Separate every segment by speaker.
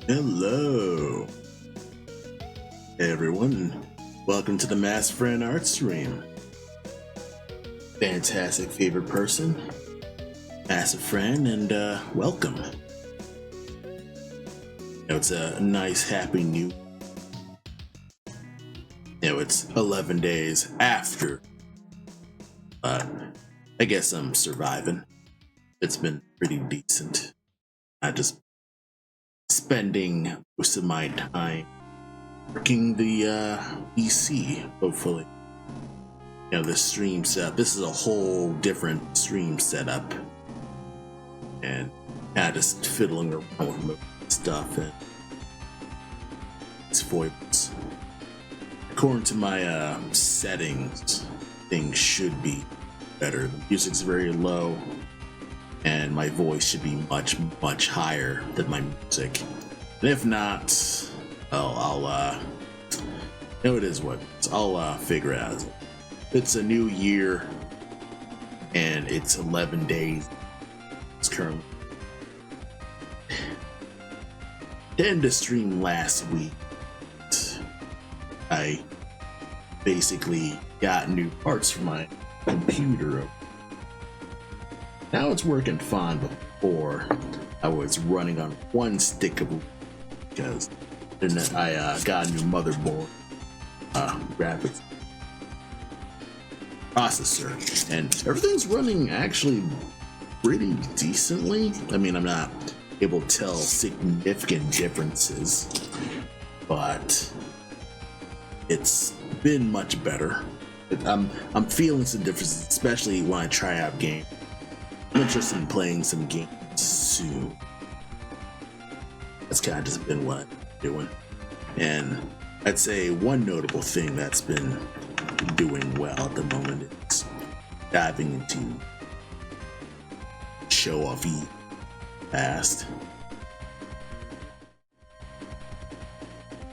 Speaker 1: Hello, everyone. Welcome to the Mastafran art stream. Fantastic favorite person, Mastafran, and welcome. It's a nice, happy new. It's 11 days after, but I guess I'm surviving. It's been pretty decent. I just spending most of my time working the PC, hopefully. The stream setup. This is a whole different stream setup. And just fiddling around with stuff and its foibles. According to my settings, things should be better. The music's very low, and my voice should be much, much higher than my music. And if not, I'll it is what it is. I'll figure it out. It's a new year, and it's 11 days. It's currently. To end the stream last week, I basically got new parts for my computer. Now it's working fine. Before I was running on one stick of because then I got a new motherboard, graphics processor, and everything's running actually pretty decently. I mean, I'm not able to tell significant differences, but it's been much better. I'm feeling some differences, especially when I try out games. I'm interested in playing some games soon. That's kind of just been what I'm doing. And I'd say one notable thing that's been doing well at the moment is diving into show-off-y fast.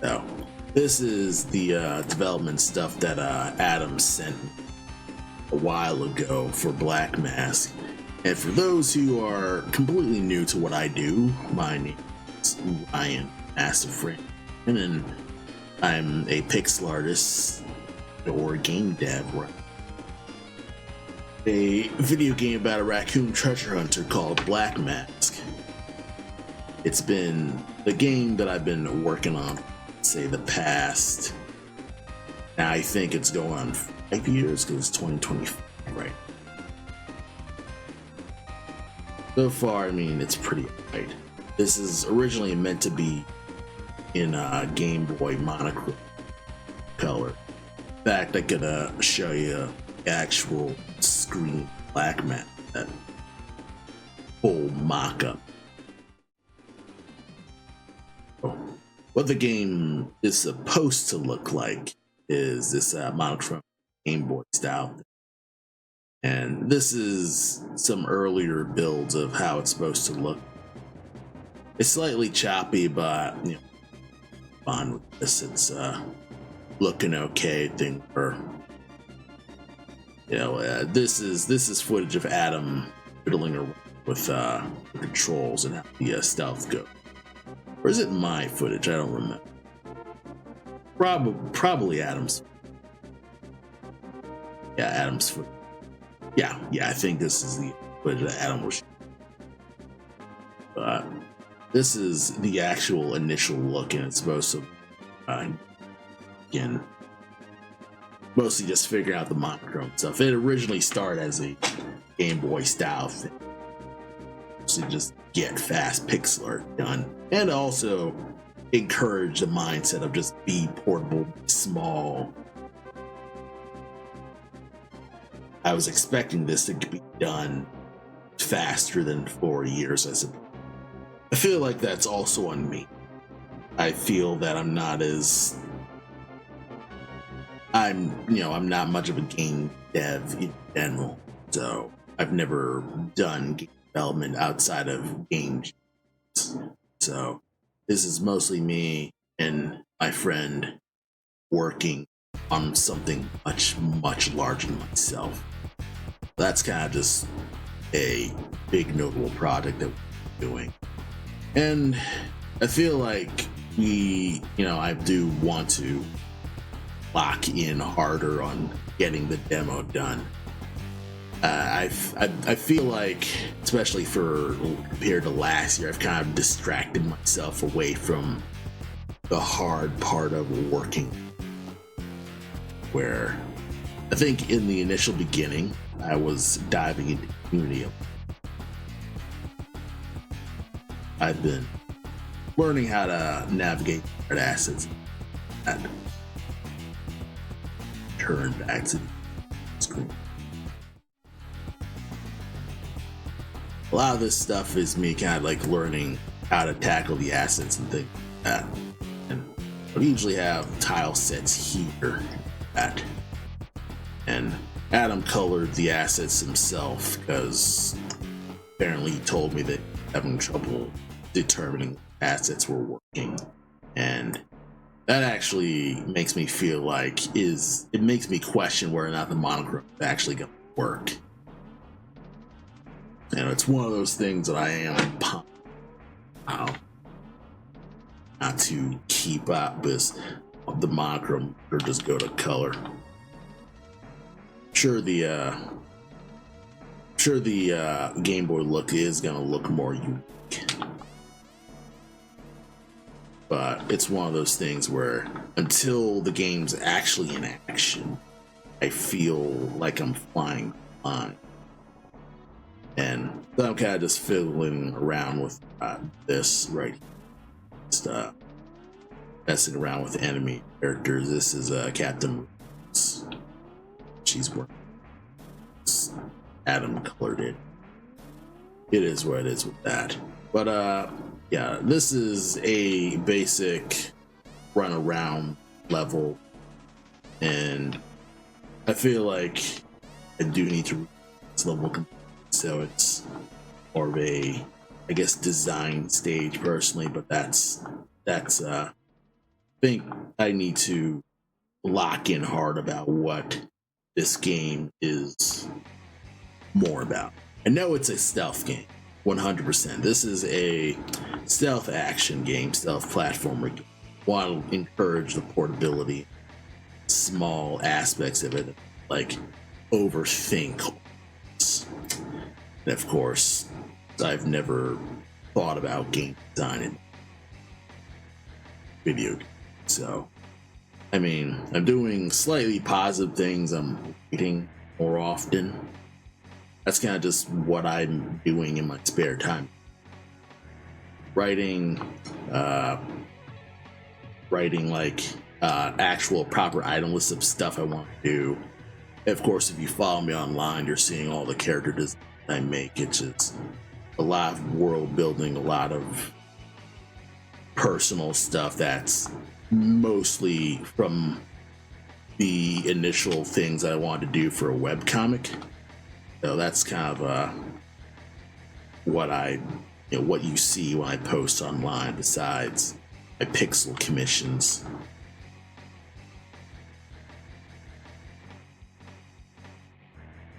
Speaker 1: So, this is the development stuff that Adam sent me a while ago for Blackmask. And for those who are completely new to what I do, my name is Ryan Mastafran, and I'm a pixel artist or game dev. A video game about a raccoon treasure hunter called Blackmask. It's been the game that I've been working on, say, the past. Now I think it's going on 5 years because it's 2025, right? So far, I mean, it's pretty right. This is originally meant to be in Game Boy monochrome color. In fact, I could show you the actual screen Blackmask, that full mock-up. What the game is supposed to look like is this monochrome Game Boy style. And this is some earlier builds of how it's supposed to look. It's slightly choppy, but fine with this. It's looking okay. Thing for this is footage of Adam fiddling around with the controls and how the stealth goes. Or is it my footage? I don't remember. Probably Adam's. Yeah, Adam's footage. Yeah, I think this is the footage that Adam was shooting. But this is the actual initial look, and it's supposed to, again, mostly just figuring out the monochrome stuff. It originally started as a Game Boy style thing. So just get fast pixel art done. And also encourage the mindset of just be portable, small. I was expecting this to be done faster than 4 years, I suppose. I feel like that's also on me. I feel that I'm not not much of a game dev in general. So I've never done game development outside of games. So this is mostly me and my friend working on something much, much larger than myself. That's kind of just a big notable project that we're doing. And I feel like I do want to lock in harder on getting the demo done. I feel like, especially compared to last year, I've kind of distracted myself away from the hard part of working. Where I think in the initial beginning, I was diving into Unity. I've been learning how to navigate art assets and turn back to the screen. A lot of this stuff is me kind of like learning how to tackle the assets and things like that. And I usually have tile sets here at, and Adam colored the assets himself because apparently he told me that having trouble determining assets were working, and that actually makes me feel like it makes me question whether or not the monochrome is actually going to work. It's one of those things that I am pumped not to keep up with the monochrome or just go to color. Sure, the Game Boy look is going to look more unique. But it's one of those things where until the game's actually in action, I feel like I'm flying blind. And so I'm kind of just fiddling around with this right here. Just messing around with enemy characters. This is Captain Rose. She's working. Adam colored it. It is what it is with that. But yeah, this is a basic run around level, and I feel like I do need to reach this level, so it's more of a, I guess, design stage personally. But that's I think I need to lock in hard about what this game is more about. I know it's a stealth game, 100%. This is a stealth action game, stealth platformer game. I want to encourage the portability, small aspects of it, like overthink. And of course, I've never thought about game design in video games. So, I mean, I'm doing slightly positive things. I'm reading more often. That's kind of just what I'm doing in my spare time. Writing like actual proper item lists of stuff I want to do. Of course, if you follow me online, you're seeing all the character designs I make. It's just a lot of world building, a lot of personal stuff that's mostly from the initial things I wanted to do for a webcomic. So that's kind of what you see when I post online, besides my pixel commissions.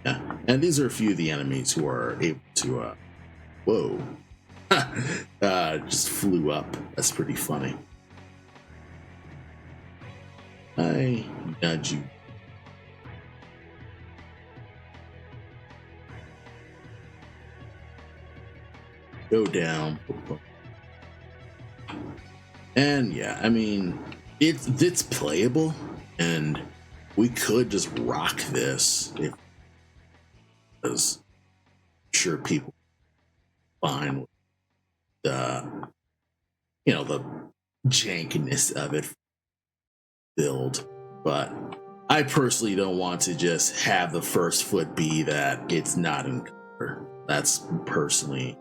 Speaker 1: Yeah, and these are a few of the enemies who are able to whoa. Just flew up. That's pretty funny. I nudge you. Go down. And yeah, I mean, it's playable, and we could just rock this if, because I'm sure people fine with the the jankiness of it build, but I personally don't want to just have the first foot be that it's not in color. That's personally,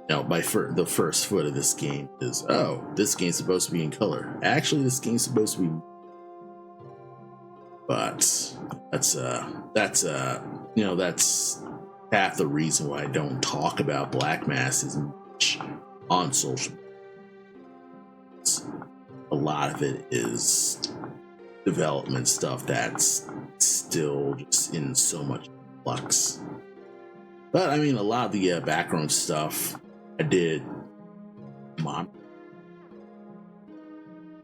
Speaker 1: the first foot of this game is, oh, this game's supposed to be in color. Actually, this game's supposed to be, but that's half the reason why I don't talk about Blackmask as much on social media. A lot of it is development stuff that's still just in so much flux. But I mean, a lot of the background stuff I did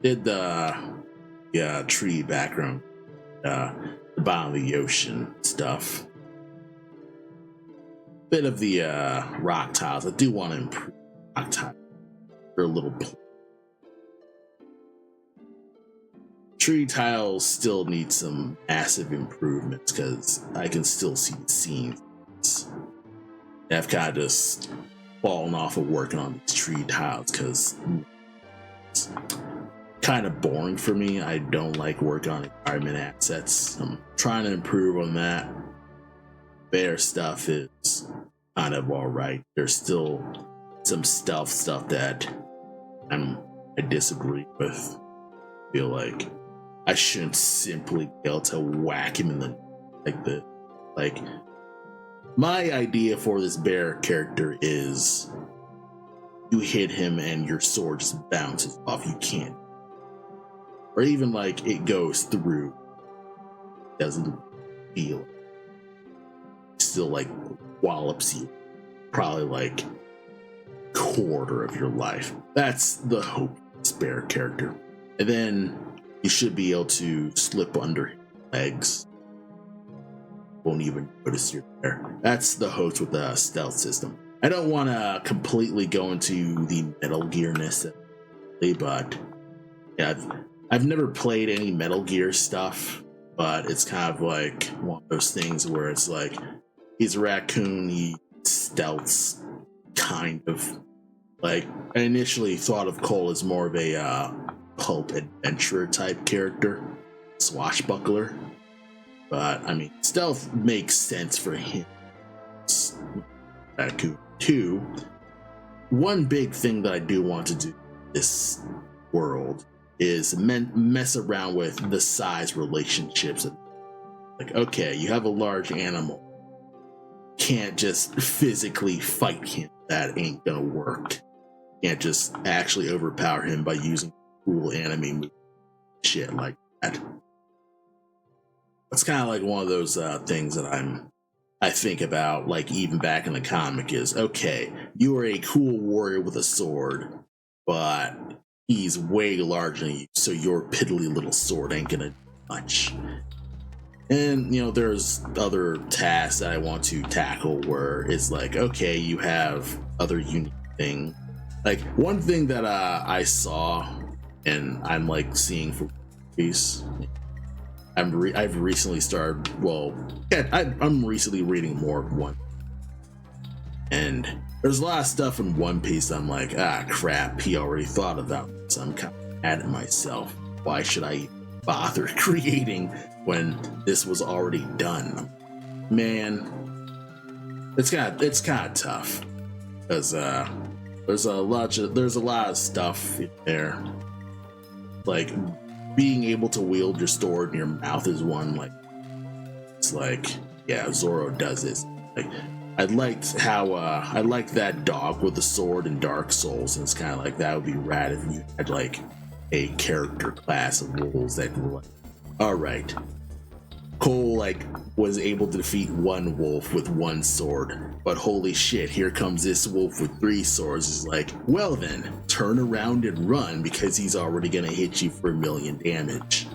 Speaker 1: did the tree background, the bottom of the ocean stuff. Bit of the rock tiles. I do want to improve rock tiles for a little. Tree tiles still need some massive improvements because I can still see the seams. I've kind of just fallen off of working on these tree tiles because it's kind of boring for me. I don't like working on environment assets. I'm trying to improve on that. Bear stuff is kind of alright. There's still some stealth stuff that I disagree with. I feel like I shouldn't simply be able to whack him in the like my idea for this bear character is you hit him and your sword just bounces off. You can't, or even like it goes through, doesn't feel, still like wallops you probably like quarter of your life. That's the hope of this bear character. And then you should be able to slip under his legs. Won't even notice you're there. That's the hope with the stealth system. I don't want to completely go into the Metal Gear-ness, but yeah, I've never played any Metal Gear stuff, but it's kind of like one of those things where it's like he's a raccoon, he stealths, kind of. Like, I initially thought of Cole as more of a pulp adventurer type character, swashbuckler, but I mean, stealth makes sense for him. Raccoon 2. One big thing that I do want to do in this world is mess around with the size relationships. Like, okay, you have a large animal, can't just physically fight him. That ain't gonna work. Can't just actually overpower him by using cool anime moves, shit like that. It's kind of like one of those things that I think about, like even back in the comic, is okay, you are a cool warrior with a sword, but he's way larger than you, so your piddly little sword ain't gonna do much. And, you know, there's other tasks that I want to tackle where it's like, okay, you have other unique things. Like, one thing that I saw, and I'm like seeing for piece, I've recently started, well, yeah, I'm recently reading more of One. And there's a lot of stuff in One Piece I'm like, crap, he already thought about it, so I'm kind of mad at myself. Why should I bother creating when this was already done? Man, it's kind of tough because there's a lot of stuff in there. Like being able to wield your sword in your mouth is one. Like it's like, yeah, Zoro does this. Like I liked how I liked that dog with the sword in Dark Souls, and it's kind of like that would be rad if you had like a character class of wolves that were like, all right, Cole like was able to defeat one wolf with one sword, but holy shit, here comes this wolf with 3 swords. It's like, well then, turn around and run because he's already gonna hit you for 1,000,000 damage.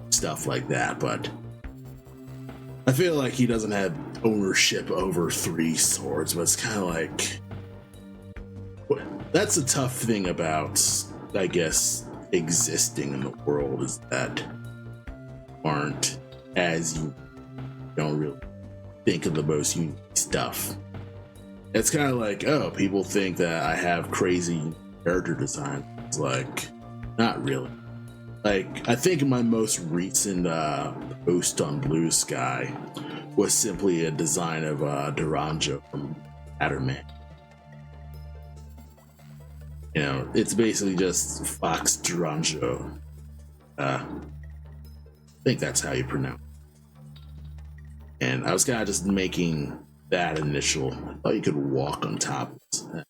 Speaker 1: Stuff like that, but I feel like he doesn't have ownership over 3 swords, but it's kind of like, that's a tough thing about, I guess, existing in the world, is that aren't as you don't really think of the most unique stuff. It's kind of like, oh, people think that I have crazy character design. It's like, not really. Like, I think my most recent post on Blue Sky was simply a design of Duranjo from Matterman. You know, it's basically just Fox Duranjo. I think that's how you pronounce it. And I was kind of just making that initial. I thought you could walk on top of it.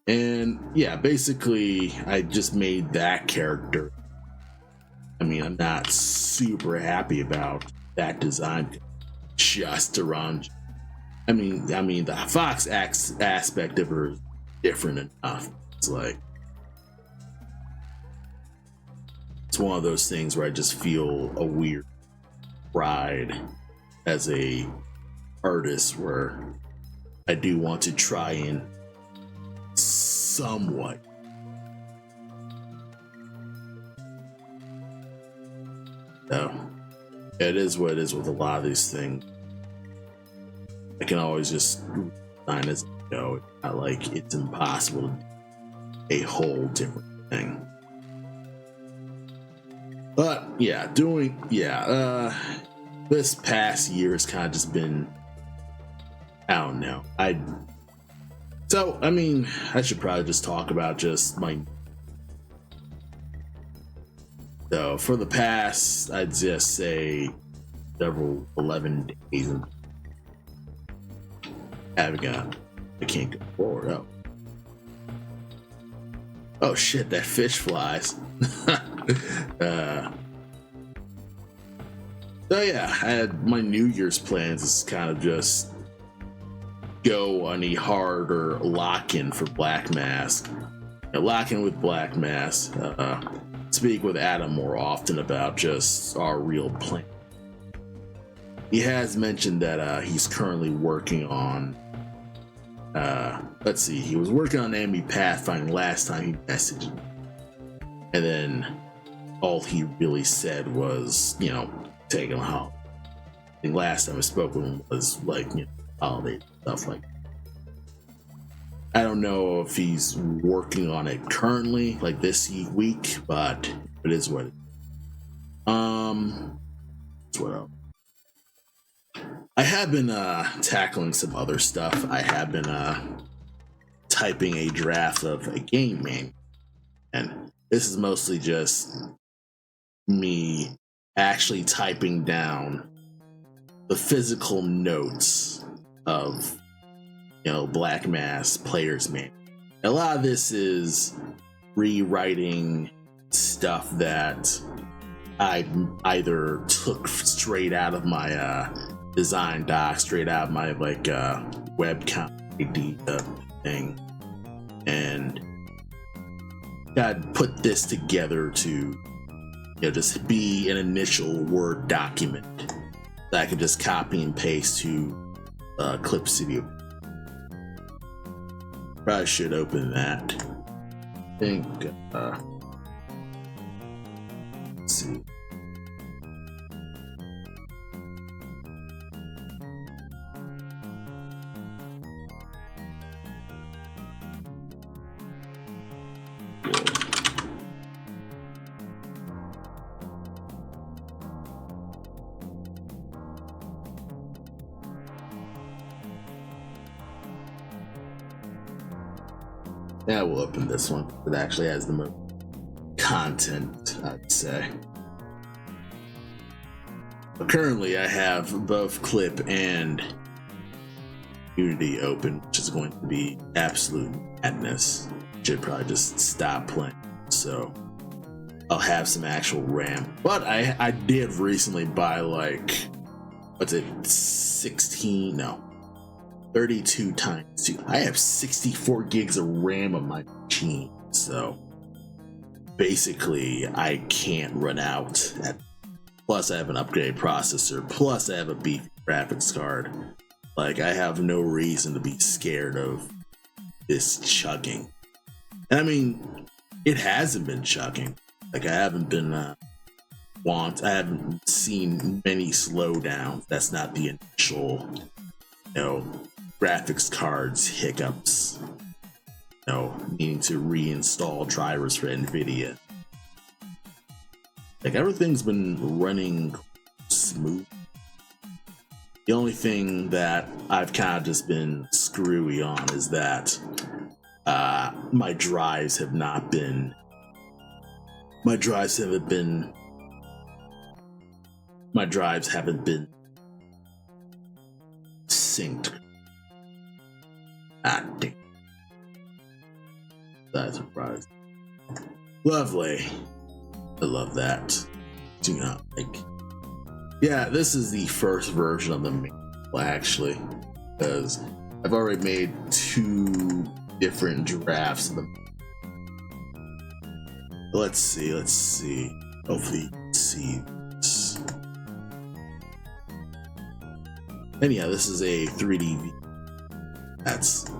Speaker 1: And yeah, basically, I just made that character. I mean, I'm not super happy about that design. Just Duranjo. I mean, the Fox aspect of her is different enough. It's like, it's one of those things where I just feel a weird pride as a artist, where I do want to try and somewhat it is what it is with a lot of these things. I can always just sign as I go. It's not like it's impossible to do a whole different thing. But yeah, this past year has kind of just been, I don't know. I should probably just talk about just my. So for the past, I'd just say several 11 days of having I can't go forward. Oh shit, that fish flies. So yeah, I had my New Year's plans is kind of just go on a harder lock-in for Blackmask. Lock in with Blackmask. Speak with Adam more often about just our real plan. He has mentioned that he's currently working on let's see, he was working on enemy pathfinding last time he messaged me. And then all he really said was, taking a holiday. I think last time I spoke with him was like, holiday stuff like that. I don't know if he's working on it currently, like this week, but it is what it is. What else? I have been tackling some other stuff. I have been typing a draft of a game manual, and this is mostly just me actually typing down the physical notes of Blackmask player's manual. A lot of this is rewriting stuff that I either took straight out of my design doc, straight out of my webcam idea thing, and God put this together to just be an initial Word document that I could just copy and paste to Clip Studio. Probably should open that. I think let's see. Yeah, we'll open this one. It actually has the most content, I'd say. But currently, I have both Clip and Unity open, which is going to be absolute madness. Should probably just stop playing, so I'll have some actual RAM. But I did recently buy 32 times 2. I have 64 gigs of RAM on my machine, so basically I can't run out. Plus I have an upgraded processor, plus I have a beefy graphics card. I have no reason to be scared of this chugging. And I mean, it hasn't been chugging. I haven't been I haven't seen many slowdowns. That's not the initial graphics cards hiccups, needing to reinstall drivers for NVIDIA. Everything's been running smooth. The only thing that I've kind of just been screwy on is that my drives haven't been synced. Damn. That's surprising. Lovely. I love that. Yeah, this is the first version of the manual, actually, because I've already made 2 different drafts of them. Let's see. Hopefully you can see this. And yeah, this is a 3D view. That's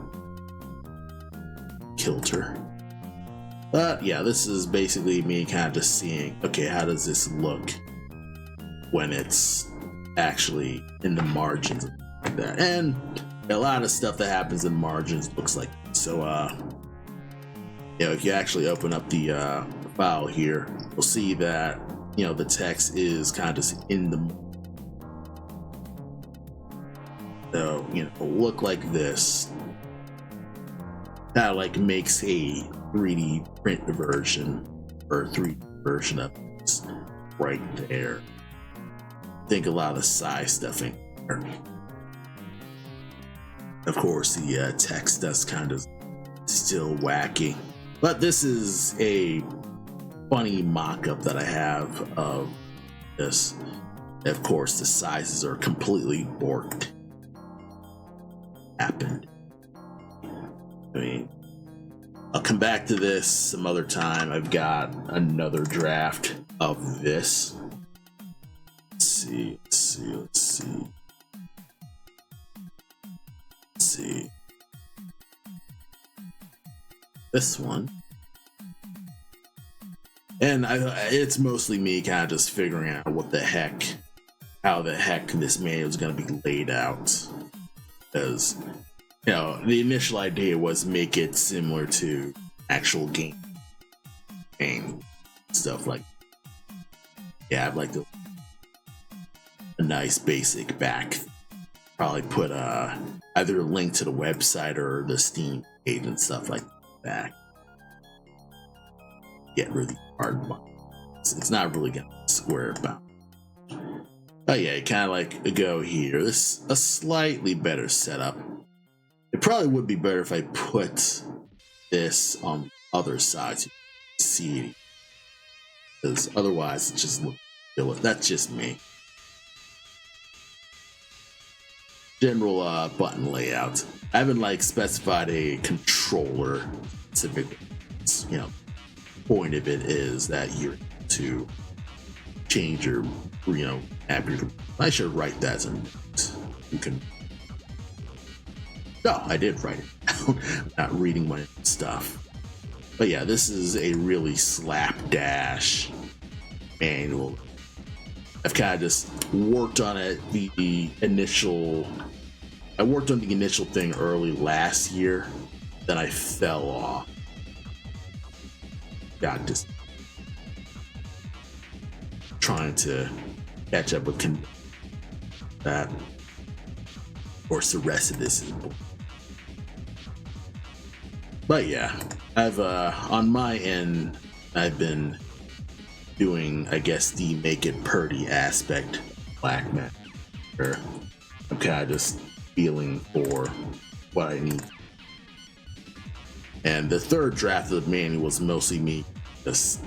Speaker 1: kilter. But yeah, this is basically me kind of just seeing, okay, how does this look when it's actually in the margins like that. And a lot of stuff that happens in margins looks like this. So you know, if you actually open up the file here, you'll see that, you know, the text is kind of just in the, so, you know, it'll look like this. That like makes a 3D print version or 3D version of this right there. I think a lot of the size stuff in there. Of course, the text does kind of still wacky, but this is a funny mock-up that I have of this. Of course, the sizes are completely borked. Happened. I mean, I'll come back to this some other time. I've got another draft of this. Let's see. This one. And it's mostly me kind of just figuring out how the heck this manual is going to be laid out. Because, you know, the initial idea was make it similar to actual game stuff like, yeah, I'd like a nice basic back. Probably put either a link to the website or the Steam page and stuff like that. Get rid of the hard button. It's not really gonna square about. But yeah, kind of like go here. This is a slightly better setup. It probably would be better if I put this on the other side so you can see it. Because otherwise it just looks, that's just me. General button layout. I haven't like specified a controller specifically. You know, point of it is that you're able to change your, you know, app. I should write that as a note. You can. No, I did write it. Not reading my stuff. But yeah, this is a really slapdash manual. I've kind of just worked on it. I worked on the initial thing early last year, then I fell off. Got just trying to catch up with that. Of course, the rest of this is. But yeah, I've on my end, I've been doing, I guess, the make it pretty aspect Blackmask. I'm kind of just feeling for what I need. And the third draft of the manual was mostly me just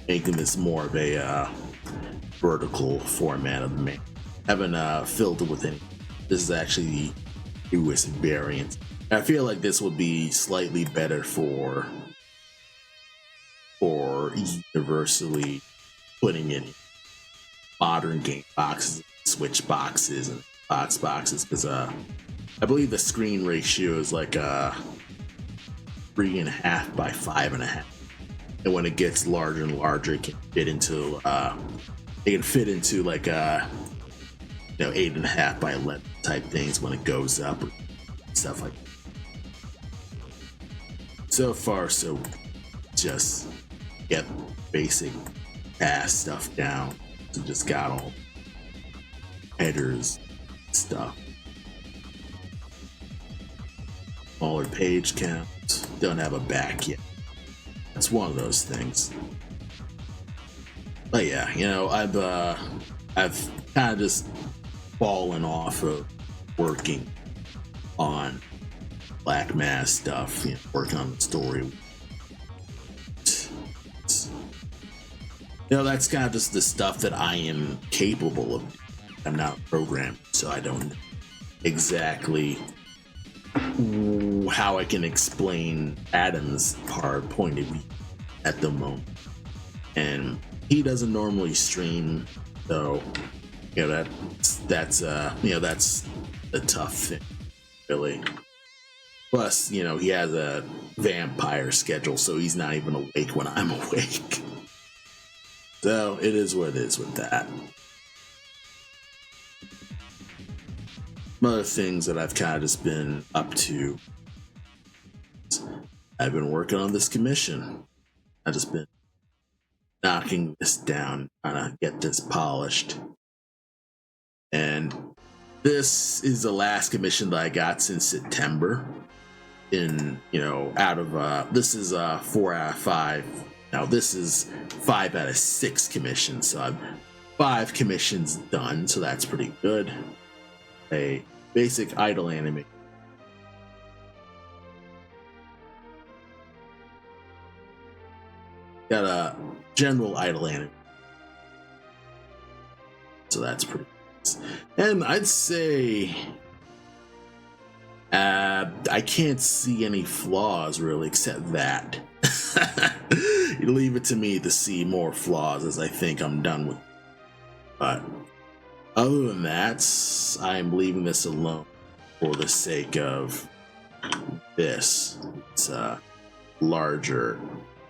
Speaker 1: making this more of a vertical format of the manual. I haven't filled it with any. This is actually the newest variant. I feel like this would be slightly better for universally putting in modern game boxes, Switch boxes, and Xbox boxes, because I believe the screen ratio is like 3.5 by 5.5, and when it gets larger and larger, it can fit into like 8.5 by 11 type things when it goes up, or stuff like that. So far, so just get basic ass stuff down. So just got all headers stuff. Smaller page count. Don't have a back yet. That's one of those things. But yeah, you know, I've kind of just fallen off of working on Blackmask stuff, you know, working on the story. You know, that's kind of just the stuff that I am capable of. I'm not a programmer, so I don't know exactly how I can explain Adam's point of view at the moment. And he doesn't normally stream, so that's that's a tough thing, really. Plus, he has a vampire schedule, so he's not even awake when I'm awake. So it is what it is with that. Some other things that I've kind of just been up to. I've been working on this commission. I've just been knocking this down, trying to get this polished. And this is the last commission that I got since September. Out of this is 4 out of 5. Now this is 5 out of 6 commissions, so I'm 5 commissions done, so that's pretty good. A basic idle anime. Got a general idle anime. So that's pretty nice. And I'd say I can't see any flaws really, except that. You leave it to me to see more flaws as I think I'm done with it. But other than that, I'm leaving this alone for the sake of this. It's a larger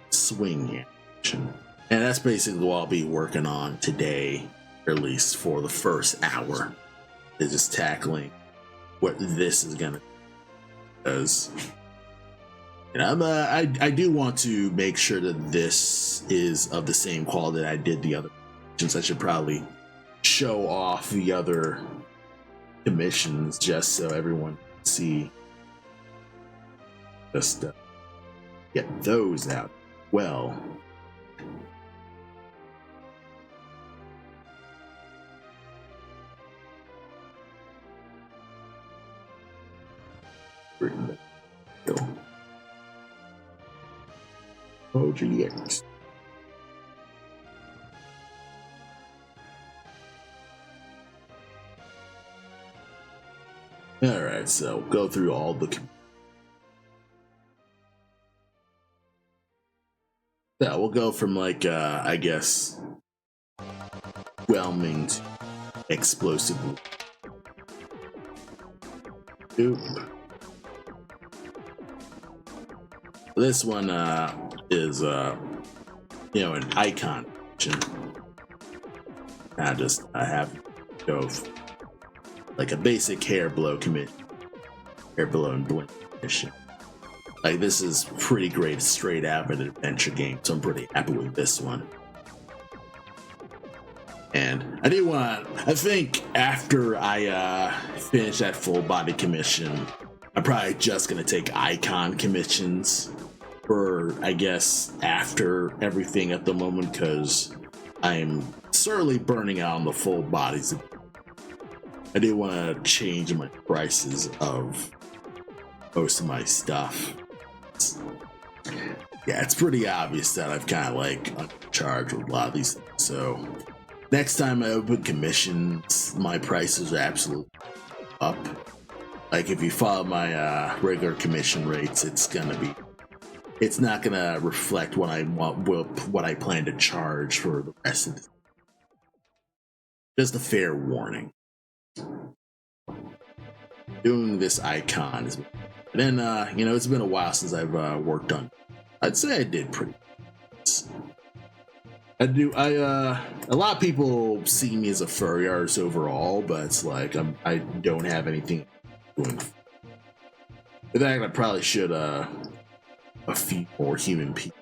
Speaker 1: swing action. And that's basically what I'll be working on today, or at least for the first hour, is just tackling what this is gonna be. Because I do want to make sure that this is of the same quality that I did the other commissions. I should probably show off the other commissions just so everyone can see. Just get those out well. Go. OGX. Alright, so go through all the. Yeah, we'll go from I guess, whelming to explosive. Oop. This one is an icon. I have to go like a basic hair blow commit, hair blow and blink mission. Like this is pretty great straight out of an adventure game, so I'm pretty happy with this one. And I think after I finish that full body commission, I'm probably just gonna take icon commissions for, I guess, after everything at the moment, because I'm certainly burning out on the full bodies. I do want to change my prices of most of my stuff. Yeah, it's pretty obvious that I've kind of undercharged with a lot of these things. So next time I open commissions, my prices are absolutely up. Like if you follow my regular commission rates, it's not gonna reflect what I plan to charge for the rest of it. Just a fair warning. Doing this icon is, then it's been a while since I've worked on. I'd say I did pretty good. A lot of people see me as a furry artist overall, but it's like I don't have anything doing. In fact, I probably should a few more human people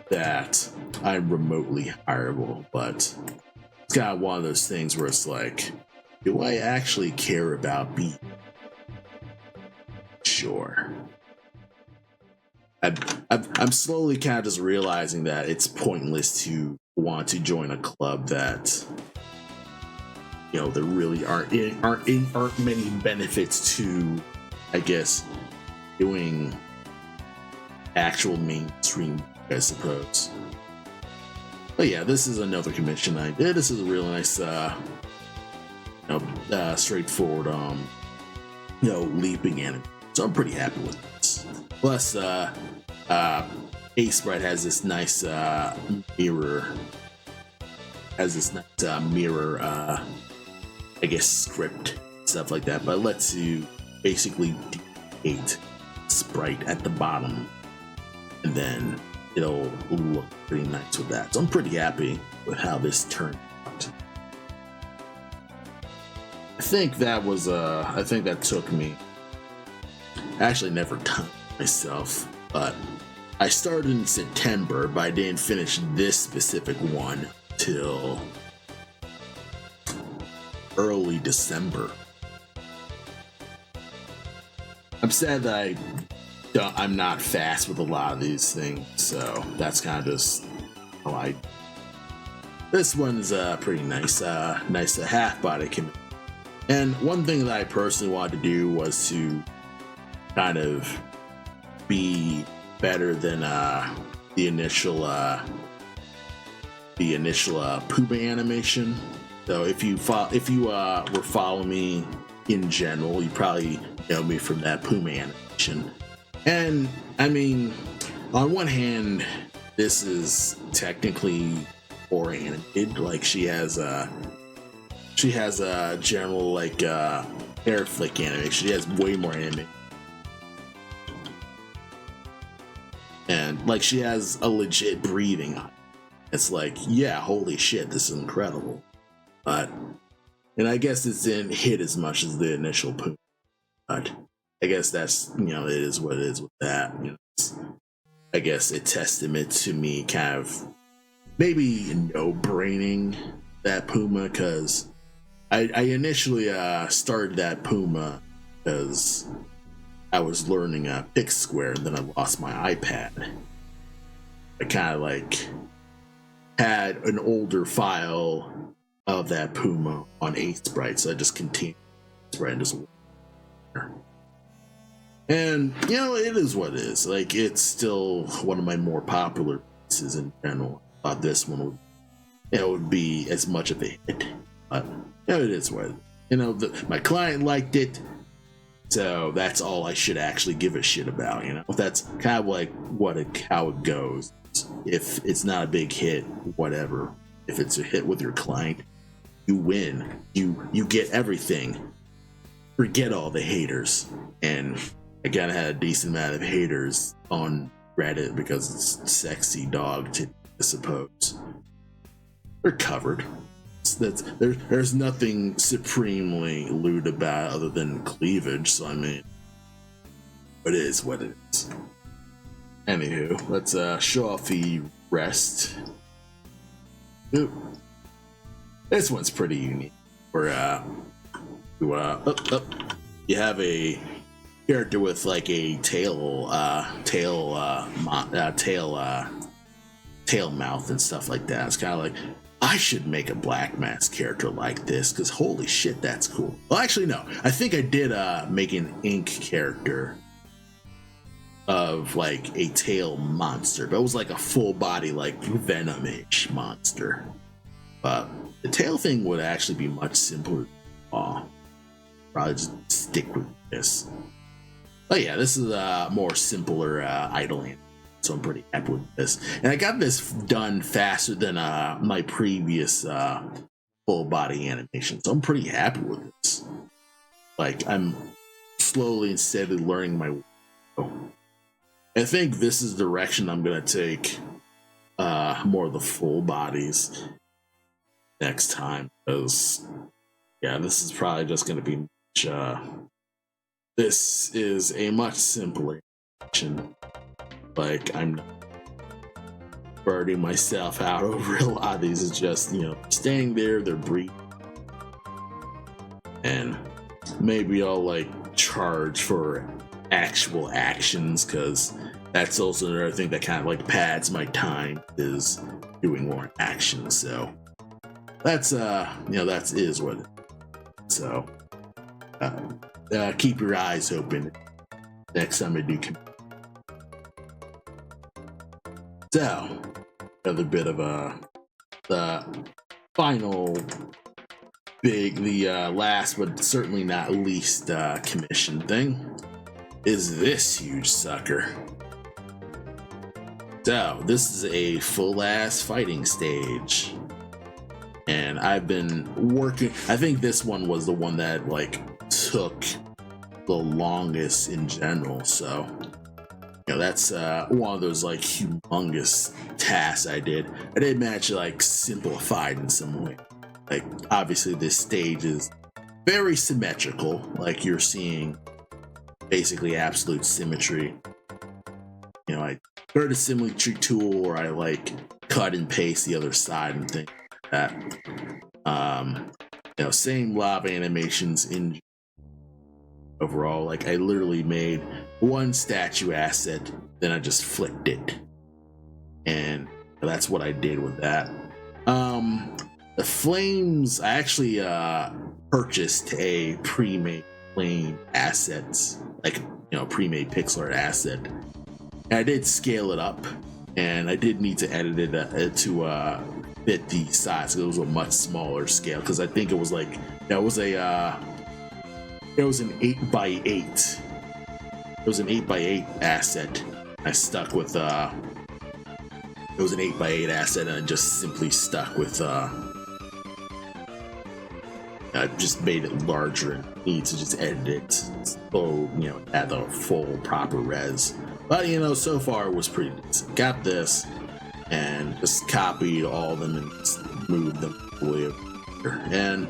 Speaker 1: that I'm remotely hireable, but it's kind of one of those things where it's like, do I actually care about being sure? I'm slowly kind of just realizing that it's pointless to want to join a club that there really aren't many benefits to, I guess, doing actual mainstream, I suppose. But yeah, this is another commission I did. This is a real nice, straightforward, leaping anime. So I'm pretty happy with this. Plus, Sprite has this nice mirror, I guess, script, stuff like that, but it lets you basically duplicate sprite at the bottom, and then it'll look pretty nice with that. So I'm pretty happy with how this turned out. I think that took me, I actually never done it myself, but I started in September, but I didn't finish this specific one till early December. I'm sad that I'm not fast with a lot of these things, so that's kind of just how I. This one's pretty nice, nice half body commit. And one thing that I personally wanted to do was to kind of be better than the initial Puma animation. So if you were following me in general, you probably know me from that Puma animation. And I mean, on one hand, this is technically more animated. Like she has a general like hair flick animation. She has way more animation. And like she has a legit breathing. It's like, yeah, holy shit, this is incredible. But, and I guess it didn't hit as much as the initial Puma. But I guess that's, you know, it is what it is with that. You know, I guess a testament to me kind of maybe no-braining that Puma, because I initially started that Puma because I was learning Pick Square, and then I lost my iPad. I kind of like had an older file of that Puma on Sprite, so I just continued Sprite and just. And you know, it is what it is. Like, it's still one of my more popular pieces in general. I thought this one would be as much of a hit, but you know, it is what it is. You know, my client liked it. So that's all I should actually give a shit about, you know? That's kind of like how it goes. If it's not a big hit, whatever. If it's a hit with your client, you win. You get everything. Forget all the haters. And I kind of had a decent amount of haters on Reddit because it's sexy dog titty, I suppose. They're covered. There's nothing supremely lewd about it other than cleavage, so I mean, it is what it is. Anywho, let's show off the rest. Ooh. This one's pretty unique. Where you have a character with like a tail mouth and stuff like that. It's kind of like, I should make a Blackmask character like this, because holy shit, that's cool. Well, actually, no. I think I did make an ink character of like a tail monster, but it was like a full body, like Venom-ish monster. But the tail thing would actually be much simpler. Probably just stick with this. But yeah, this is a more simpler idle animation. So I'm pretty happy with this. And I got this done faster than my previous full body animation. So I'm pretty happy with this. Like, I'm slowly and steadily learning my way. I think this is the direction I'm going to take more of the full bodies next time. Because, yeah, this is probably just going to be much, this is a much simpler animation. Like, I'm burning myself out over a lot of these. It's just, you know, staying there, they're breathing. And maybe I'll, like, charge for actual actions, because that's also another thing that kind of, like, pads my time, is doing more action. So that's, you know, that is what it is. So, keep your eyes open next time I do. So, another bit of the final the last but certainly not least commission thing is this huge sucker. So this is a full-ass fighting stage. And I've been working, I think this one was the one that like took the longest in general. So, you know, that's one of those like humongous tasks I did. I did manage to like simplify it in some way. Like obviously this stage is very symmetrical, like you're seeing basically absolute symmetry. You know, I heard a symmetry tool where I like cut and paste the other side and things like that. You know, same lava animations in overall. Like I literally made one statue asset, then I just flipped it. And that's what I did with that. The flames, I actually purchased a pre-made flame assets, like, you know, pre-made pixel art asset. And I did scale it up, and I did need to edit it to fit the size. It was a much smaller scale because I think it was like it was an 8x8. It was an 8x8 asset. I stuck with it was an 8x8 asset, and I just simply stuck with I just made it larger and need to just edit it so, you know, at the full proper res. But, you know, so far it was pretty decent. Got this and just copied all of them and just moved them way over. And,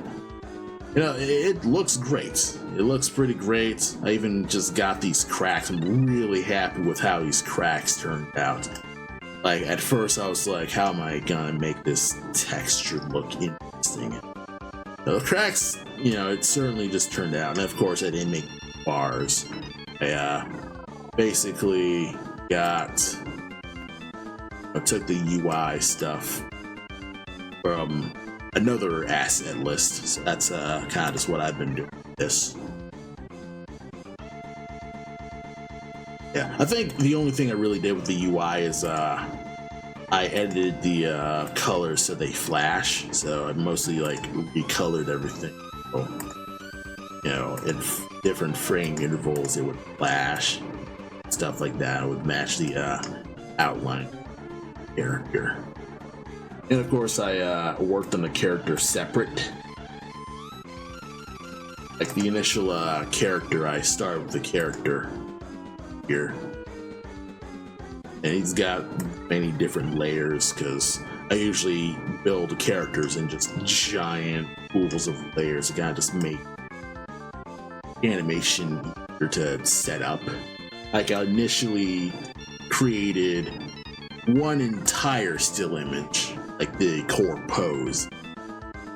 Speaker 1: you know, it looks great. It looks pretty great. I even just got these cracks. I'm really happy with how these cracks turned out. Like, at first I was like, how am I gonna make this texture look interesting? The cracks, you know, it certainly just turned out. And of course, I didn't make bars. I basically I took the UI stuff from another asset list. So that's kind of just what I've been doing with this. Yeah, I think the only thing I really did with the UI is I edited the colors so they flash. So I mostly like recolored everything. So, you know, in different frame intervals, it would flash, stuff like that. It would match the outline character. And of course, I worked on the character separate. Like the initial character, I started with the character here. And he's got many different layers because I usually build characters in just giant pools of layers to kind of just make animation easier to set up. Like I initially created one entire still image, like the core pose,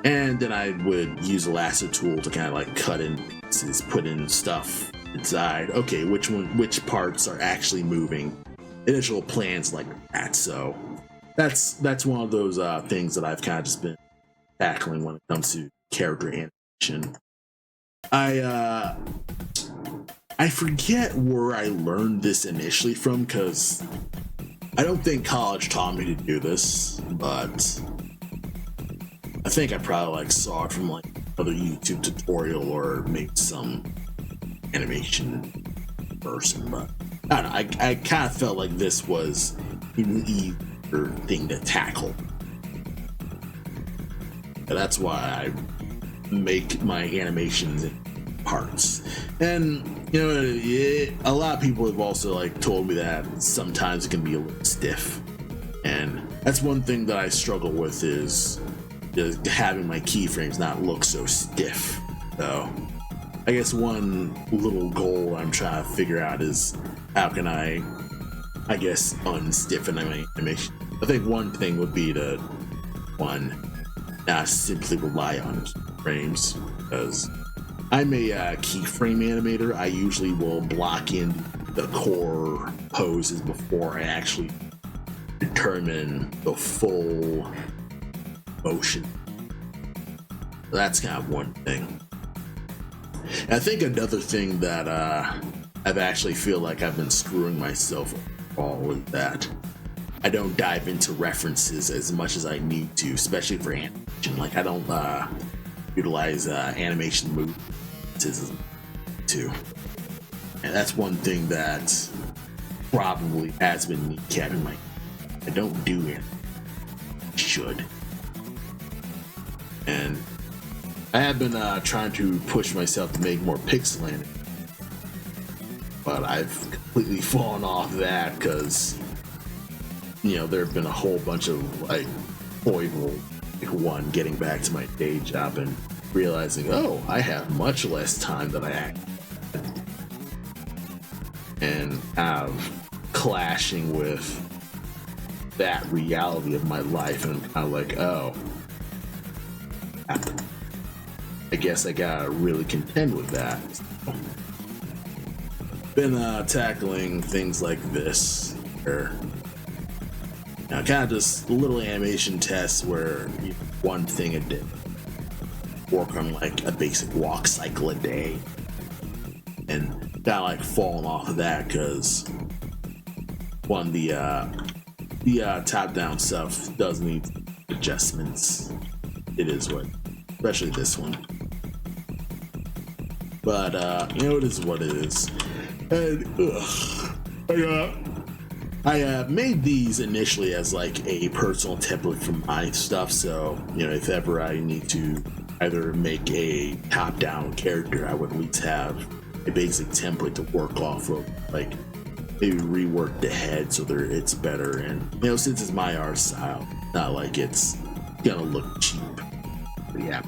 Speaker 1: and then I would use a lasso tool to kind of like cut in pieces, put in stuff inside. Okay, which parts are actually moving? Initial plans like that. So that's one of those things that I've kind of just been tackling when it comes to character animation. I forget where I learned this initially from because I don't think college taught me to do this, but I think I probably like saw it from like other YouTube tutorial or maybe some animation person, but I don't know, I kind of felt like this was an easier thing to tackle. And that's why I make my animations in parts. And, you know, a lot of people have also like told me that sometimes it can be a little stiff. And that's one thing that I struggle with is just having my keyframes not look so stiff. So I guess one little goal I'm trying to figure out is how can I guess, unstiffen my animation. I think one thing would be to, not simply rely on keyframes, because I'm a keyframe animator. I usually will block in the core poses before I actually determine the full motion. That's kind of one thing. I think another thing that I've actually feel like I've been screwing myself all with that I don't dive into references as much as I need to, especially for animation. Like I don't utilize animation moves too, and that's one thing that probably has been kneecapping my I don't do it. Should. And I have been trying to push myself to make more pixelated, but I've completely fallen off that because, you know, there have been a whole bunch of like foibles. Like one, getting back to my day job and realizing, oh, I have much less time than I actually had, and have clashing with that reality of my life, and I'm kind of like, oh, I guess I gotta really contend with that. Been tackling things like this, where kind of just little animation tests where one thing a day, work on like a basic walk cycle a day, and kind of like falling off of that because one, the top-down stuff does need adjustments. It is what, especially this one. But you know, it is what it is. And I made these initially as like a personal template for my stuff, so you know, if ever I need to either make a top-down character, I would at least have a basic template to work off of, like maybe rework the head so that it's better. And you know, since it's my art style, not like it's gonna look cheap. But yeah,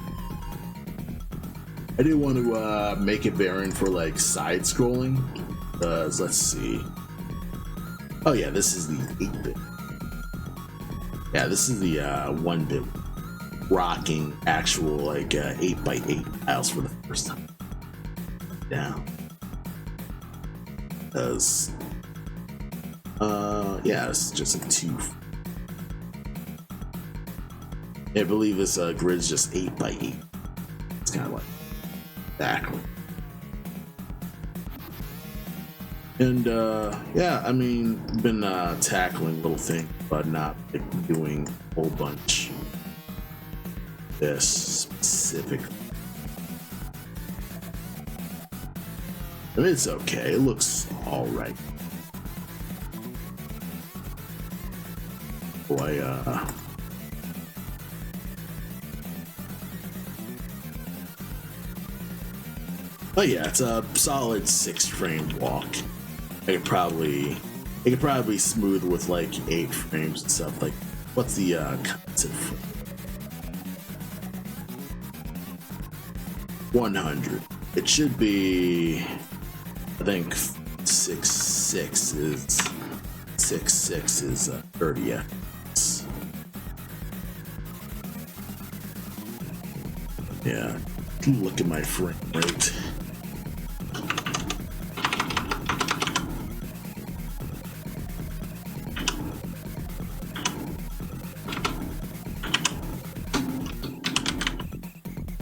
Speaker 1: I did want to make a variant for like side scrolling. Let's see. Oh yeah, this is the 8-bit. Yeah, this is the 1-bit rocking actual like 8x8 tiles for the first time. Yeah. Because yeah, it's just a 2. I believe this grid's just 8x8. It's kind of like backward. And yeah, I mean, been tackling little things, but not like, doing a whole bunch. This specific. I mean, it's okay. It looks all right. Boy, oh yeah, it's a solid 6-frame walk. I could probably smooth with like 8 frames and stuff. Like, what's the constant frame? 100. It should be, I think 6.6 is 30 FPS. Yeah, look at my frame rate.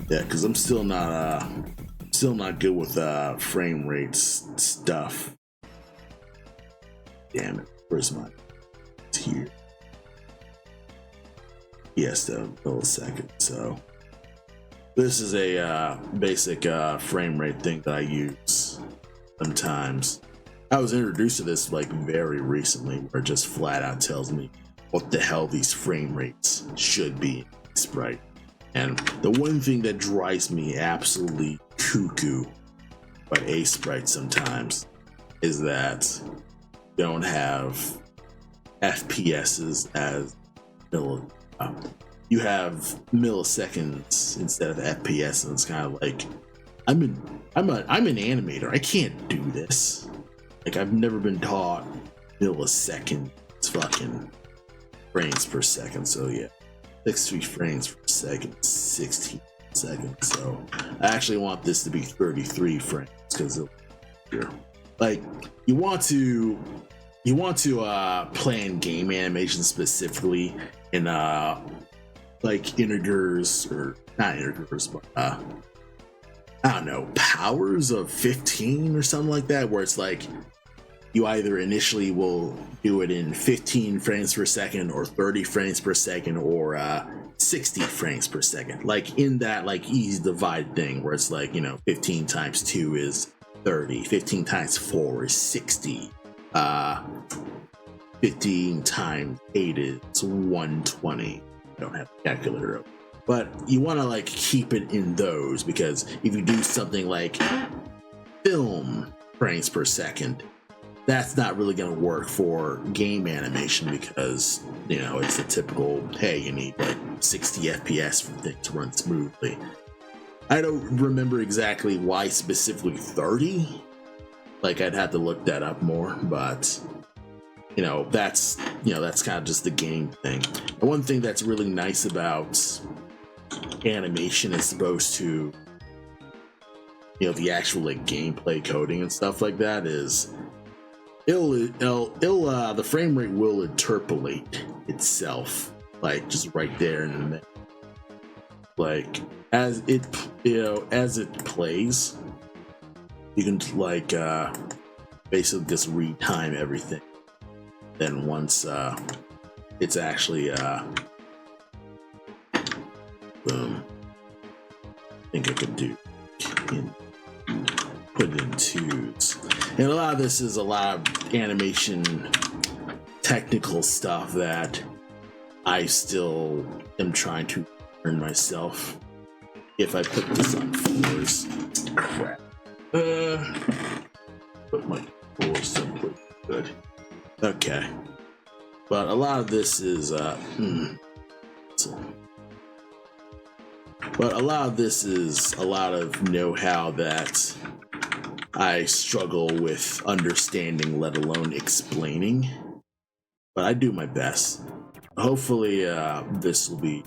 Speaker 1: Yeah, because I'm still not good with frame rates stuff. Damn it, where's my? It's here. Yes, the millisecond. So this is a basic frame rate thing that I use sometimes. I was introduced to this like very recently, where it just flat out tells me what the hell these frame rates should be in Sprite. And the one thing that drives me absolutely cuckoo about Sprite sometimes is that you don't have FPSs as you have milliseconds instead of FPS, and it's kind of like I'm an animator. I can't do this. Like, I've never been taught milliseconds fucking frames per second. So yeah, 60 frames per second, 16 seconds. So I actually want this to be 33 frames because like you want to plan game animation specifically in like integers, or not integers, but I don't know, powers of 15 or something like that, where it's like you either initially will do it in 15 frames per second or 30 frames per second or 60 frames per second, like in that like easy divide thing where it's like, you know, 15 times 2 is 30, 15 times 4 is 60, 15 times 8 is 120. I don't have a calculator up. But you want to like keep it in those, because if you do something like film frames per second, that's not really going to work for game animation, because you know it's the typical, hey, you need like 60 FPS for things to run smoothly. I don't remember exactly why specifically 30. Like, I'd have to look that up more, but that's kind of just the game thing. And one thing that's really nice about animation is supposed to, the actual like gameplay coding and stuff like that, is the frame rate will interpolate itself, like just right there in the middle. Like as it plays, you can like basically just retime everything. Then once it's actually boom, I think I could do put it in twos. And a lot of this is a lot of animation technical stuff that I still am trying to learn myself. If I put this on fours, crap. Put my fours someplace good. Okay. But a lot of this is but a lot of this is a lot of know-how that I struggle with understanding, let alone explaining. But I do my best. Hopefully, this will be,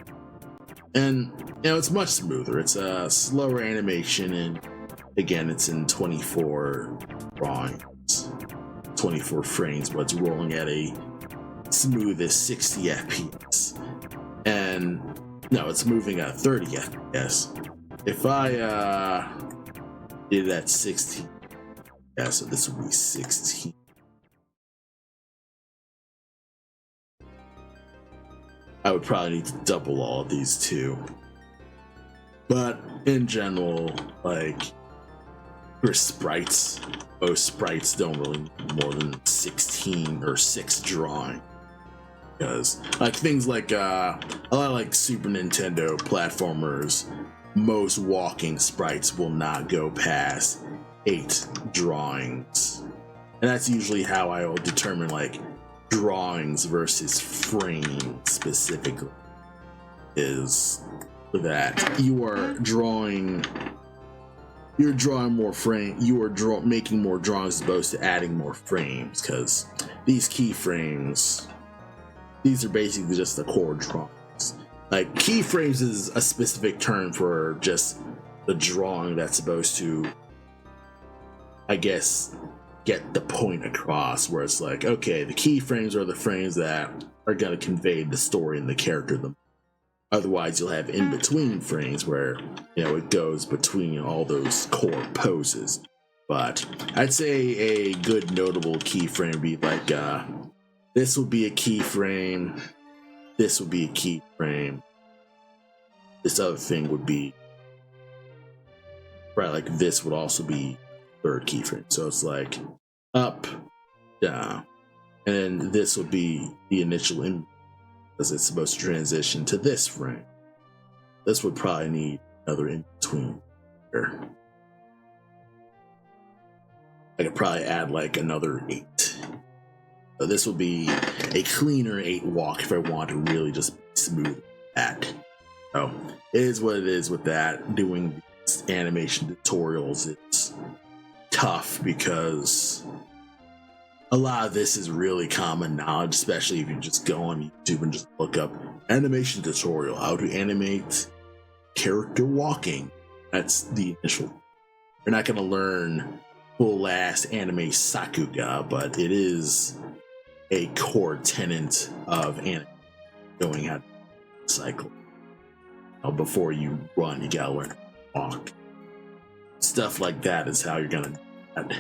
Speaker 1: and it's much smoother. It's a slower animation, and again, it's in 24 drawings, 24 frames, but it's rolling at a smooth as 60 FPS, and no, it's moving at 30 FPS. If I did that 16, yeah, so this would be 16. I would probably need to double all of these too. But in general, like for sprites, most sprites don't really need more than 16 or 6 drawing. Because like things like a lot of like Super Nintendo platformers, most walking sprites will not go past 8 drawings. And that's usually how I will determine like drawings versus frame specifically, is that you're drawing more frame, making more drawings as opposed to adding more frames, because these keyframes, these are basically just the core drawings. Like keyframes is a specific term for just the drawing that's supposed to, I guess, get the point across, where it's like, okay, the keyframes are the frames that are going to convey the story and the character. Otherwise, you'll have in-between frames where, it goes between all those core poses. But I'd say a good notable keyframe would be like, this would be a keyframe, this would be a keyframe, this other thing would be, right, like this would also be third keyframe. So it's like up, down, and then this would be the initial image, because it's supposed to transition to this frame. This would probably need another in between here. I could probably add like another 8. So this would be a cleaner 8 walk if I want to really just smooth that. So it is what it is with that. Doing these animation tutorials is tough, because a lot of this is really common knowledge, especially if you just go on YouTube and just look up animation tutorial, how to animate character walking. That's the initial. You're not going to learn full ass anime sakuga, but it is a core tenet of anime, knowing how to cycle. Before you run, you gotta learn to walk. Stuff like that is how you're gonna do that.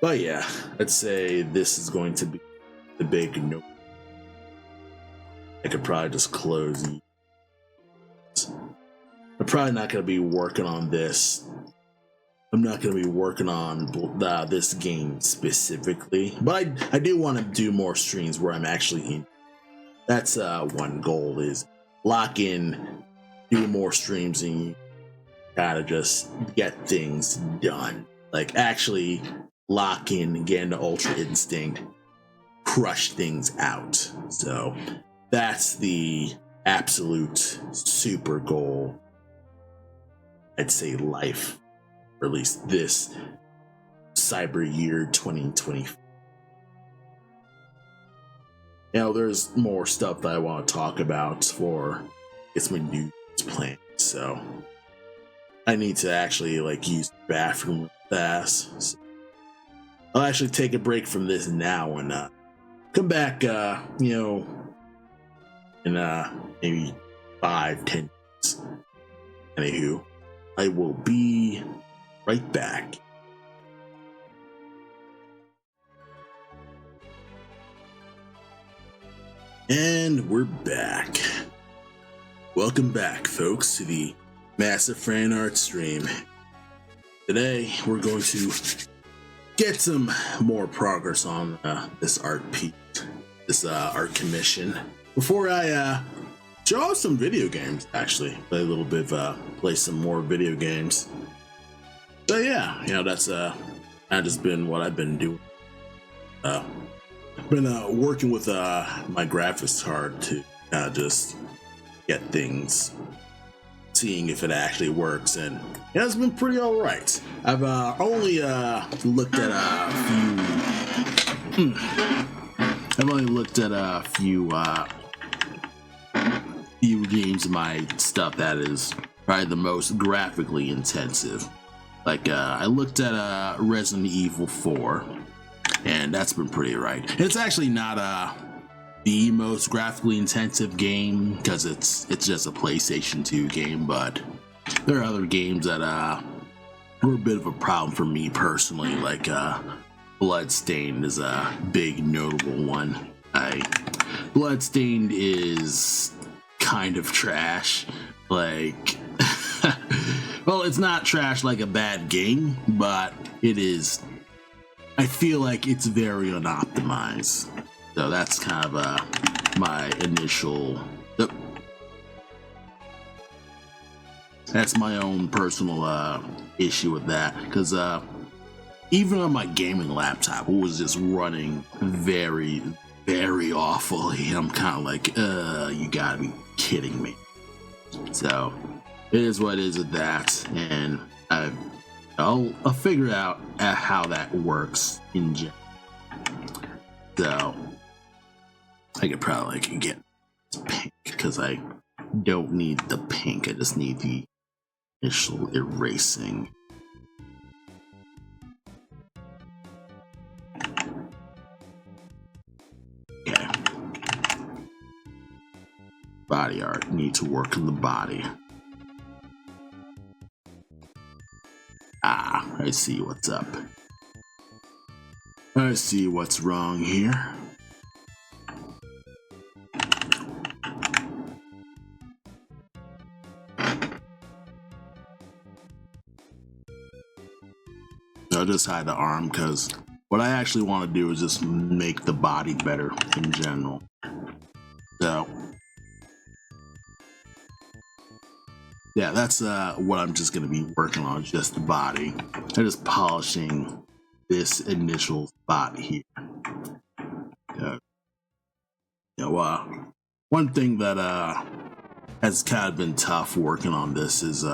Speaker 1: But yeah, I'd say this is going to be the big note. I could probably just close these. I'm probably not going to be working on this I'm not going to be working on this game specifically, but I do want to do more streams where I'm actually in. That's one goal, is lock in, do more streams, and you gotta just get things done. Like actually lock in, get into Ultra Instinct, crush things out. So that's the absolute super goal, I'd say, life, or at least this cyber year 2020. You know, there's more stuff that I want to talk about for it's my new plan, so I need to actually like use the bathroom fast. So I'll actually take a break from this now and come back, you know, in maybe 5-10 minutes. Anywho, I will be right back. And we're back. Welcome back, folks, to the Mastafran art stream. Today, we're going to get some more progress on this art piece, this art commission. Before I show off some video games, actually, play a little bit of, play some more video games. So yeah, you know, that's just been what I've been doing. Been working with my graphics card to just get things, seeing if it actually works, and yeah, it's been pretty all right. I've only looked at a few. I've only looked at a few games of my stuff that is probably the most graphically intensive. Like I looked at Resident Evil 4. And that's been pretty right. It's actually not the most graphically intensive game because it's just a PlayStation 2 game, but there are other games that were a bit of a problem for me personally, like Bloodstained is a big notable one. Bloodstained is kind of trash. Like, well, it's not trash like a bad game, but it is. I feel like it's very unoptimized. So that's kind of my initial. That's my own personal issue with that. Because even on my gaming laptop, it was just running very, very awfully. I'm kind of like, you gotta be kidding me. So it is what it is with that. And I'll figure out how that works in general. So I could probably get pink because I don't need the pink. I just need the initial erasing. Okay. Body art. Need to work on the body. Ah, I see what's up. I see what's wrong here. I'll just hide the arm because what I actually want to do is just make the body better in general. So yeah, that's what I'm just going to be working on, just the body. I'm just polishing this initial spot here. One thing that has kind of been tough working on this is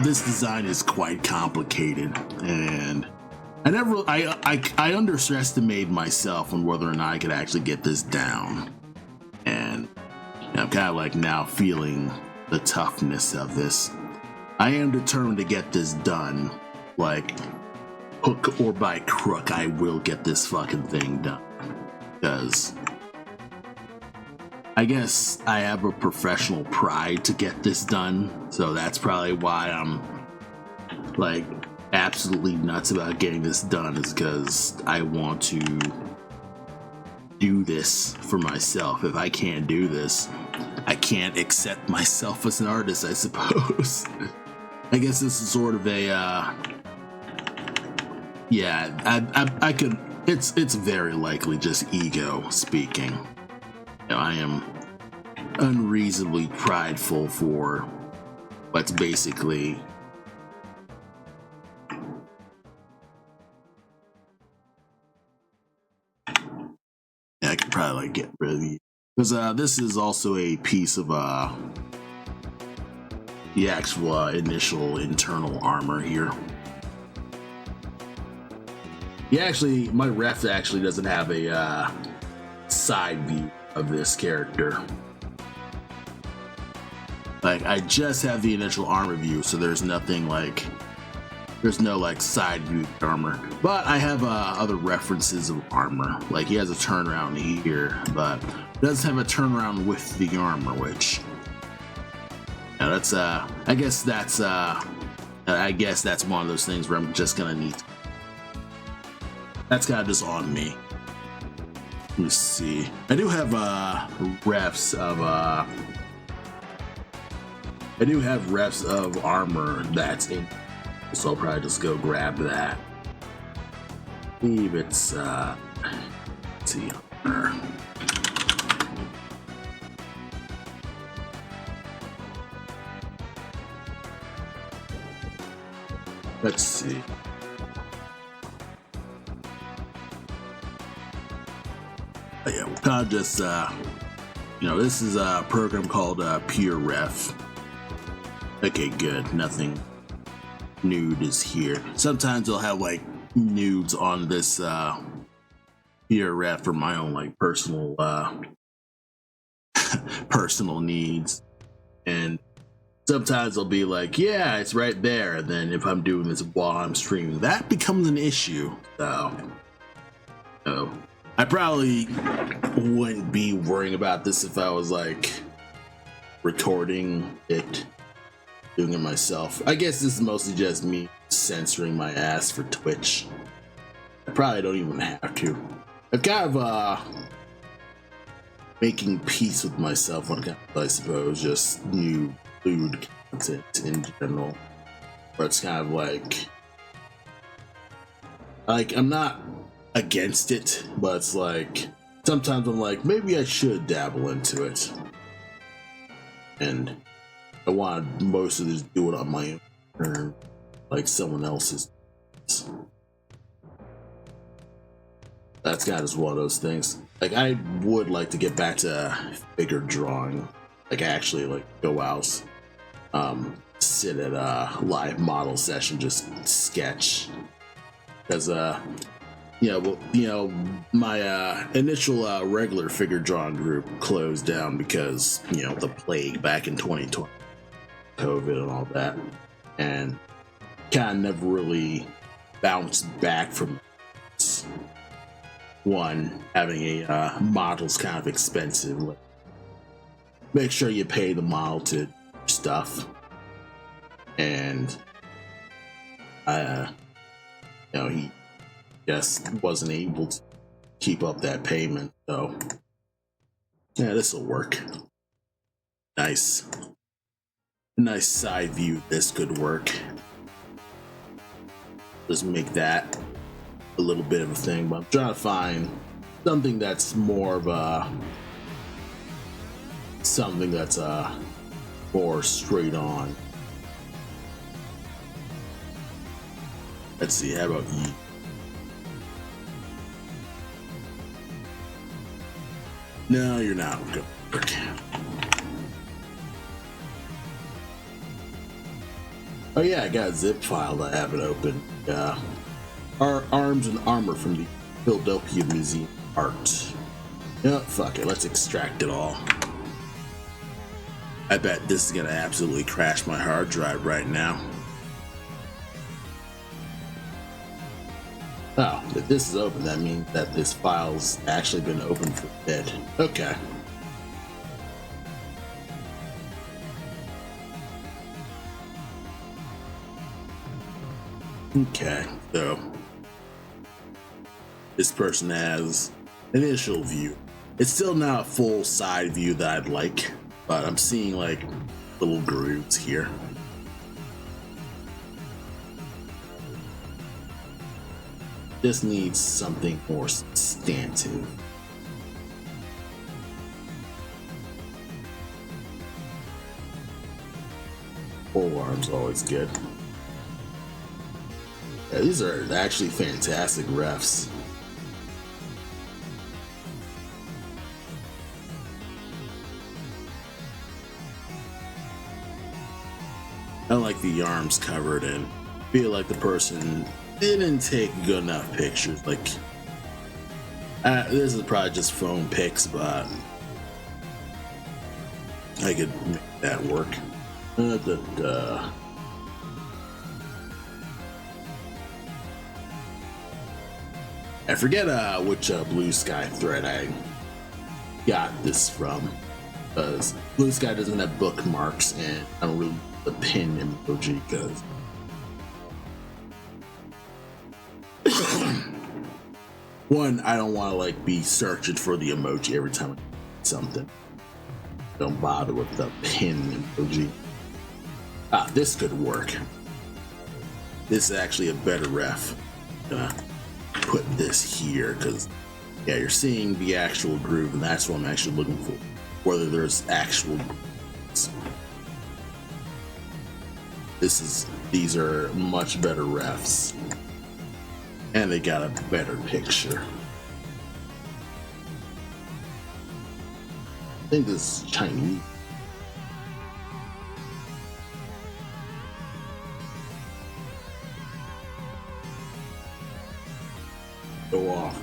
Speaker 1: this design is quite complicated, and I underestimated myself on whether or not I could actually get this down, and I'm kind of like now feeling the toughness of this. I am determined to get this done. Like, hook or by crook, I will get this fucking thing done. Because I guess I have a professional pride to get this done. So that's probably why I'm like absolutely nuts about getting this done, is because I want to do this for myself. If I can't do this, I can't accept myself as an artist, I suppose. I guess this is sort of a yeah, I could, it's very likely just ego speaking. You know, I am unreasonably prideful for what's basically I could probably like get rid of you because this is also a piece of the actual initial internal armor here. Yeah, actually, my ref actually doesn't have a side view of this character. Like, I just have the initial armor view, so there's nothing like, there's no like side view armor. But I have other references of armor. Like, he has a turnaround here, but doesn't have a turnaround with the armor, which, you know, that's I guess that's one of those things where I'm just gonna need. That's kind of just on me. Let me see. I do have refs of armor that's in, so I'll probably just go grab that. I believe it's let's see. Let's see. Yeah, we'll kind of just, you know, this is a program called Pure Ref. Okay, good. Nothing nude is here. Sometimes I'll have like nudes on this Pure Ref for my own like personal personal needs, and sometimes I'll be like, yeah, it's right there. And then if I'm doing this while I'm streaming, that becomes an issue. So, I probably wouldn't be worrying about this if I was like recording it, doing it myself. I guess this is mostly just me censoring my ass for Twitch. I probably don't even have to. I'm kind of making peace with myself when it comes to, I suppose, just new food content in general. Where it's kind of like I'm not against it, but it's like sometimes I'm like, maybe I should dabble into it, and I want to mostly just do it on my own, like someone else's. That's kind of just one of those things. Like, I would like to get back to figure drawing, like actually like go out, sit at a live model session, just sketch, because my initial regular figure drawing group closed down because, you know, the plague back in 2020, COVID and all that, and kind of never really bounced back from this. One, having a model's kind of expensive. Like, make sure you pay the model to stuff, and he just wasn't able to keep up that payment. So yeah, this will work. Nice side view. This could work. Just make that a little bit of a thing, but I'm trying to find something that's more of a more straight on. Let's see, how about you? No, you're not gonna work. Oh yeah, I got a zip file that I haven't opened. Our arms and armor from the Utopia Museum art. Yeah, fuck it, let's extract it all. I bet this is gonna absolutely crash my hard drive right now. Oh, if this is open, that means that this file's actually been open for a bit. Okay. Okay, so this person has initial view. It's still not a full side view that I'd like, but I'm seeing like little grooves here. This needs something more substantive. Forearms always good. Yeah, these are actually fantastic refs. I like the arms covered and feel like the person didn't take good enough pictures. Like, this is probably just phone pics, but I could make that work. I forget which Blue Sky thread I got this from, because Blue Sky doesn't have bookmarks, and I don't really the pin emoji because one, I don't want to like be searching for the emoji every time I do something. Don't bother with the pin emoji. Ah, this could work. This is actually a better ref. Gonna put this here because, yeah, you're seeing the actual groove, and that's what I'm actually looking for. Whether there's actual grooves. These are much better refs, and they got a better picture. I think this is Chinese. Go off.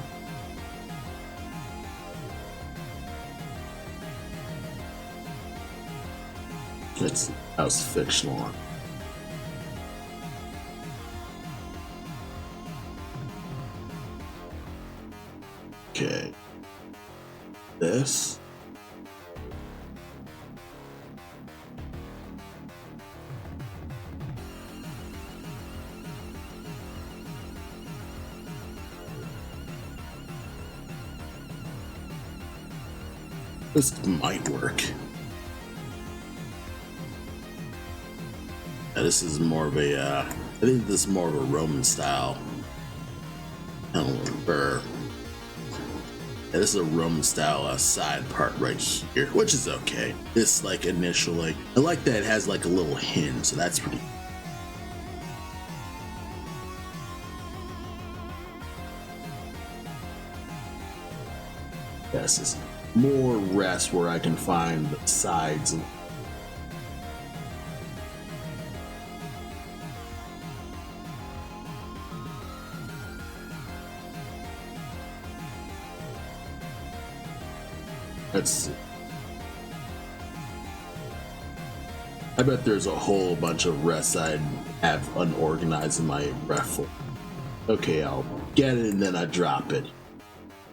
Speaker 1: That was fictional. Okay. This. This might work. This is more of a, I think this is more of a Roman style. I don't know, this is a Roman style side part right here, which is okay. This like initial, like, I like that it has like a little hinge, so that's pretty. Yes, is more rest where I can find the sides. Let's see. I bet there's a whole bunch of rests I'd have unorganized in my ref folder. Okay, I'll get it and then I drop it.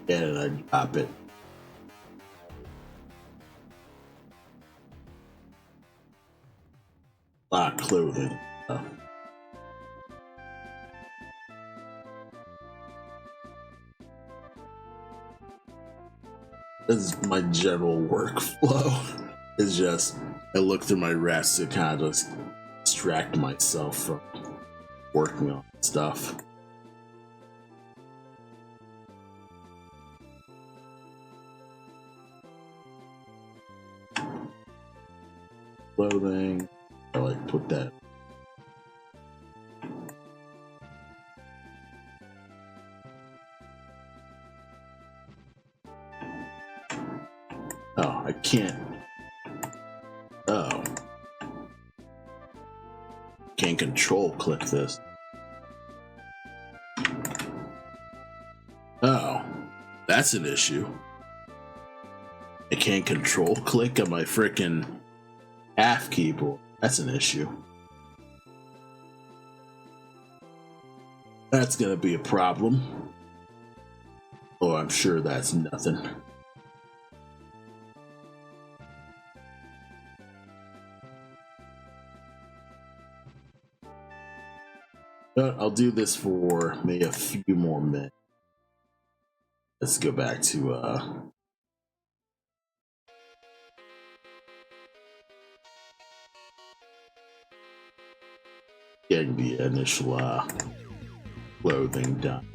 Speaker 1: Get it and I drop it. Clothing. This is my general workflow. It's just I look through my rests to kind of just distract myself from working on stuff. Clothing. I like put that. Oh, I can't. Oh. Can't control click this. Oh. That's an issue. I can't control click on my frickin' half keyboard. That's an issue. That's gonna be a problem. Oh, I'm sure that's nothing. But I'll do this for maybe a few more minutes. Let's go back to getting the initial clothing done.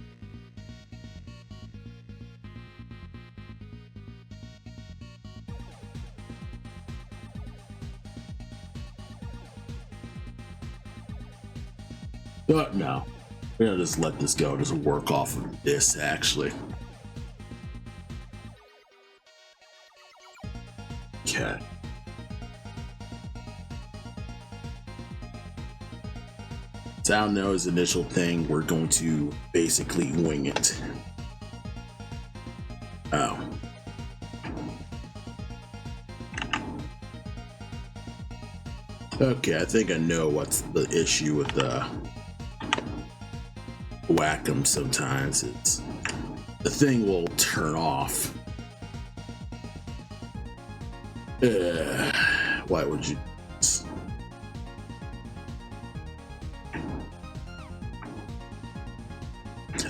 Speaker 1: But no, we're gonna just let this go, just work off of this actually. Okay. Sound knows initial thing, we're going to basically wing it. Oh. Okay, I think I know what's the issue with the Wacom sometimes. It's the thing will turn off. Why would you?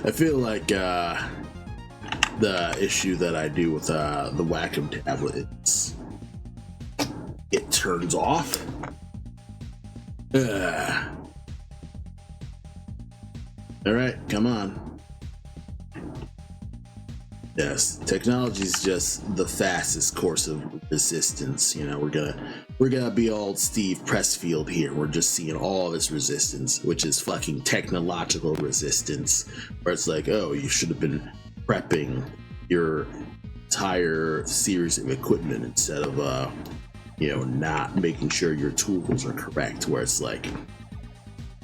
Speaker 1: I feel like the issue that I do with the Wacom tablet is it turns off. All right, come on. Yes, technology is just the fastest course of resistance. You know, we're gonna be old Steve Pressfield here. We're just seeing all this resistance, which is fucking technological resistance, where it's like, oh, you should have been prepping your entire series of equipment instead of you know, not making sure your tools are correct. Where it's like,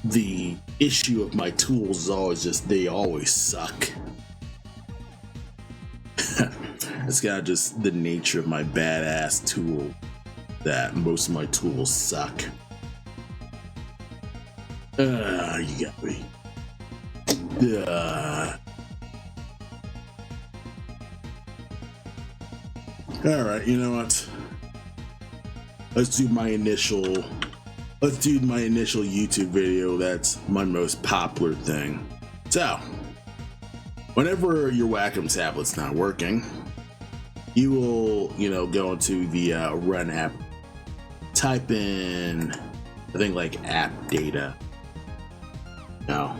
Speaker 1: the issue of my tools is always just they always suck. It's kind of just the nature of my badass tool that most of my tools suck. You got me. All right, you know what? Let's do my initial YouTube video. That's my most popular thing. So, whenever your Wacom tablet's not working, you will, you know, go into the Run app, type in, I think, like app data. No.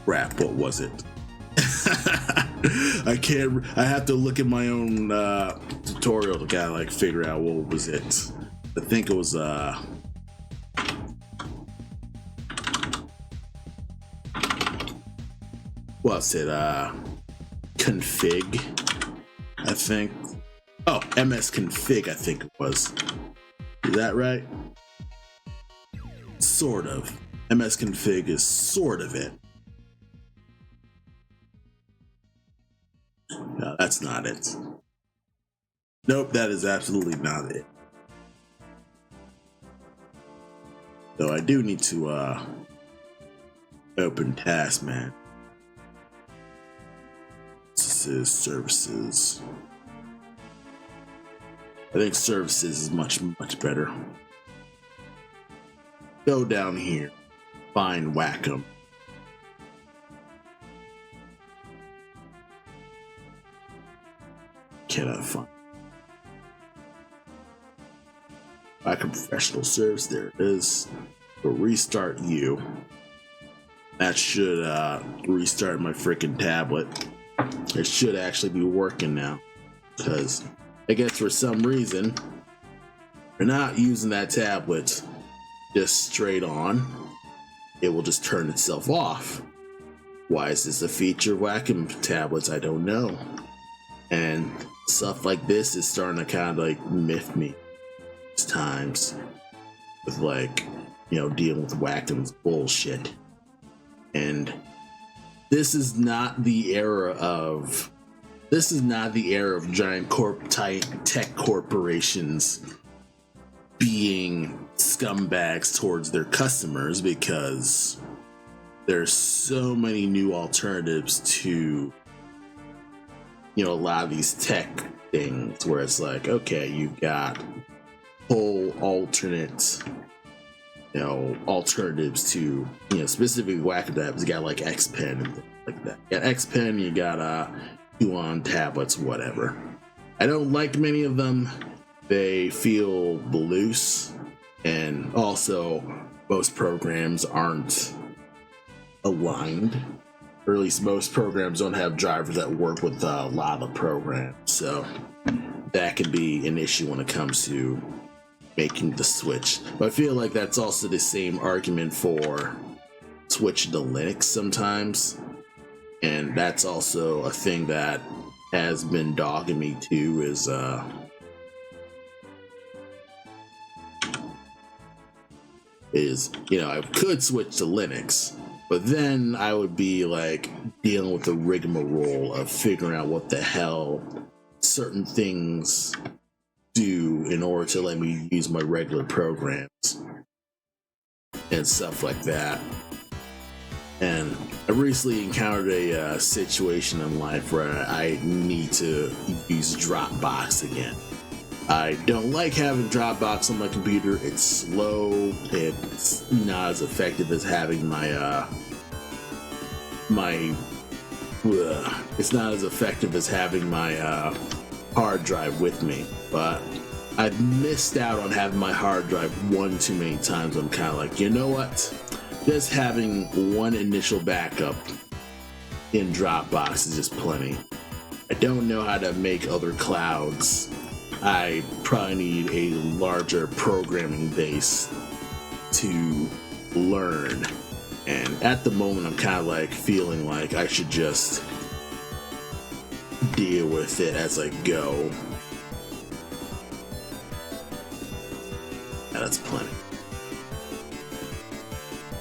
Speaker 1: Crap, what was it? I have to look at my own tutorial to kind of like figure out what was it. I think it was what's it, config, I think. Oh, MS config, I think it was. Is that right? Sort of. MS config is sort of it. No, that's not it. Nope, that is absolutely not it. So I do need to open Task Man. This is services. I think services is much better. Go down here, find Wacom. Cannot find Wacom Professional Service. There it is. We'll restart you. That should restart my freaking tablet. It should actually be working now, because I guess for some reason we're not using that tablet just straight on. It will just turn itself off. Why is this a feature of Wacom tablets? I don't know. And stuff like this is starting to kind of like miff me times with, like, you know, dealing with Wacom's bullshit. And this is not the era of giant tech corporations being scumbags towards their customers, because there's so many new alternatives to, you know, a lot of these tech things where it's like, okay, you got whole alternate, you know, alternatives to, you know, specifically Wacom tablets. You got like X Pen and things like that. You got X Pen, you got Huon tablets, whatever. I don't like many of them. They feel loose, and also most programs aren't aligned, or at least most programs don't have drivers that work with a lot of programs. So that can be an issue when it comes to making the switch. But I feel like that's also the same argument for switching to Linux sometimes. And that's also a thing that has been dogging me too, is you know, I could switch to Linux, but then I would be like dealing with the rigmarole of figuring out what the hell certain things do in order to let me use my regular programs and stuff like that. And I recently encountered a situation in life where I need to use Dropbox again. I don't like having Dropbox on my computer. It's slow. It's not as effective as having it's not as effective as having my hard drive with me. But I've missed out on having my hard drive one too many times. I'm kind of like, you know what? Just having one initial backup in Dropbox is just plenty. I don't know how to make other clouds. I probably need a larger programming base to learn. And at the moment, I'm kind of like feeling like I should just deal with it as I go. Yeah, that's plenty.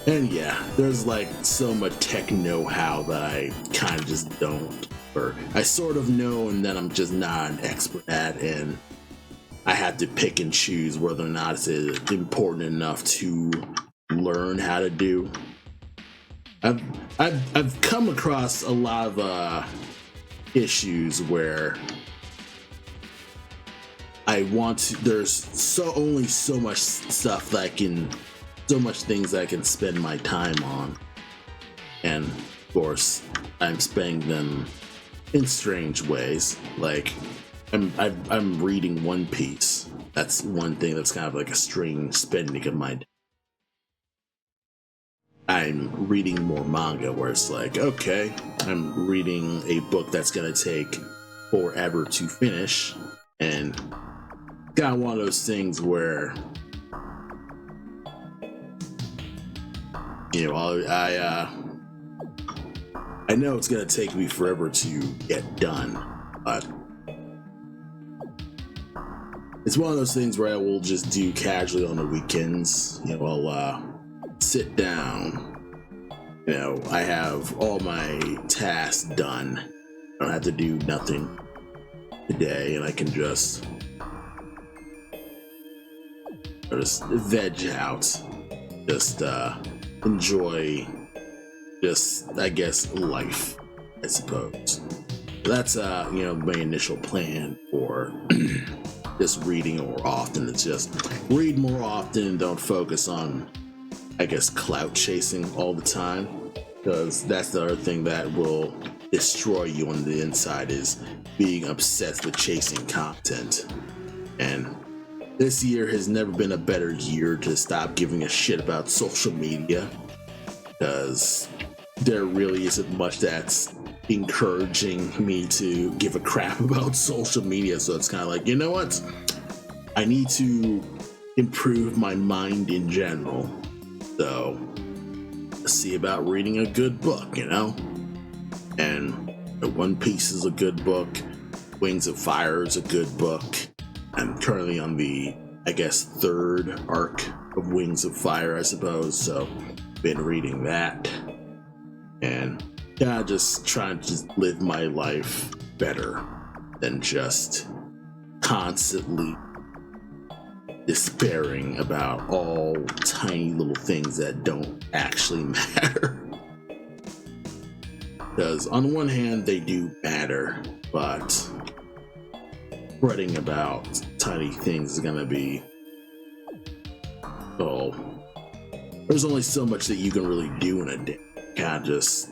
Speaker 1: And yeah, there's like so much tech know-how that I kind of just don't, or I sort of know and then I'm just not an expert at, and I have to pick and choose whether or not it's important enough to learn how to do. I've come across a lot of issues where I want to, there's only so much stuff that I can, so much things that I can spend my time on, and of course I'm spending them in strange ways. Like I'm reading One Piece. That's one thing that's kind of like a strange spending of my day. I'm reading more manga where it's like, okay, I'm reading a book that's gonna take forever to finish, and kind of one of those things where, you know, I know it's gonna take me forever to get done, but it's one of those things where I will just do casually on the weekends. You know, I'll sit down. You know, I have all my tasks done. I don't have to do nothing today, and I can just veg out, just enjoy, just I guess life, I suppose. That's you know, my initial plan for just reading more often. It's just read more often and don't focus on, I guess, clout chasing all the time, because that's the other thing that will destroy you on the inside, is being obsessed with chasing content. And this year has never been a better year to stop giving a shit about social media, because there really isn't much that's encouraging me to give a crap about social media. So it's kind of like, you know what? I need to improve my mind in general. So see about reading a good book, you know? And One Piece is a good book. Wings of Fire is a good book. I'm currently on the, I guess, third arc of Wings of Fire, I suppose. So been reading that. And yeah, just trying to just live my life better than just constantly despairing about all tiny little things that don't actually matter. Because on one hand, they do matter, but fretting about tiny things is gonna be, oh, there's only so much that you can really do in a day. Can't just,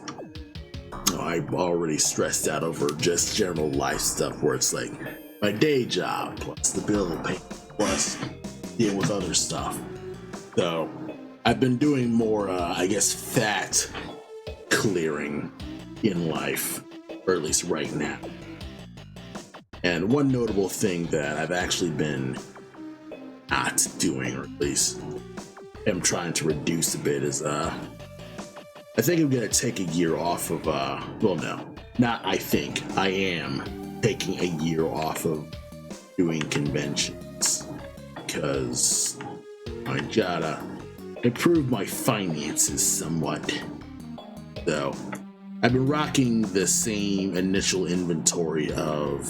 Speaker 1: you know, I'm already stressed out over just general life stuff where it's like my day job plus the bill pay plus deal with other stuff. So I've been doing more, I guess, fat clearing in life, or at least right now. And one notable thing that I've actually been not doing, or at least am trying to reduce a bit, is I think I'm gonna take a year off of well, no, not I think, I am taking a year off of doing conventions because I gotta improve my finances somewhat. So I've been rocking the same initial inventory of,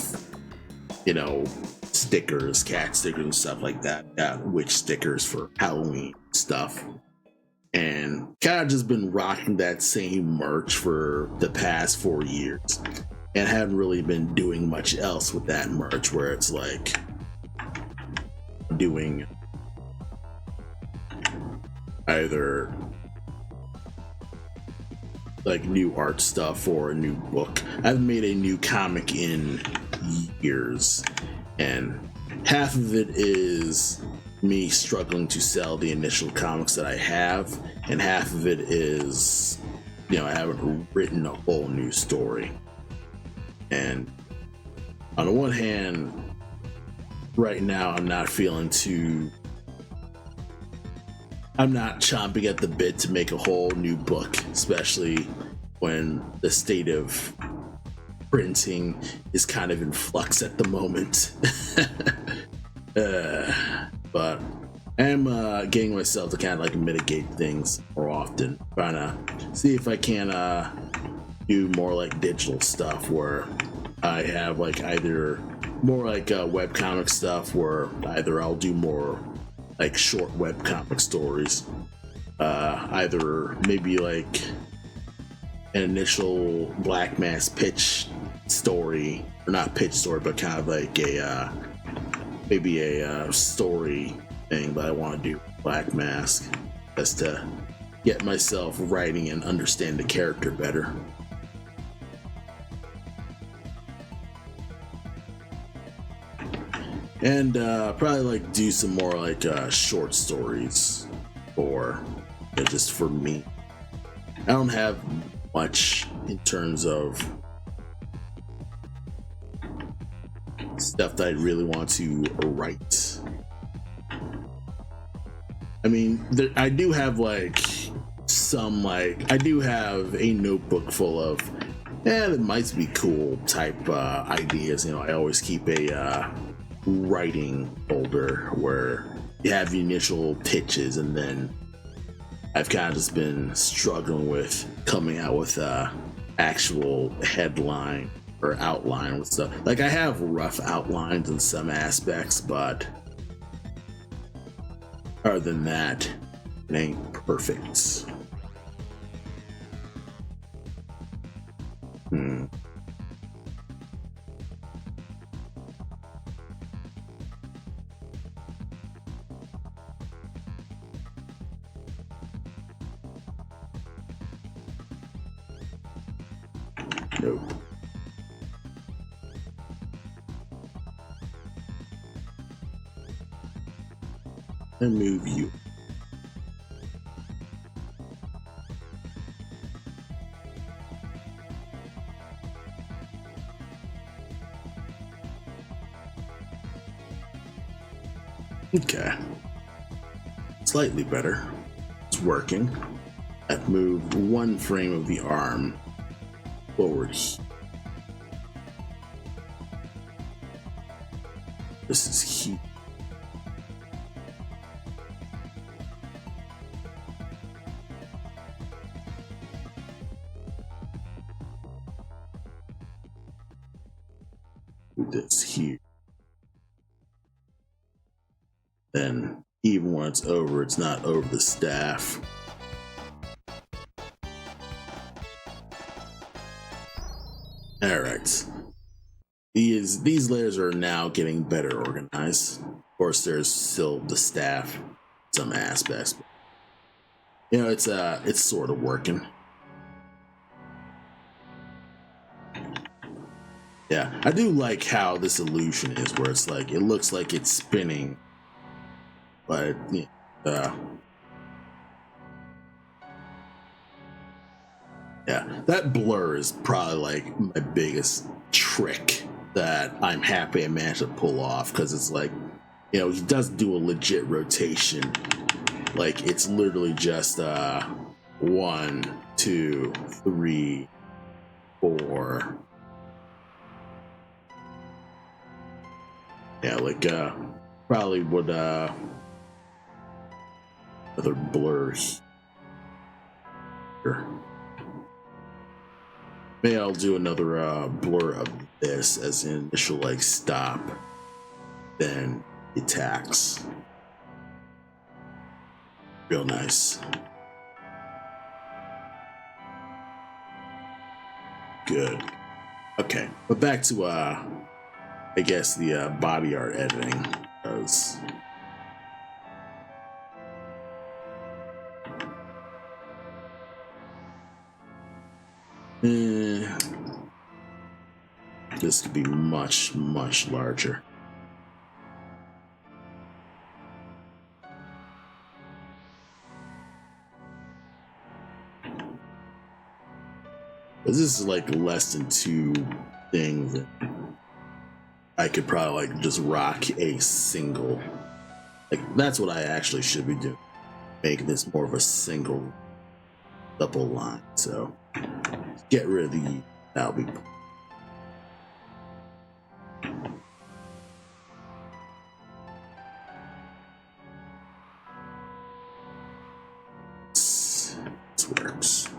Speaker 1: you know, stickers, cat stickers and stuff like that. Got witch stickers for Halloween stuff. And kind of just been rocking that same merch for the past 4 years. And haven't really been doing much else with that merch, where it's like doing either like new art stuff or a new book. I've made a new comic in years, and half of it is me struggling to sell the initial comics that I have, and half of it is, you know, I haven't written a whole new story. And on the one hand, right now I'm not chomping at the bit to make a whole new book, especially when the state of printing is kind of in flux at the moment. But I'm getting myself to kind of like mitigate things more often, trying to see if I can do more like digital stuff where I have like either more like webcomic stuff where either I'll do more like short webcomic stories, either maybe like an initial Blackmask pitch story, or not pitch story, but kind of like a maybe a story thing that I want to do Blackmask, just to get myself writing and understand the character better. And probably like do some more like short stories, or you know, just for me. I don't have much in terms of stuff that I really want to write. I mean, I do have like some I do have a notebook full of that might be cool type ideas. You know, I always keep a writing folder where you have the initial pitches, and then I've kind of just been struggling with coming out with a actual headline or outline with stuff. Like I have rough outlines in some aspects, but other than that, it ain't perfect. Nope. And move you. Okay. Slightly better. It's working. I've moved one frame of the arm forward. This is heat. This here. Then even when it's over, it's not over the staff. Alright. These layers are now getting better organized. Of course, there's still the staff in some aspects. You know, it's sort of working. Yeah, I do like how this illusion is, where it's like it looks like it's spinning, but yeah, that blur is probably like my biggest trick that I'm happy I managed to pull off, because it's like You know, he does do a legit rotation. Like, it's literally just 1, 2, 3, 4. Yeah, like probably would other blurs here. Maybe I'll do another blur of this as an initial like stop, then attacks. Real nice. Good. Okay, but back to I guess the body art editing, because this could be much larger. This is like less than 2 things. I could probably like just rock a single. Like, that's what I actually should be doing. Make this more of a single double line. So get rid of the, that'll be. This works.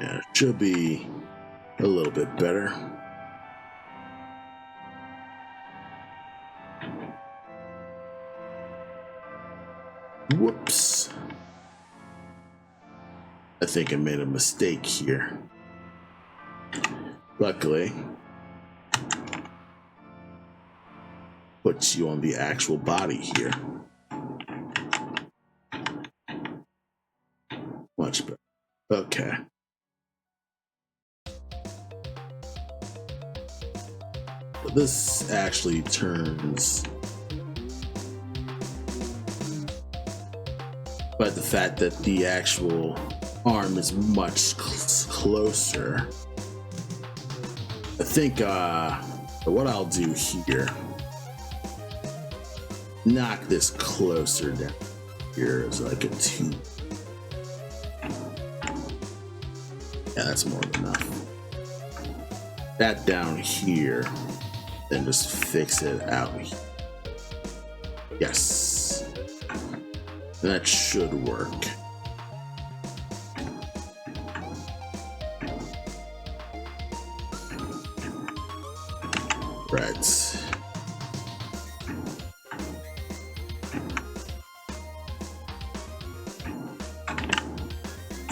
Speaker 1: Yeah, it should be a little bit better. Whoops. I think I made a mistake here. Luckily, puts you on the actual body here. Much better. Okay. But this actually turns by the fact that the actual arm is much closer. I think what I'll do here, knock this closer down here as like a 2. Yeah, that's more than enough. That down here, then just fix it out here. Yes. That should work. Right.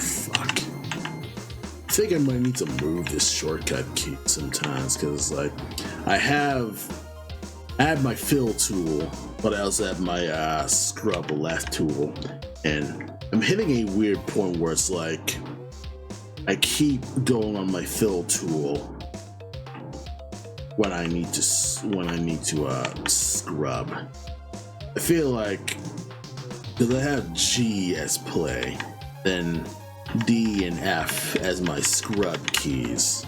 Speaker 1: Fuck. I think I might need to move this shortcut key sometimes, because like I have my fill tool, but I also have my scrub left tool, and I'm hitting a weird point where it's like I keep going on my fill tool when I need to scrub. I feel like because I have G as play, then D and F as my scrub keys.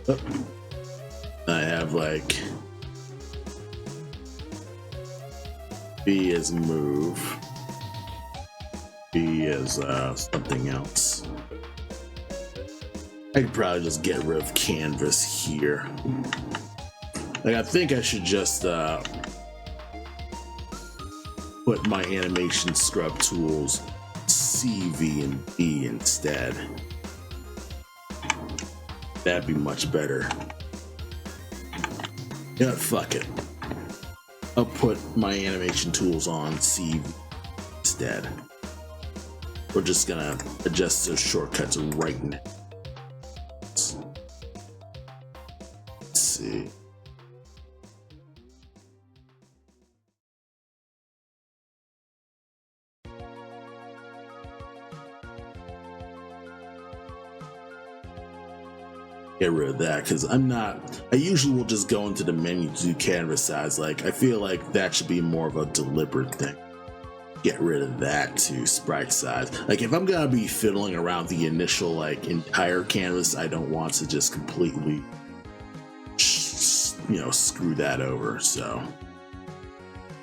Speaker 1: Oh. I have like B as move, B as something else. I could probably just get rid of canvas here. Like, I think I should just put my animation scrub tools C, V, and B instead. That'd be much better. Yeah, fuck it. I'll put my animation tools on C instead. We're just gonna adjust those shortcuts right now. Let's see. get rid of that, because I usually will just go into the menu to do canvas size. Like, I feel like that should be more of a deliberate thing. Get rid of that to sprite size. Like, if I'm gonna be fiddling around the initial, like, entire canvas, I don't want to just completely, screw that over. So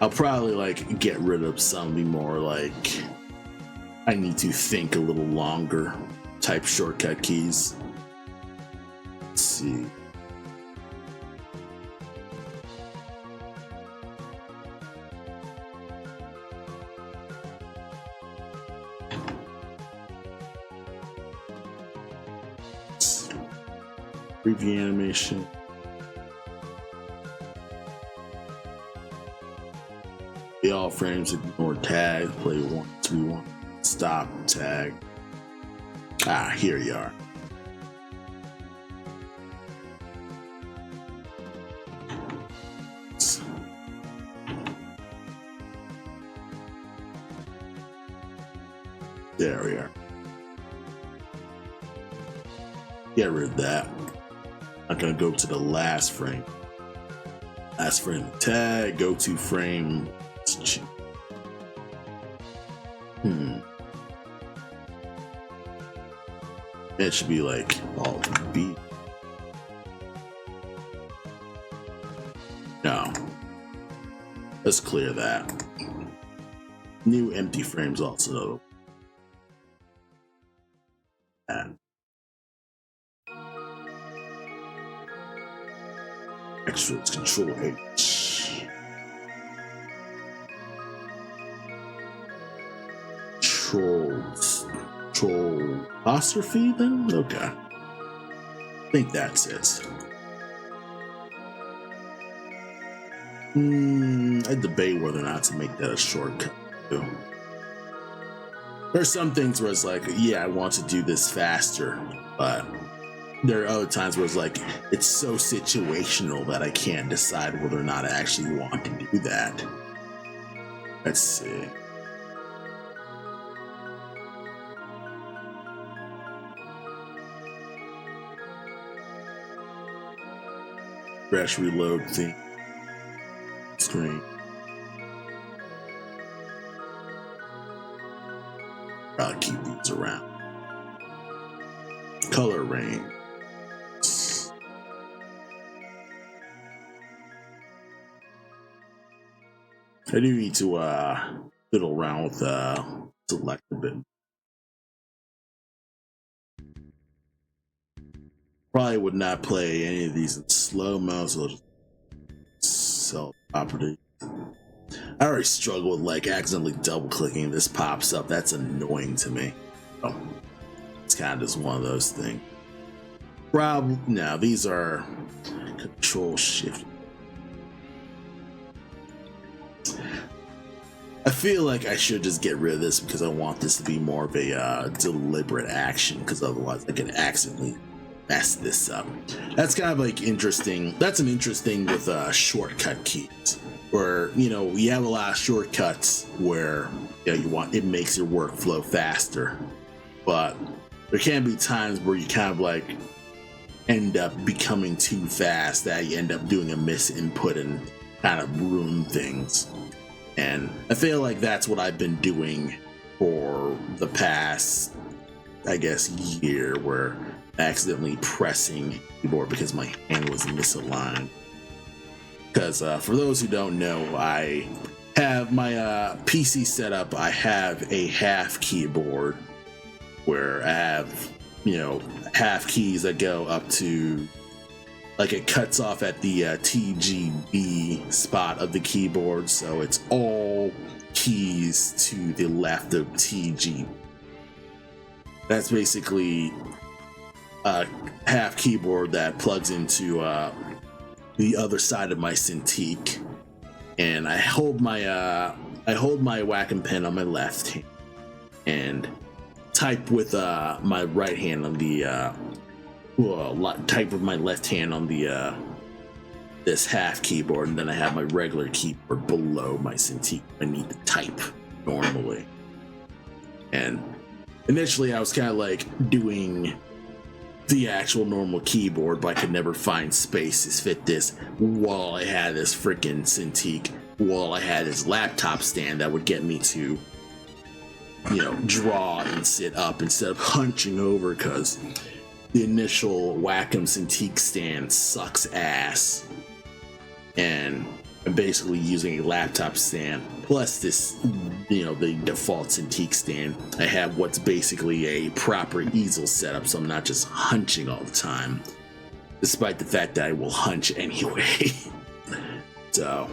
Speaker 1: I'll probably, like, get rid of some of the more, like, I need to think a little longer type shortcut keys. Let's see. Preview animation. The all frames ignore tag. Play 1, 2, 1. Stop tag. Ah, here you are. There we are. Get rid of that. I'm gonna go to the last frame. Last frame tag, go to frame. It should be like Alt B. No. Let's clear that. New empty frames also. Extra Control H. Troll apostrophe then? Okay. I think that's it. I debate whether or not to make that a shortcut. There's some things where it's like, yeah, I want to do this faster, but there are other times where it's like, it's so situational that I can't decide whether or not I actually want to do that. Let's see. Crash reload thing. Screen. I'll keep these around. Color range. I do need to fiddle around with select a bit. Probably would not play any of these in slow-mo, so sell property. I already struggle with like accidentally double-clicking. This pops up. That's annoying to me. Oh, it's kind of just one of those things. Probably now these are Control Shift. I feel like I should just get rid of this because I want this to be more of a deliberate action, because otherwise I can accidentally mess this up. That's kind of like interesting. That's an interesting with shortcut keys, where you have a lot of shortcuts where you want it makes your workflow faster, but there can be times where you kind of like end up becoming too fast that you end up doing a misinput and kind of ruin things. And I feel like that's what I've been doing for the past, I guess, year, where accidentally pressing keyboard because my hand was misaligned. Because for those who don't know, I have my PC setup. I have a half keyboard where I have half keys that go up to, like, it cuts off at the TGB spot of the keyboard, so it's all keys to the left of TG. That's basically a half keyboard that plugs into the other side of my Cintiq, and I hold my whacking pen on my left hand and type with my right hand on the type with my left hand on the this half keyboard, and then I have my regular keyboard below my Cintiq. I need to type normally. And initially I was kind of like doing the actual normal keyboard, but I could never find space to fit this while I had this freaking Cintiq, while I had this laptop stand that would get me to, you know, draw and sit up instead of hunching over, because the initial Wacom Cintiq stand sucks ass. And I'm basically using a laptop stand plus this, you know, the default Cintiq stand. I have what's basically a proper easel setup, so I'm not just hunching all the time, despite the fact that I will hunch anyway. So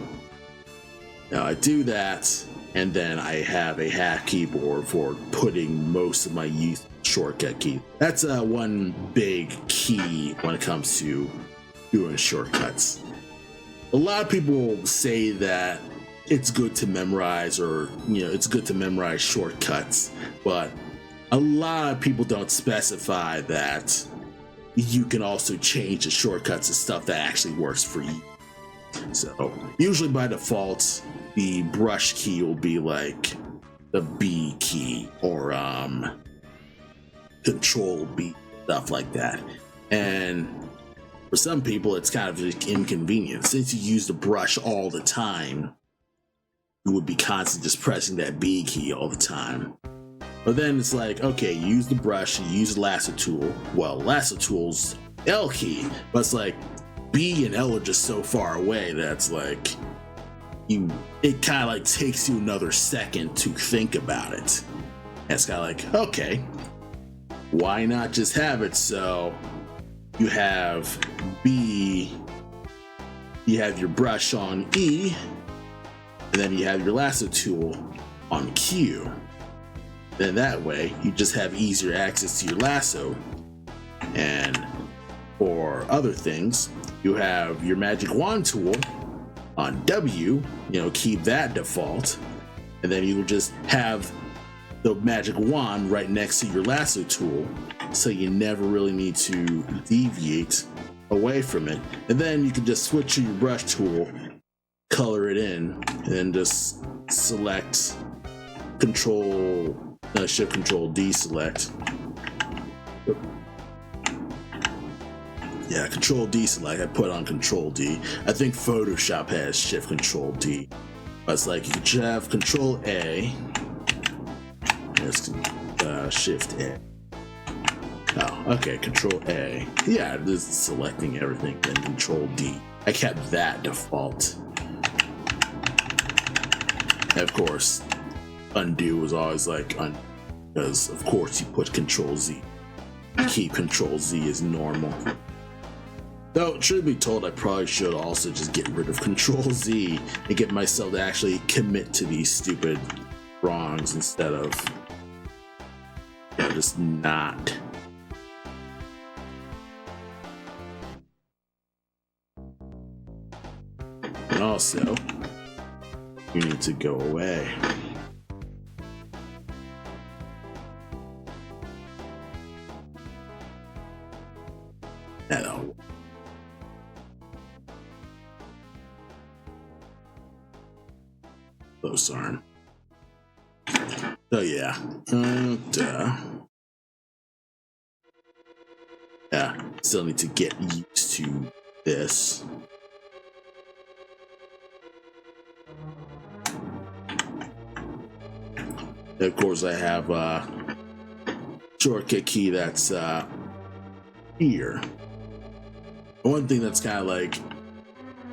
Speaker 1: I do that, and then I have a half keyboard for putting most of my use shortcut key. That's one big key when it comes to doing shortcuts. A lot of people say that it's good to memorize, or, you know, it's good to memorize shortcuts, but a lot of people don't specify that you can also change the shortcuts to stuff that actually works for you. So usually by default, the brush key will be like the B key or Control B, stuff like that. And for some people, it's kind of inconvenient. Since you use the brush all the time, you would be constantly just pressing that B key all the time. But then it's like, okay, you use the brush, you use the lasso tool. Well, lasso tool's L key, but it's like B and L are just so far away that it's like it kind of like takes you another second to think about it. And it's kind of like, okay, why not just have it so you have B, you have your brush on E, and then you have your lasso tool on Q. Then that way, you just have easier access to your lasso. And for other things, you have your magic wand tool on W, you know, keep that default. And then you will just have the magic wand right next to your lasso tool, so you never really need to deviate away from it. And then you can just switch to your brush tool, color it in, and then just select Shift Control D select. Yeah, Control D select. I put on Control D. I think Photoshop has Shift Control D. But it's like you could have Control A. Shift A. Oh, okay, Control A. Yeah, this is selecting everything, then Control D. I kept that default. And of course, undo was always like because of course you put Control Z. Keep Control Z as normal. Though, truth be told, I probably should also just get rid of Control Z and get myself to actually commit to these stupid wrongs instead of, you know, just not. And also, you need to go away. Hello. Close arm. So yeah. Yeah, still need to get used to this. And of course, I have a shortcut key that's here. One thing that's kind of like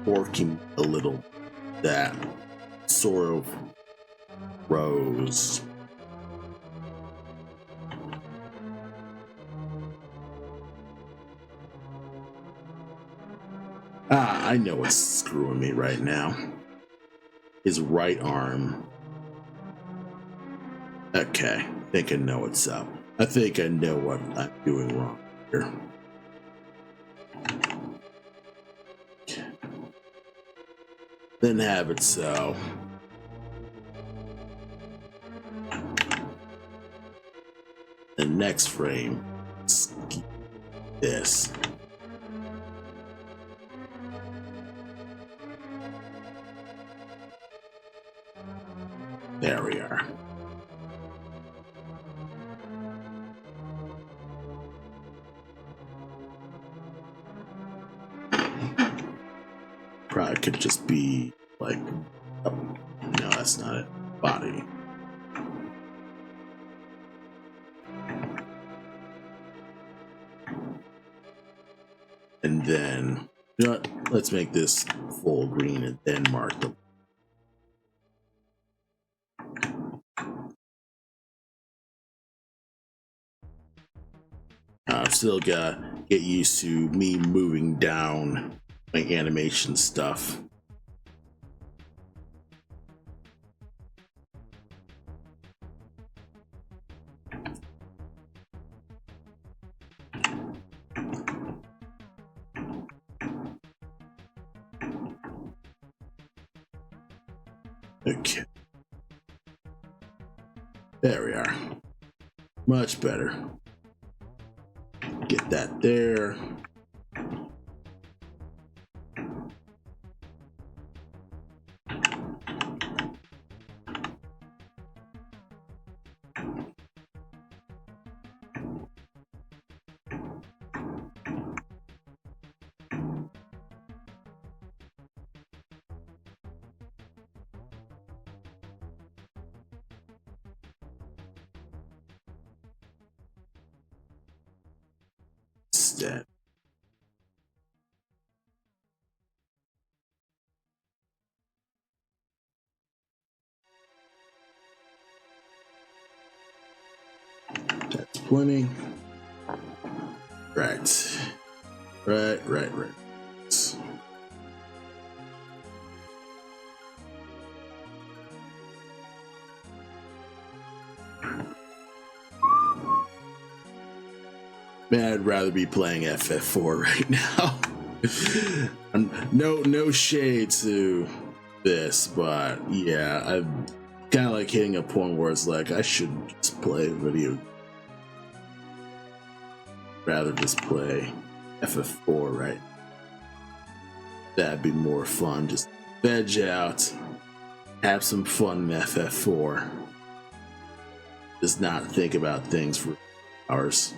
Speaker 1: working a little, that sort of rose. I know what's screwing me right now. His right arm. Okay, I think I know what's up. I think I know what I'm doing wrong here. Then have it so. The next frame, this. There we are. probably could just be like, oh, no, that's not it. Body. And then, you know what? Let's make this full green and then mark them. I've still got to get used to me moving down my animation stuff. Okay. There we are. Much better. Get that there. That. That's plenty. Right. Right. Man, I'd rather be playing FF4 right now. No shade to this, but yeah, I'm kind of like hitting a point where it's like I should just play video. Rather just play FF4 right. That'd be more fun. Just veg out, have some fun in FF4. Just not think about things for hours.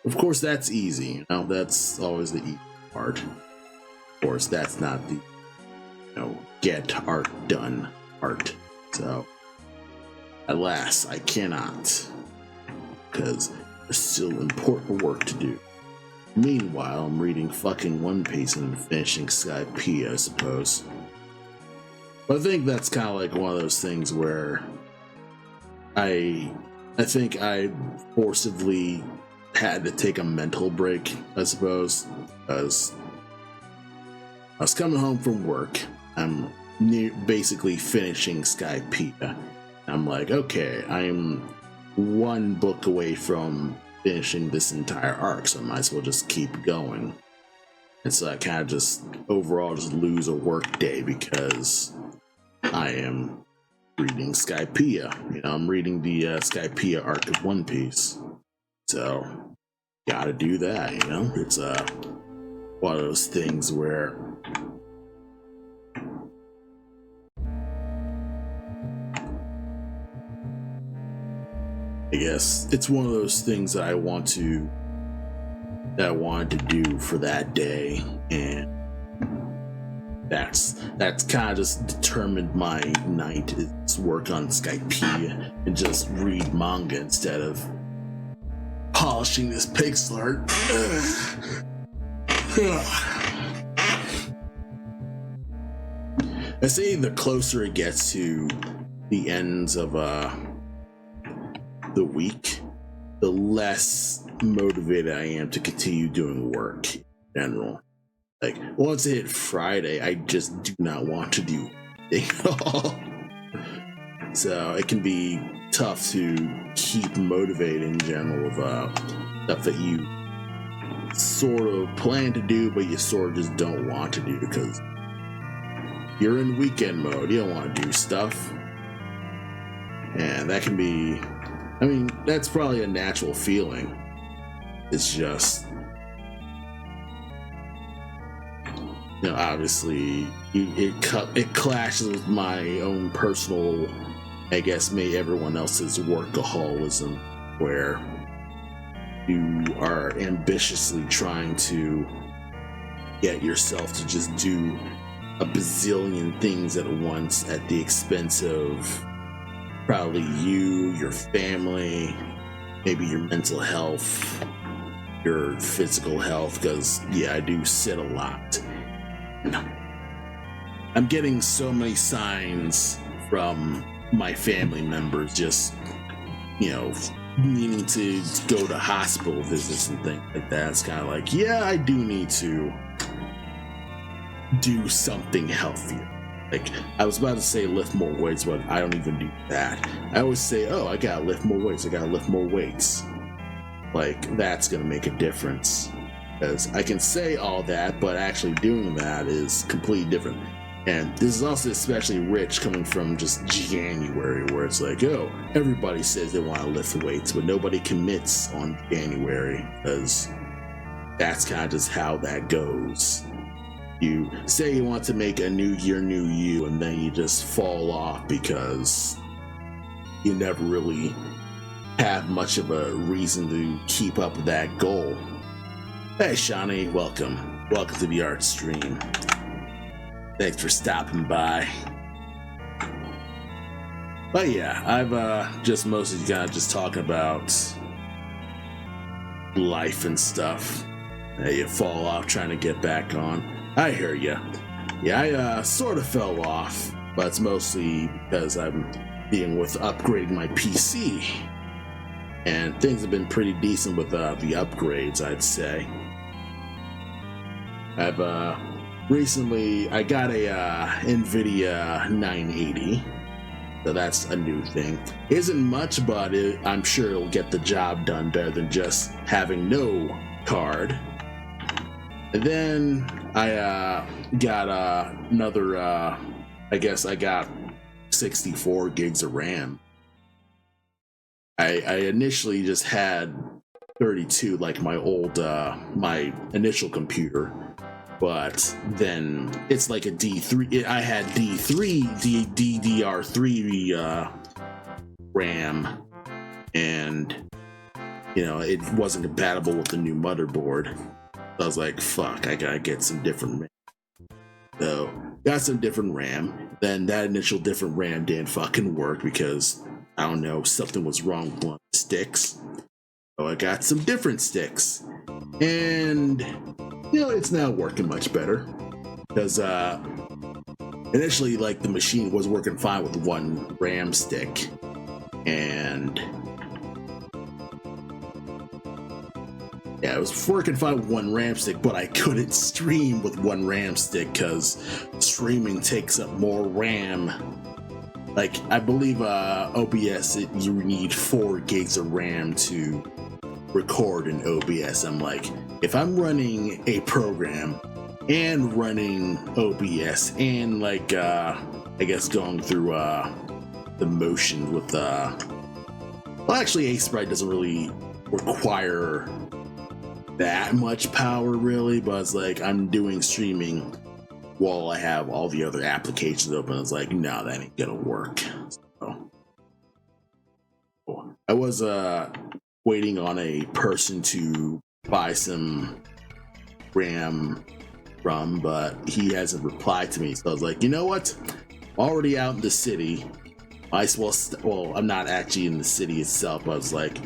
Speaker 1: Of course, that's easy. You know, that's always the easy part. Of course, that's not the, get art done art. So, alas, I cannot, because there's still important work to do. Meanwhile, I'm reading fucking One Piece and finishing Skype, I suppose. But I think that's kind of like one of those things where I think I forcibly had to take a mental break, I suppose, because I was coming home from work. I'm basically finishing Skype. I'm like, okay, I'm one book away from finishing this entire arc, so I might as well just keep going. And so I kind of just overall just lose a work day because I am reading Skype. I'm reading the Skype arc of One Piece. So, gotta do that, It's one of those things where I guess it's one of those things that I wanted to do for that day, and that's kind of just determined my night is work on Skype and just read manga instead of polishing this pixel art. I say the closer it gets to the ends of the week, the less motivated I am to continue doing work in general. Like, once it hit Friday, I just do not want to do anything at all. So it can be tough to keep motivated in general with stuff that you sort of plan to do, but you sort of just don't want to do because you're in weekend mode. You don't want to do stuff. And that can be, that's probably a natural feeling. It's just, obviously it clashes with my own personal, I guess maybe everyone else's workaholism, where you are ambitiously trying to get yourself to just do a bazillion things at once at the expense of probably you, your family, maybe your mental health, your physical health, because yeah, I do sit a lot. I'm getting so many signs from my family members just, needing to go to hospital visits and things like that. It's kind of like, yeah, I do need to do something healthier. Like, I was about to say lift more weights, but I don't even do that. I always say, oh, I gotta lift more weights. I gotta lift more weights. Like, that's gonna make a difference. Because I can say all that, but actually doing that is completely different. And this is also especially rich coming from just January, where it's like, oh, everybody says they want to lift weights, but nobody commits on January, because that's kind of just how that goes. You say you want to make a new year, new you, and then you just fall off because you never really have much of a reason to keep up with that goal. Hey, Shawnee, welcome. Welcome to the art stream. Thanks for stopping by. But yeah, I've just mostly kind of just talking about life and stuff. You fall off trying to get back on. I hear ya. Yeah, I sort of fell off, but it's mostly because I'm dealing with upgrading my PC. And things have been pretty decent with the upgrades, I'd say. I've recently, I got a NVIDIA 980, so that's a new thing. Isn't much, but I'm sure it'll get the job done better than just having no card. And then I got another, I guess I got 64 gigs of RAM. I initially just had 32, like my old, my initial computer. But then it's like a D3. I had DDR3 RAM, and it wasn't compatible with the new motherboard. So I was like, "Fuck, I gotta get some different RAM." So got some different RAM. Then that initial different RAM didn't fucking work because I don't know, something was wrong with one of the sticks. So I got some different sticks, and it's now working much better, because initially, like, the machine was working fine with one RAM stick, and yeah, it was working fine with one RAM stick, but I couldn't stream with one RAM stick because streaming takes up more RAM. Like, I believe OBS, you need 4 gigs of RAM to record in OBS. I'm like, if I'm running a program and running OBS and, like, I guess going through the motion with well, actually, Aseprite doesn't really require that much power, really, but it's like I'm doing streaming while I have all the other applications open. It's like, no, that ain't gonna work. So I was waiting on a person to buy some RAM from, but he hasn't replied to me. So I was like, you know what? I'm already out in the city. Might as well. Well, I'm not actually in the city itself. But I was like,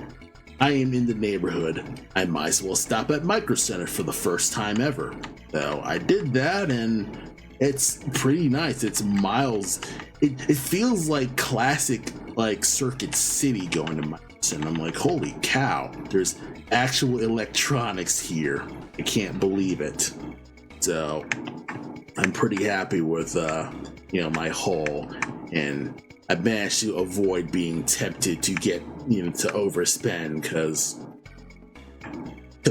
Speaker 1: I am in the neighborhood. I might as well stop at Micro Center for the first time ever. So I did that, and it's pretty nice. It's miles. It feels like classic, like, Circuit City going to Micro Center. I'm like, holy cow! There's actual electronics here. I can't believe it. So I'm pretty happy with my haul, and I managed to avoid being tempted to get to overspend because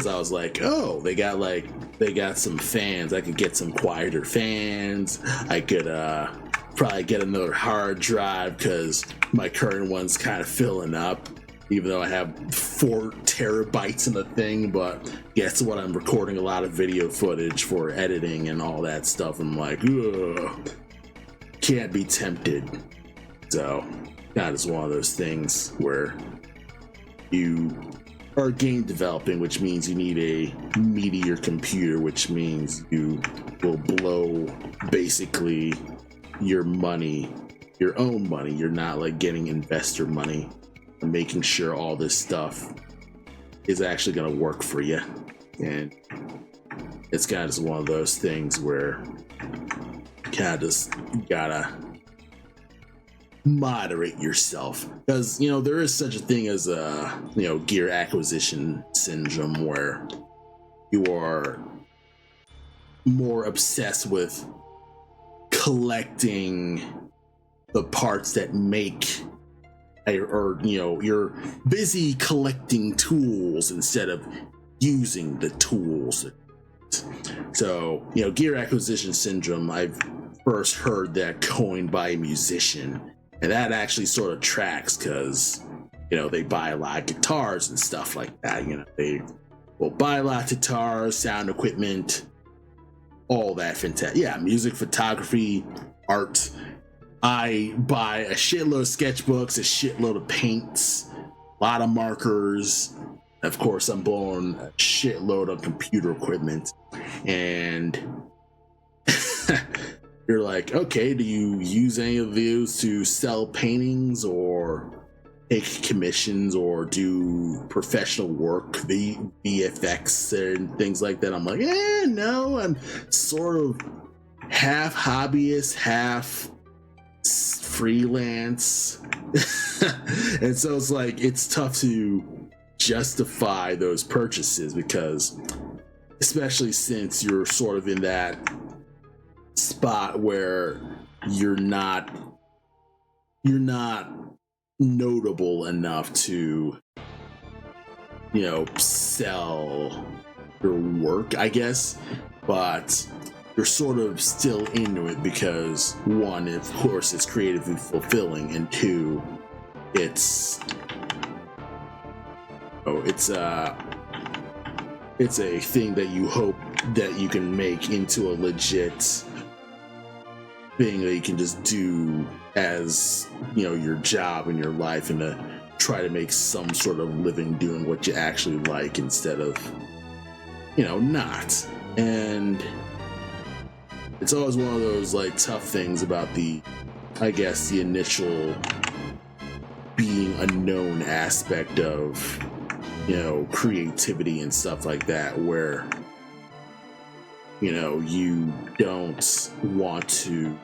Speaker 1: I was like, oh, they got some fans. I could get some quieter fans. I could probably get another hard drive because my current one's kind of filling up, even though I have 4 terabytes in the thing. But guess what? I'm recording a lot of video footage for editing and all that stuff. I'm like, ugh, can't be tempted. So that is one of those things where you or game developing, which means you need a meatier computer, which means you will blow basically your money, your own money. You're not like getting investor money and making sure all this stuff is actually going to work for you. And it's kind of just one of those things where you kind of just gotta moderate yourself, because you know there is such a thing as a gear acquisition syndrome, where you are more obsessed with collecting the parts that make, or you're busy collecting tools instead of using the tools. So gear acquisition syndrome, I've first heard that coined by a musician, and that actually sort of tracks, because they buy a lot of guitars and stuff like that. They will buy a lot of guitars, sound equipment, all that fantastic. Yeah, music, photography, art. I buy a shitload of sketchbooks, a shitload of paints, a lot of markers. Of course, I'm blowing a shitload of computer equipment. And you're like, okay, do you use any of those to sell paintings or take commissions or do professional work, VFX and things like that? I'm like, no, I'm sort of half hobbyist, half freelance. And so it's like, it's tough to justify those purchases, because especially since you're sort of in that spot where you're not notable enough to sell your work, I guess, but you're sort of still into it because, one, of course, it's creatively fulfilling, and two, it's a thing that you hope that you can make into a legit thing that you can just do as your job in your life, and to try to make some sort of living doing what you actually like instead of not. And it's always one of those like tough things about the initial being unknown aspect of creativity and stuff like that, where you don't want to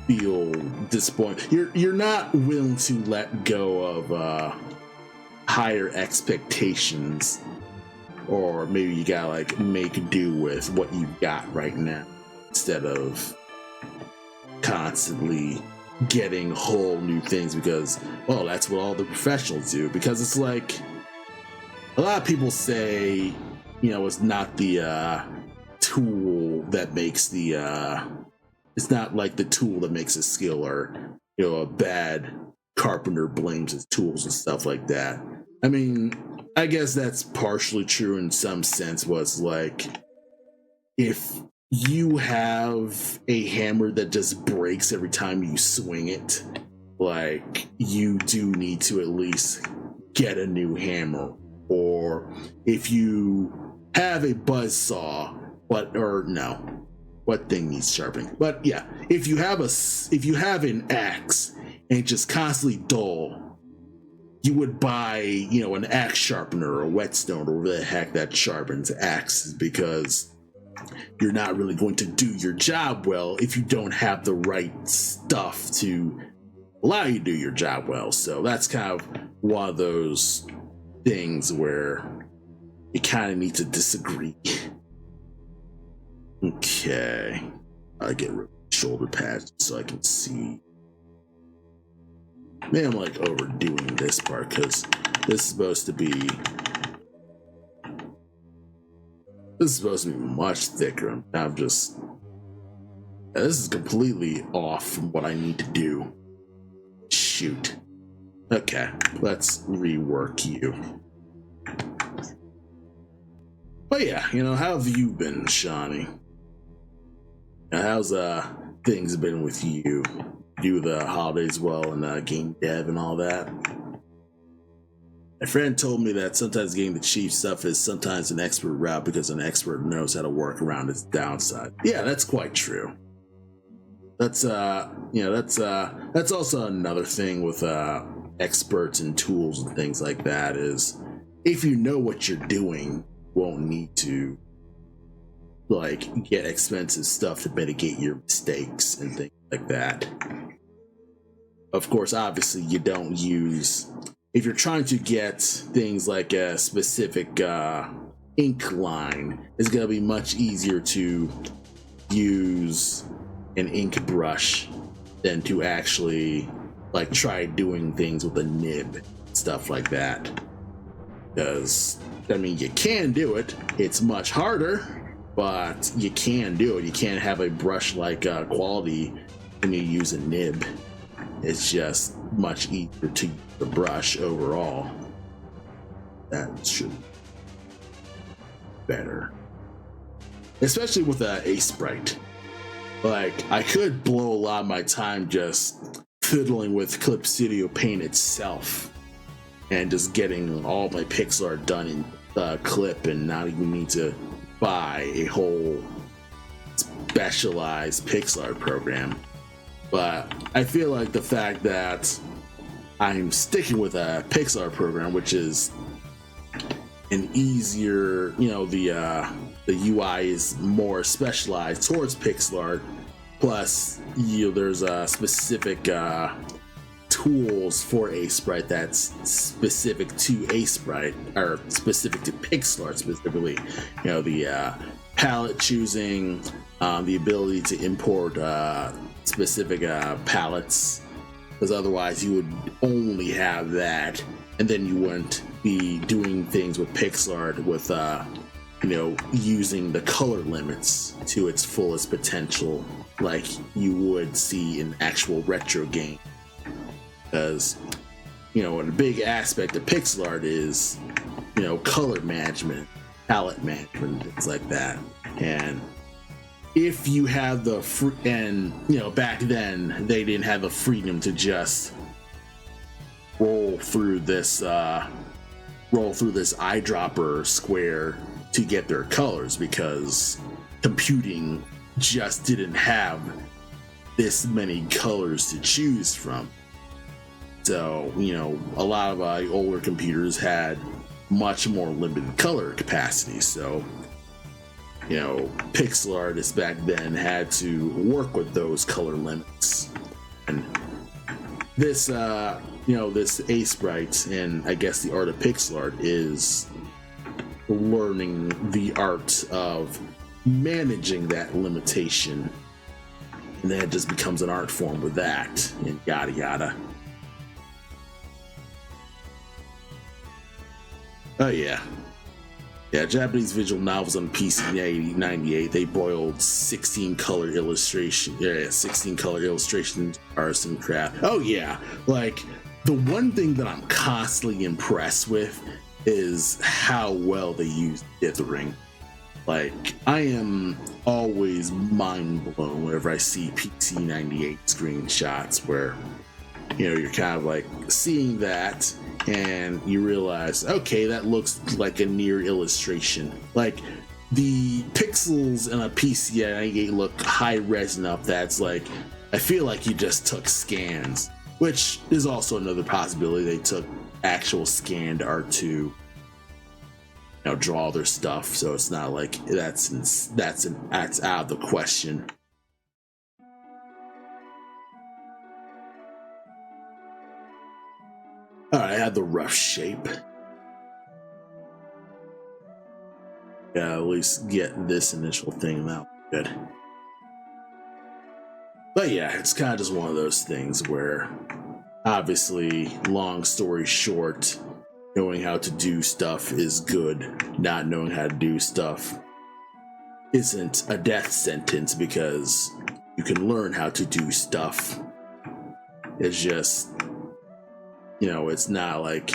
Speaker 1: feel disappointed. You're not willing to let go of higher expectations, or maybe you gotta like make do with what you've got right now instead of constantly getting whole new things, because that's what all the professionals do. Because it's like, a lot of people say it's not the tool that makes the it's not like the tool that makes a skill, or a bad carpenter blames his tools and stuff like that. I mean, I guess that's partially true in some sense. Was like, if you have a hammer that just breaks every time you swing it, like, you do need to at least get a new hammer. Or if you have a buzzsaw, what thing needs sharpening? But yeah, if you have an axe and it's just constantly dull, you would buy, an axe sharpener or a whetstone or whatever the heck that sharpens axes, because you're not really going to do your job well if you don't have the right stuff to allow you to do your job well. So that's kind of one of those things where you kind of need to disagree. Okay, I get rid of shoulder pads so I can see. Maybe I'm like overdoing this part, because this is supposed to be much thicker. I'm just, this is completely off from what I need to do. Shoot. Okay, let's rework you. But yeah, how have you been, Shawnee? How's things been with you? Do the holidays well and game dev and all that? My friend told me that sometimes getting the cheap stuff is sometimes an expert route because an expert knows how to work around its downside. Yeah, that's quite true. That's that's also another thing with experts and tools and things like that is if you know what you're doing, you won't need to like get expensive stuff to mitigate your mistakes and things like that. Of course, obviously you don't use if you're trying to get things like a specific ink line, it's going to be much easier to use an ink brush than to actually like try doing things with a nib, stuff like that. Because I mean, you can do it. It's much harder, but you can do it. You can't have a brush like quality when you use a nib. It's just much easier to use the brush overall. That should be better, especially with a sprite. Like, I could blow a lot of my time just fiddling with Clip Studio Paint itself and just getting all my pixel art done in Clip and not even need to buy a whole specialized pixel art program. But I feel like the fact that I'm sticking with a pixel art program, which is an easier, the UI is more specialized towards pixel art. Plus, there's specific tools for a sprite that's specific to a sprite, or specific to pixel art specifically. The palette choosing, the ability to import specific palettes, because otherwise you would only have that, and then you wouldn't be doing things with pixel art with using the color limits to its fullest potential like you would see in actual retro game. Because a big aspect of pixel art is color management, palette management, things like that. And if you have the back then they didn't have the freedom to just roll through this eyedropper square to get their colors, because computing just didn't have this many colors to choose from. So, a lot of older computers had much more limited color capacity. So, pixel artists back then had to work with those color limits. And this, this A-Sprite and I guess the art of pixel art is learning the art of managing that limitation, and then it just becomes an art form with that, and yada yada. Oh yeah, Japanese visual novels on PC 98. They boiled 16 color illustration. Yeah, 16 color illustrations are some crap. Oh yeah, like the one thing that I'm constantly impressed with is how well they use dithering. Like, I am always mind blown whenever I see PC 98 screenshots where, you're kind of like seeing that and you realize, okay, that looks like a near illustration. Like, the pixels in a PC 98 look high res enough that's like, I feel like you just took scans, which is also another possibility. They took actual scanned art to draw their stuff, so it's not like that's out of the question. All right, I have the rough shape. Yeah, at least get this initial thing out good. But yeah, it's kind of just one of those things where, obviously, long story short, knowing how to do stuff is good. Not knowing how to do stuff isn't a death sentence, because you can learn how to do stuff. It's just, it's not like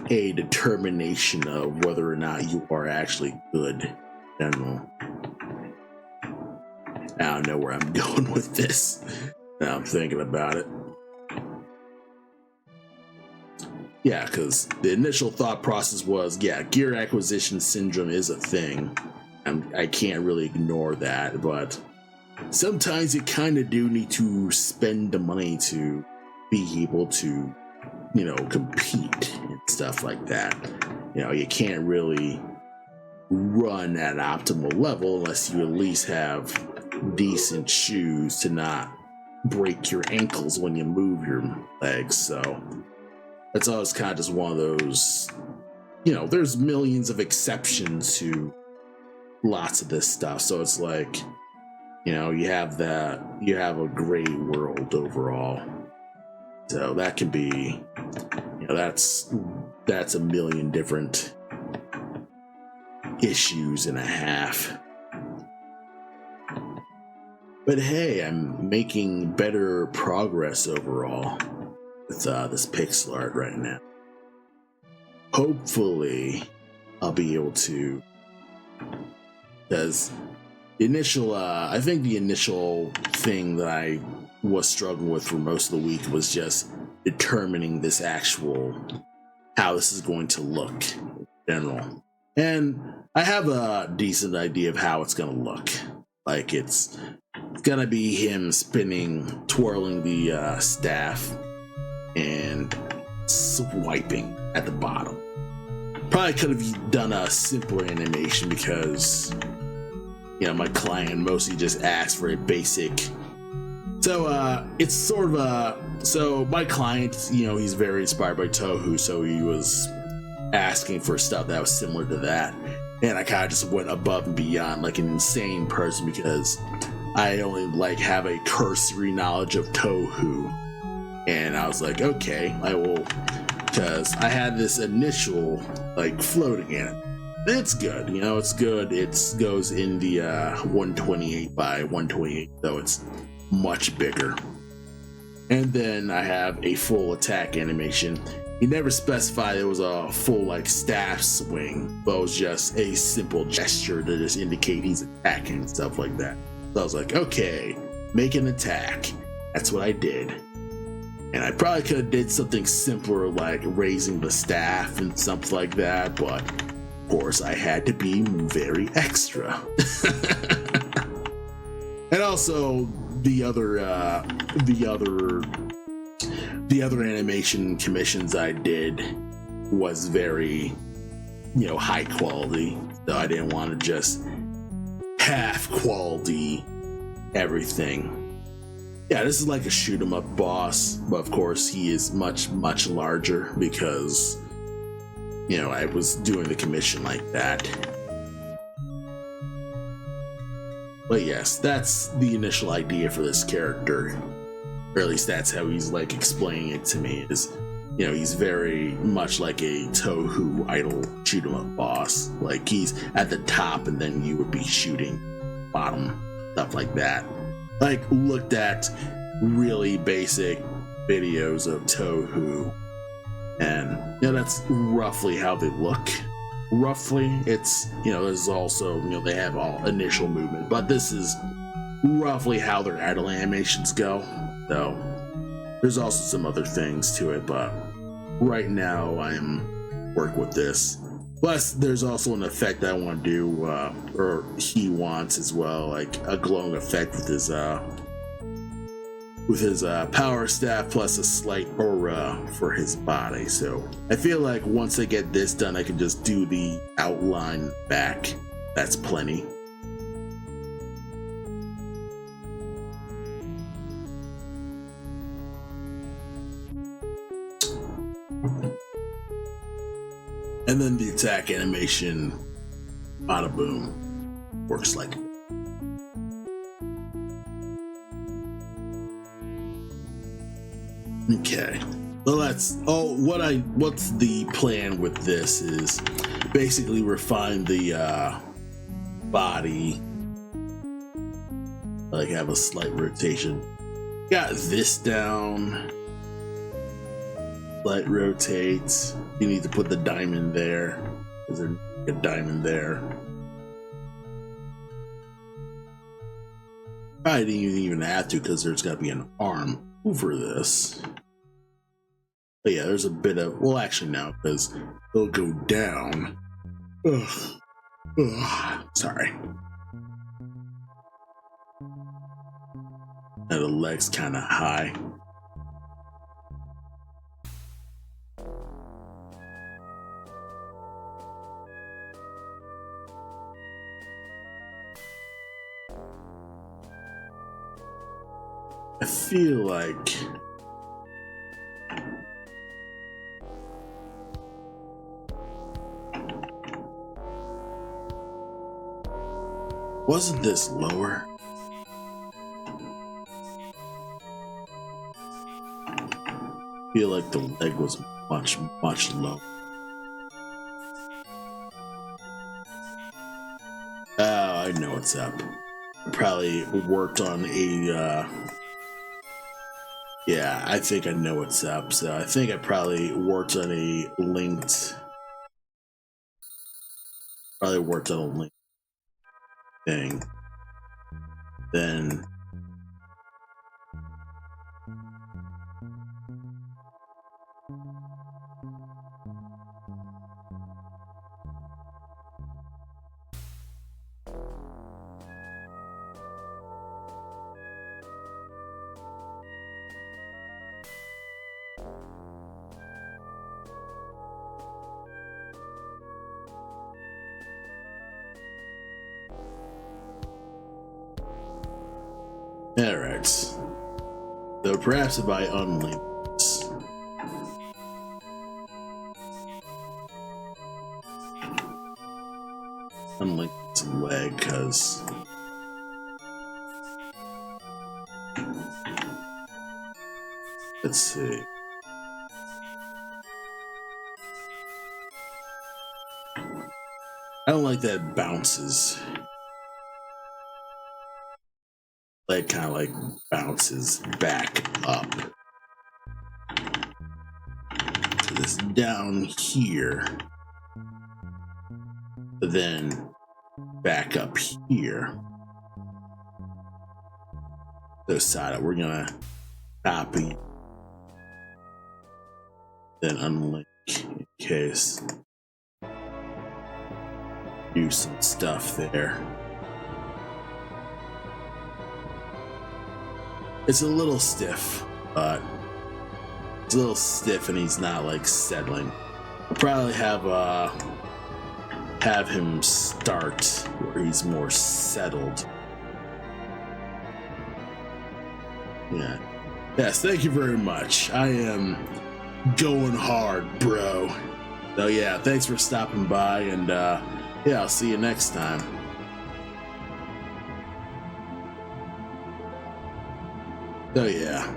Speaker 1: a determination of whether or not you are actually good. I don't know where I'm going with this. Now I'm thinking about it. Yeah, because the initial thought process was, yeah, gear acquisition syndrome is a thing. I can't really ignore that, but sometimes you kind of do need to spend the money to be able to, compete and stuff like that. You can't really run at an optimal level unless you at least have decent shoes to not break your ankles when you move your legs. So that's always kind of just one of those, there's millions of exceptions to lots of this stuff. So it's like, you have a great world overall. So that can be, that's a million different issues and a half. But hey, I'm making better progress overall with this pixel art right now. Hopefully, I'll be able to, because I think the initial thing that I was struggling with for most of the week was just determining how this is going to look in general. And I have a decent idea of how it's going to look. Like, it's going to be him twirling the staff and swiping at the bottom. Probably could have done a simpler animation because, my client mostly just asked for a basic. So it's sort of so my client, he's very inspired by Touhou, so he was asking for stuff that was similar to that, and I kind of just went above and beyond like an insane person because I only have a cursory knowledge of Touhou, and I was like, okay, I will, because I had this initial floating in it. It's good, it's good. It goes in the 128 by 128, so it's much bigger. And then I have a full attack animation. He never specified it was a full staff swing, but it was just a simple gesture to just indicate he's attacking and stuff like that. So I was like, okay, make an attack. That's what I did. And I probably could have did something simpler like raising the staff and something like that, but of course I had to be very extra. And also the other animation commissions I did was very, high quality. So I didn't want to just half quality everything. Yeah, this is like a shoot 'em up boss, but of course he is much, much larger because, I was doing the commission like that. But yes, that's the initial idea for this character. Or at least that's how he's explaining it to me, is, he's very much like a Touhou idol shoot 'em up boss. Like, he's at the top and then you would be shooting bottom, stuff like that. Looked at really basic videos of Touhou, and that's roughly how they look. Roughly, it's there's also they have all initial movement, but this is roughly how their idle animations go. So there's also some other things to it, but right now I'm working with this. Plus, there's also an effect I want to do, or he wants as well, like a glowing effect with his power staff plus a slight aura for his body. So I feel like once I get this done, I can just do the outline back. That's plenty. And then the attack animation, bada boom, works like. Okay, so what's the plan with this is basically refine the body, have a slight rotation. Got this down. Slight rotates. You need to put the diamond there. Is there a diamond there? I didn't even have to because there's got to be an arm over this. But yeah, there's a bit of, well, actually now, because it'll go down. Ugh. Ugh. Sorry. And the leg's kind of high. I feel like wasn't this lower? I feel like the leg was much lower. Oh, I know what's up. Probably worked on a yeah, I think I know what's up. So I think I probably worked on a linked thing. Then alright. So perhaps if I unlink this. Unlink this leg, because let's see. I don't like that it bounces. Leg kind of like bounces back up. So this down here, but then back up here. So side, we're gonna copy, then unlink in case. Do some stuff there. It's a little stiff, but it's a little stiff and he's not like settling. I'll probably have him start where he's more settled. Yeah. Yes, thank you very much. I am going hard, bro. So yeah, thanks for stopping by, and yeah, I'll see you next time. So yeah,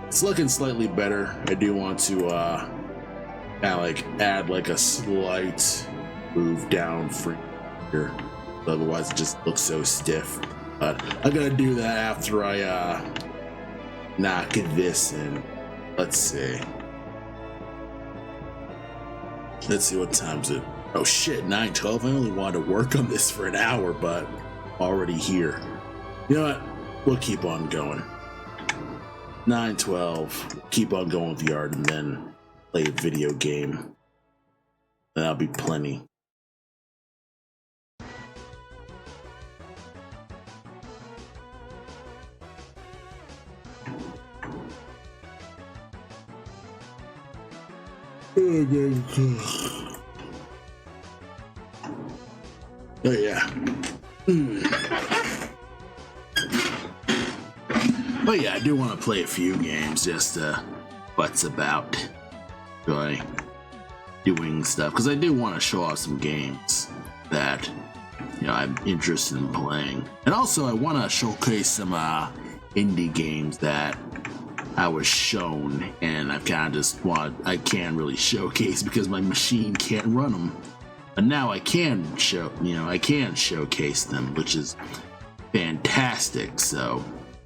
Speaker 1: it's looking slightly better. I do want to kind of like add like a slight move down from here, otherwise it just looks so stiff. But I'm gonna do that after I knock this in. Let's see what time's it. Oh shit, 9:12. I only wanted to work on this for an hour, but already here. You know what? We'll keep on going. 9:12. Keep on going with the art, and then play a video game. That'll be plenty. Oh yeah. But yeah, I do want to play a few games just to what's about doing stuff, because I do want to show off some games that I'm interested in playing, and also I want to showcase some indie games that I was shown, and I kind of just I can't really showcase because my machine can't run them. But now I can showcase them, which is fantastic. So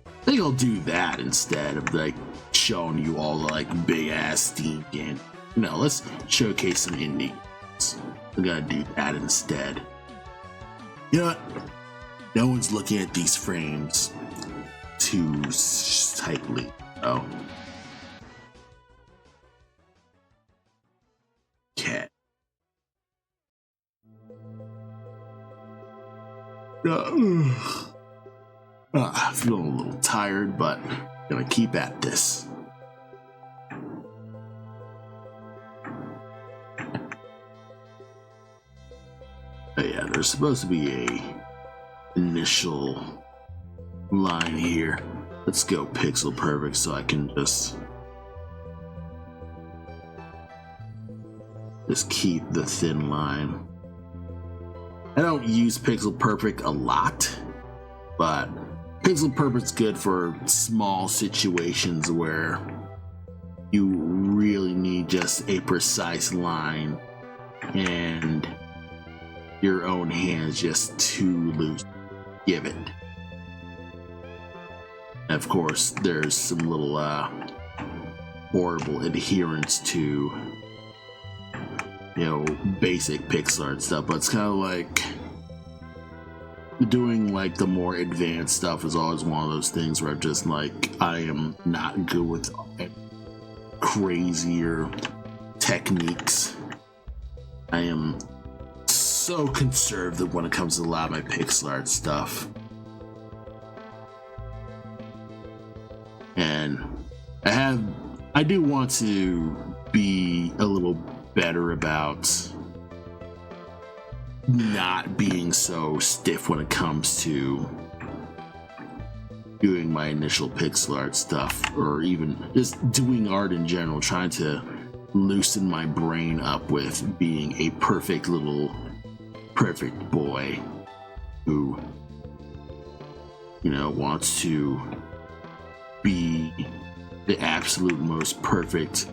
Speaker 1: I think I'll do that instead of like showing you all the like big ass Steam games. Let's showcase some indie games. I'm gonna do that instead. You know what? No one's looking at these frames too tightly. Oh. feeling a little tired, but gonna keep at this. But yeah, there's supposed to be a initial line here. Let's go pixel perfect so I can just keep the thin line. I don't use pixel perfect a lot, but pixel perfect's good for small situations where you really need just a precise line and your own hand's just too loose. Give it. And of course, there's some little horrible adherence to, you know, basic pixel art stuff, but it's kind of like doing like the more advanced stuff is always one of those things where I'm just like, I am not good with crazier techniques. I am so conservative when it comes to a lot of my pixel art stuff. And I do want to be a little better about not being so stiff when it comes to doing my initial pixel art stuff, or even just doing art in general, trying to loosen my brain up with being a perfect boy who, you know, wants to be the absolute most perfect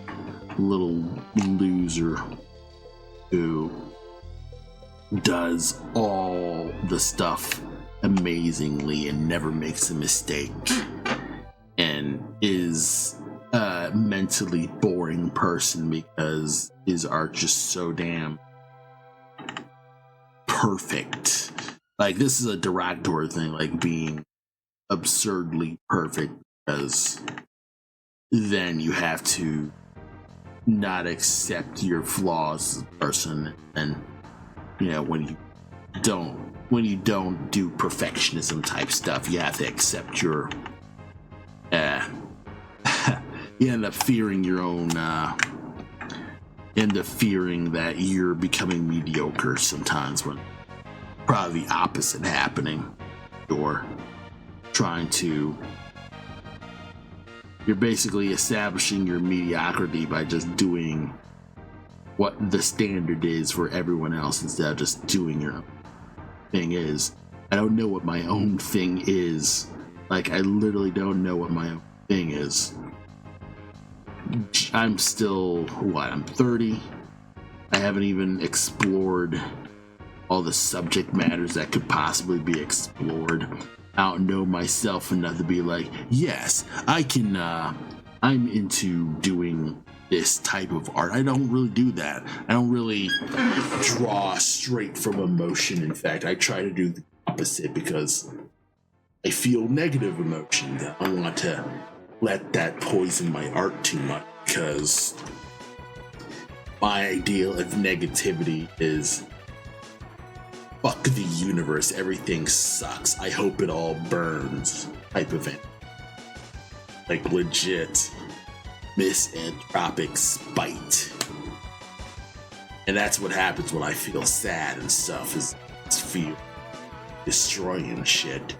Speaker 1: little loser who does all the stuff amazingly and never makes a mistake and is a mentally boring person because his art just so damn perfect. Like, this is a derogatory thing, like being absurdly perfect, because then you have to not accept your flaws as a person. And you know, when you don't do perfectionism type stuff, you have to accept your you end up fearing your own fearing that you're becoming mediocre sometimes, when probably the opposite happening. You're basically establishing your mediocrity by just doing what the standard is for everyone else instead of just doing your own thing. Is I don't know what my own thing is. Like, I literally don't know what my own thing is. I'm still, I'm 30. I haven't even explored all the subject matters that could possibly be explored. I don't know myself enough to be like, yes, I can, I'm into doing this type of art. I don't really do that. I don't really draw straight from emotion. In fact, I try to do the opposite because I feel negative emotion. I don't want to let that poison my art too much, because my ideal of negativity is fuck the universe, everything sucks, I hope it all burns type of thing. Like, legit misanthropic spite. And that's what happens when I feel sad and stuff, is feel destroying shit.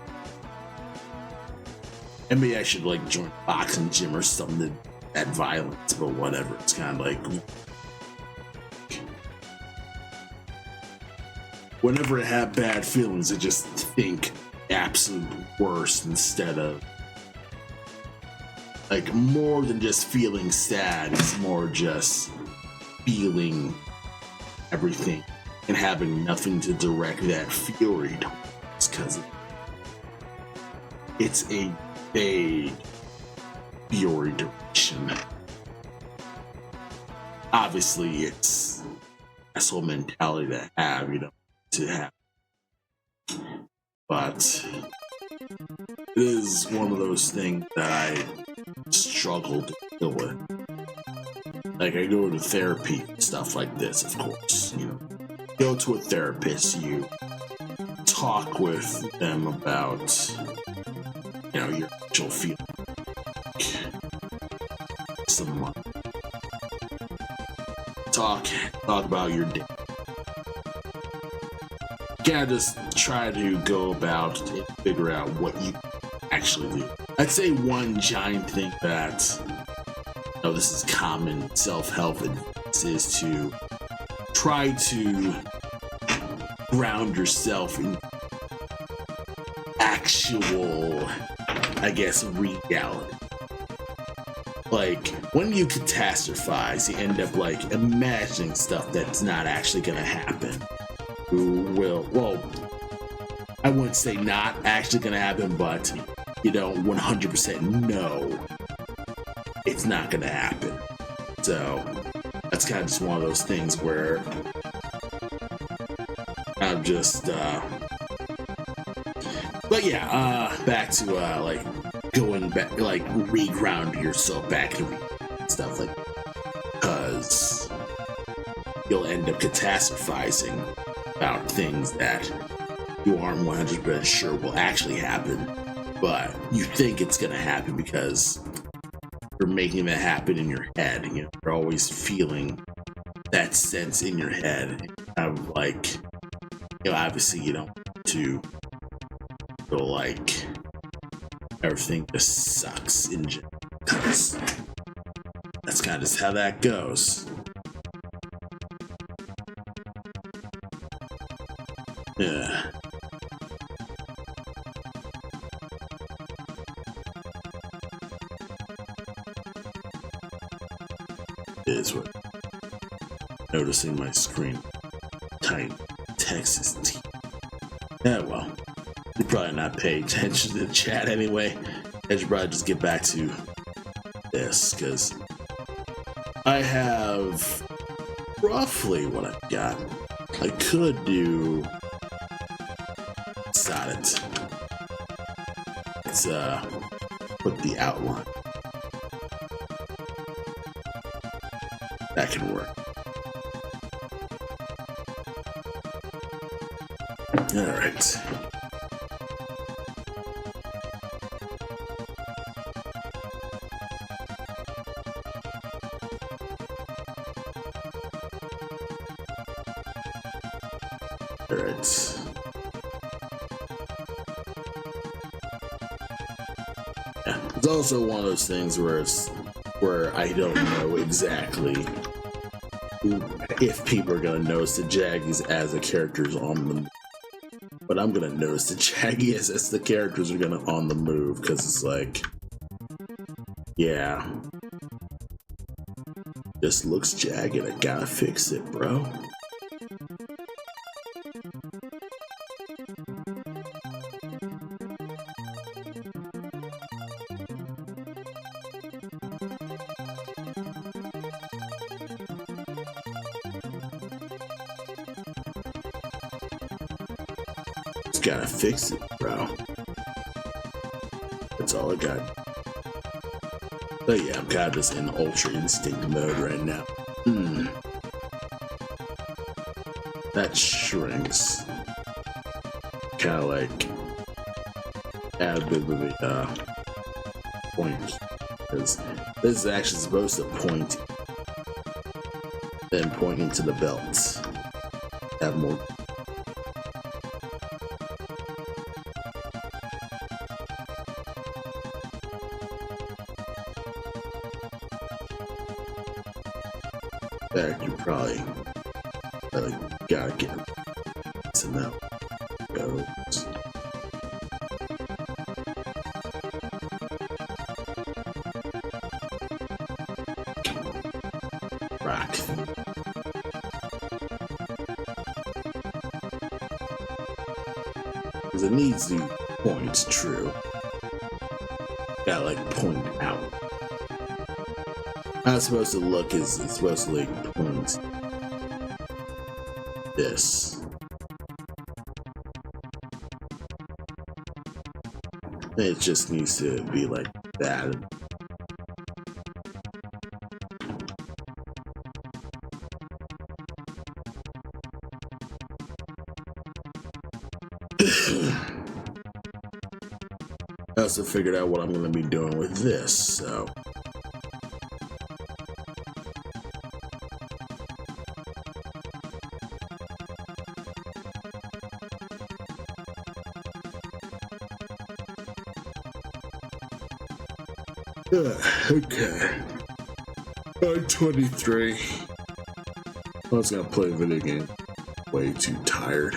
Speaker 1: And maybe I should like join a boxing gym or something at violence, but whatever. It's kind of like, whenever I have bad feelings, I just think absolute worst, instead of like, more than just feeling sad. It's more just feeling everything and having nothing to direct that fury towards, because it's a vague fury direction. Obviously, it's asshole mentality that I have, you know, to have. But it is one of those things that I struggle to deal with. Like, I go to therapy, stuff like this, of course. You know, go to a therapist, you talk with them about, you know, your actual feeling. Some talk about your day. Kind of just try to go about and figure out what you actually do. I'd say one giant thing that, you know, this is common self-help advice, is to try to ground yourself in actual, I guess, reality. Like, when you catastrophize, you end up, like, imagining stuff that's not actually gonna happen. Well, I wouldn't say not actually gonna happen, but you don't 100% know it's not gonna happen. So, that's kind of just one of those things where I'm just, but yeah, back to, like, going back, like, reground yourself back to stuff, like, because you'll end up catastrophizing about things that you aren't 100% sure will actually happen, but you think it's gonna happen because you're making that happen in your head. You know, you're always feeling that sense in your head of, like, you know, obviously you don't want to feel like everything just sucks in general, because that's kind of just how that goes. Yeah. Is what noticing my screen tight text is deep. Yeah, well, you're probably not paying attention to the chat anyway. I should probably just get back to this, because I have roughly what I've got. I could do Sonnet. Let's put the outline. That can work. Alright. Alright. Yeah. It's also one of those things where I don't know exactly if people are gonna notice the Jaggies as the characters on the move. But I'm gonna notice the Jaggies as the characters are gonna on the move, because it's like, yeah, this looks jagged, I gotta fix it, bro. Gotta fix it, bro. That's all I got. But yeah, I'm kind of just in Ultra Instinct mode right now. That shrinks. Kind of like add a bit of a point, because this is actually supposed to point, then pointing to the belts. Have more. You probably gotta get it. So now goes. Rock. Because it needs to point true. Gotta like point out. How it's supposed to look is it's supposed to like point this. It just needs to be like that. I also figured out what I'm going to be doing with this, so. Okay. I'm 23. I was gonna play a video game. Way too tired.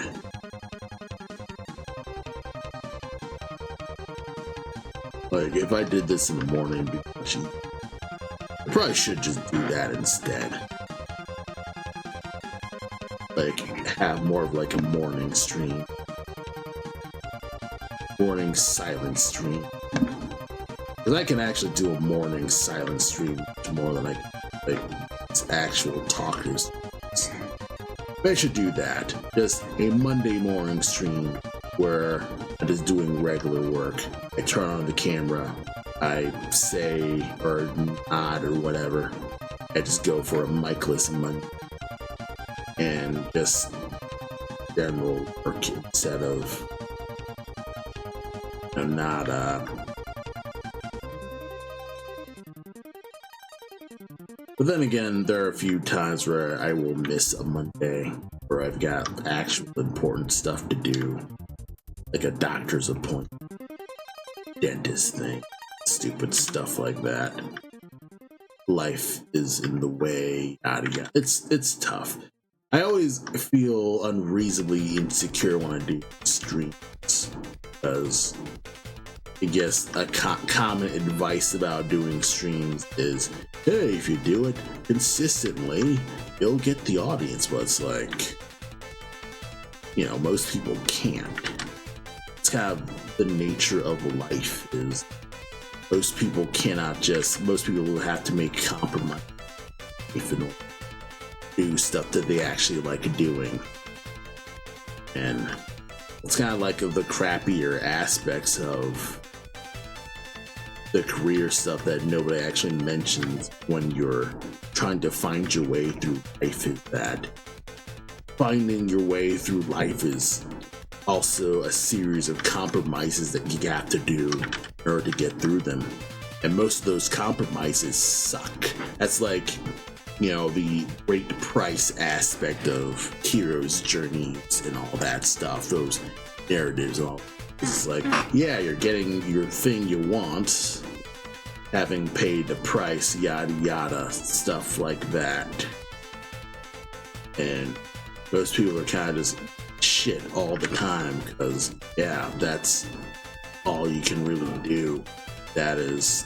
Speaker 1: Like, if I did this in the morning, it'd be much easier. I probably should just do that instead. Like, have more of like a morning stream. Morning silent stream. Because I can actually do a morning silent stream much more than like actual talkers. I should do that. Just a Monday morning stream where I'm just doing regular work. I turn on the camera, I say or nod or whatever. I just go for a micless Monday and just general work instead of, you know, not But then again, there are a few times where I will miss a Monday where I've got actual important stuff to do, like a doctor's appointment, dentist thing, stupid stuff like that. Life is in the way, yada yada. It's tough. I always feel unreasonably insecure when I do streams because I guess a common advice about doing streams is, hey, if you do it consistently, you'll get the audience. But it's like, you know, most people can't. It's kind of the nature of life is most people will have to make compromise if in order to do stuff that they actually like doing. And it's kind of like the crappier aspects of the career stuff that nobody actually mentions when you're trying to find your way through life is that finding your way through life is also a series of compromises that you have to do in order to get through them. And most of those compromises suck. That's like, you know, the great price aspect of heroes' journeys and all that stuff, those narratives and all. It's like, yeah, you're getting your thing you want, having paid the price, yada yada, stuff like that. And most people are kind of just shit all the time because, yeah, that's all you can really do. That is.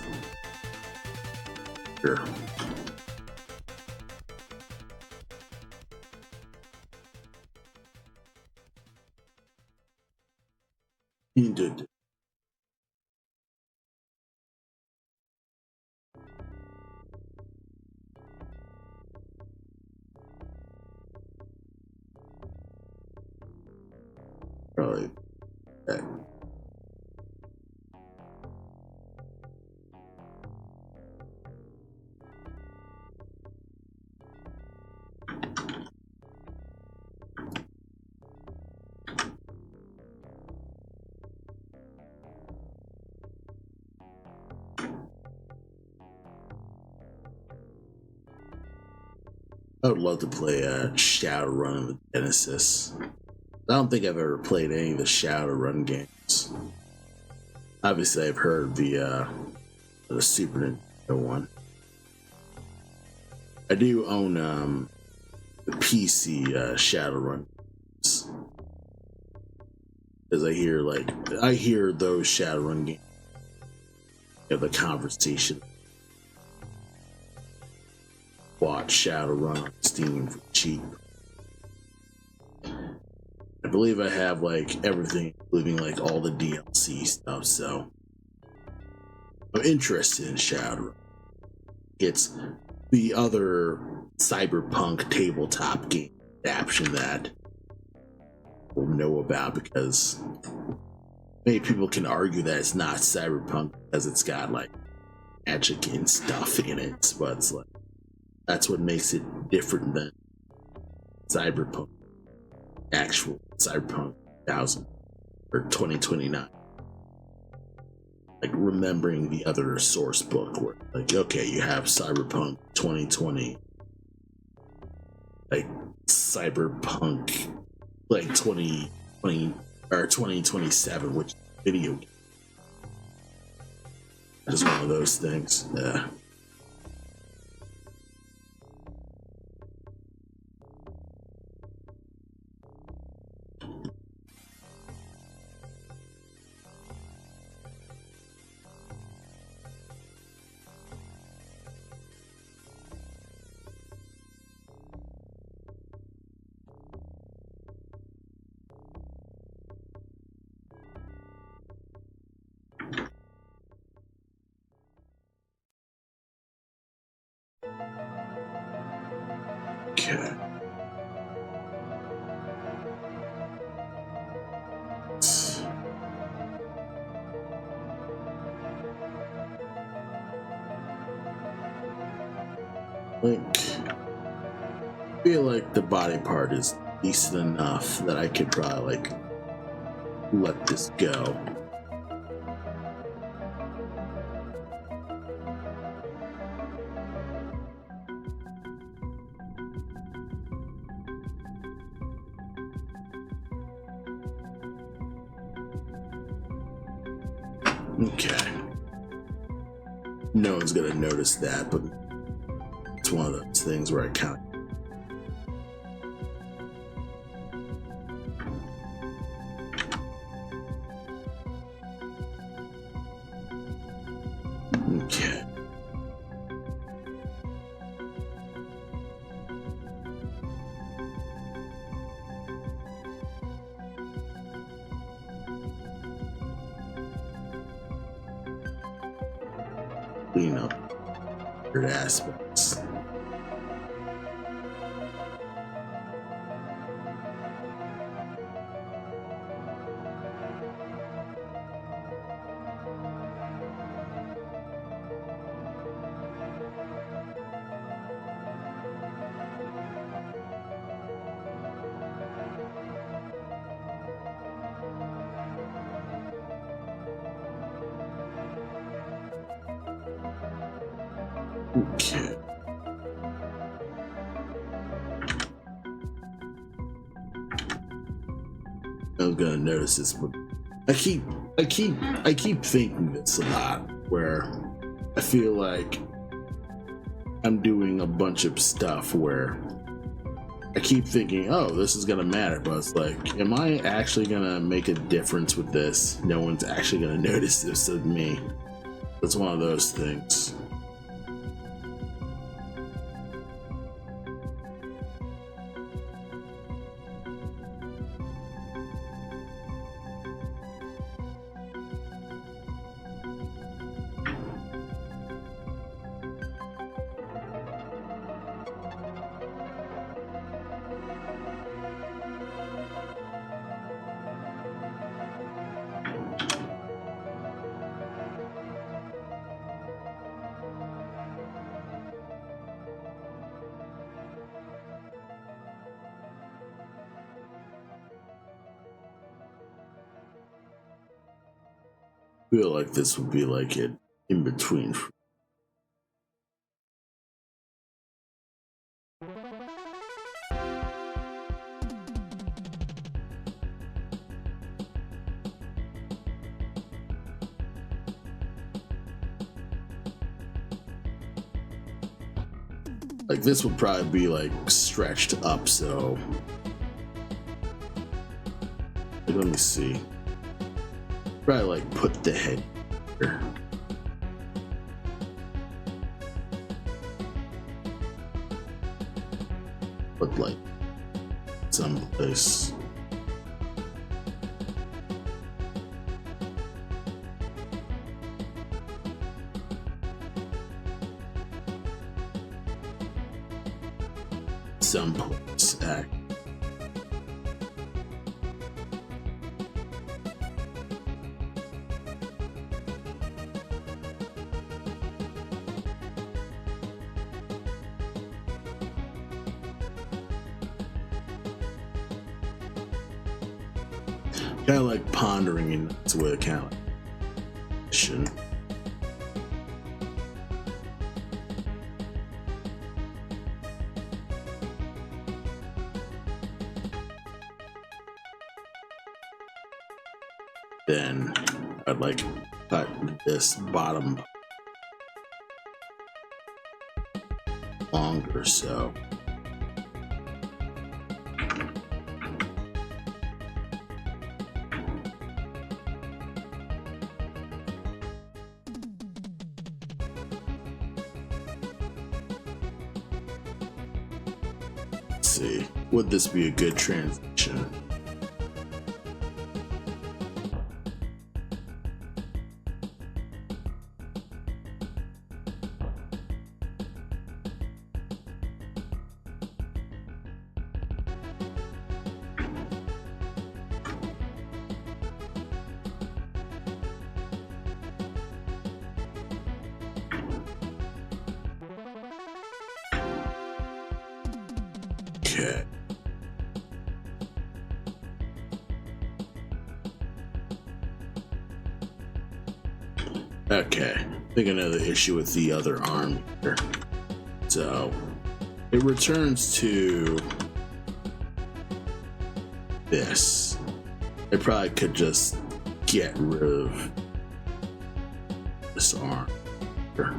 Speaker 1: Sure. Indeed. Probably. Okay. I would love to play a Shadowrun on the Genesis. I don't think I've ever played any of the Shadowrun games. Obviously, I've heard the Super Nintendo one. I do own the PC Shadowrun games. Because I hear those Shadowrun games. You know, the conversation. Watch Shadowrun on Steam for cheap. I believe I have like everything, including like all the DLC stuff, so I'm interested in Shadowrun. It's the other cyberpunk tabletop game adaptation that we'll know about because many people can argue that it's not cyberpunk because it's got like magic and stuff in it, but it's like that's what makes it different than cyberpunk, actual cyberpunk 1000. or 2029. Like remembering the other source book where like, okay, you have Cyberpunk 2020, like Cyberpunk like 2020 or 2027, which video game. Just one of those things. Yeah. Okay. I feel like the body part is decent enough that I could probably like let this go. Okay. No one's gonna notice that, but it's one of those things where I count. Okay. Clean up weird aspects. Okay. I'm gonna notice this, but I keep thinking this a lot, where I feel like I'm doing a bunch of stuff where I keep thinking, oh, this is gonna matter, but it's like, am I actually gonna make a difference with this? No one's actually gonna notice this of me. That's one of those things. I feel like this would be like it in between. Like this would probably be like stretched up, so like, let me see. Probably like put the head here. Put like someplace. Someplace act. Kind of like pondering in its way, kind of like then I'd like cut this bottom longer, so let's see, would this be a good transition? Okay. Okay, I think another issue with the other arm here. So it returns to this. I probably could just get rid of this arm here.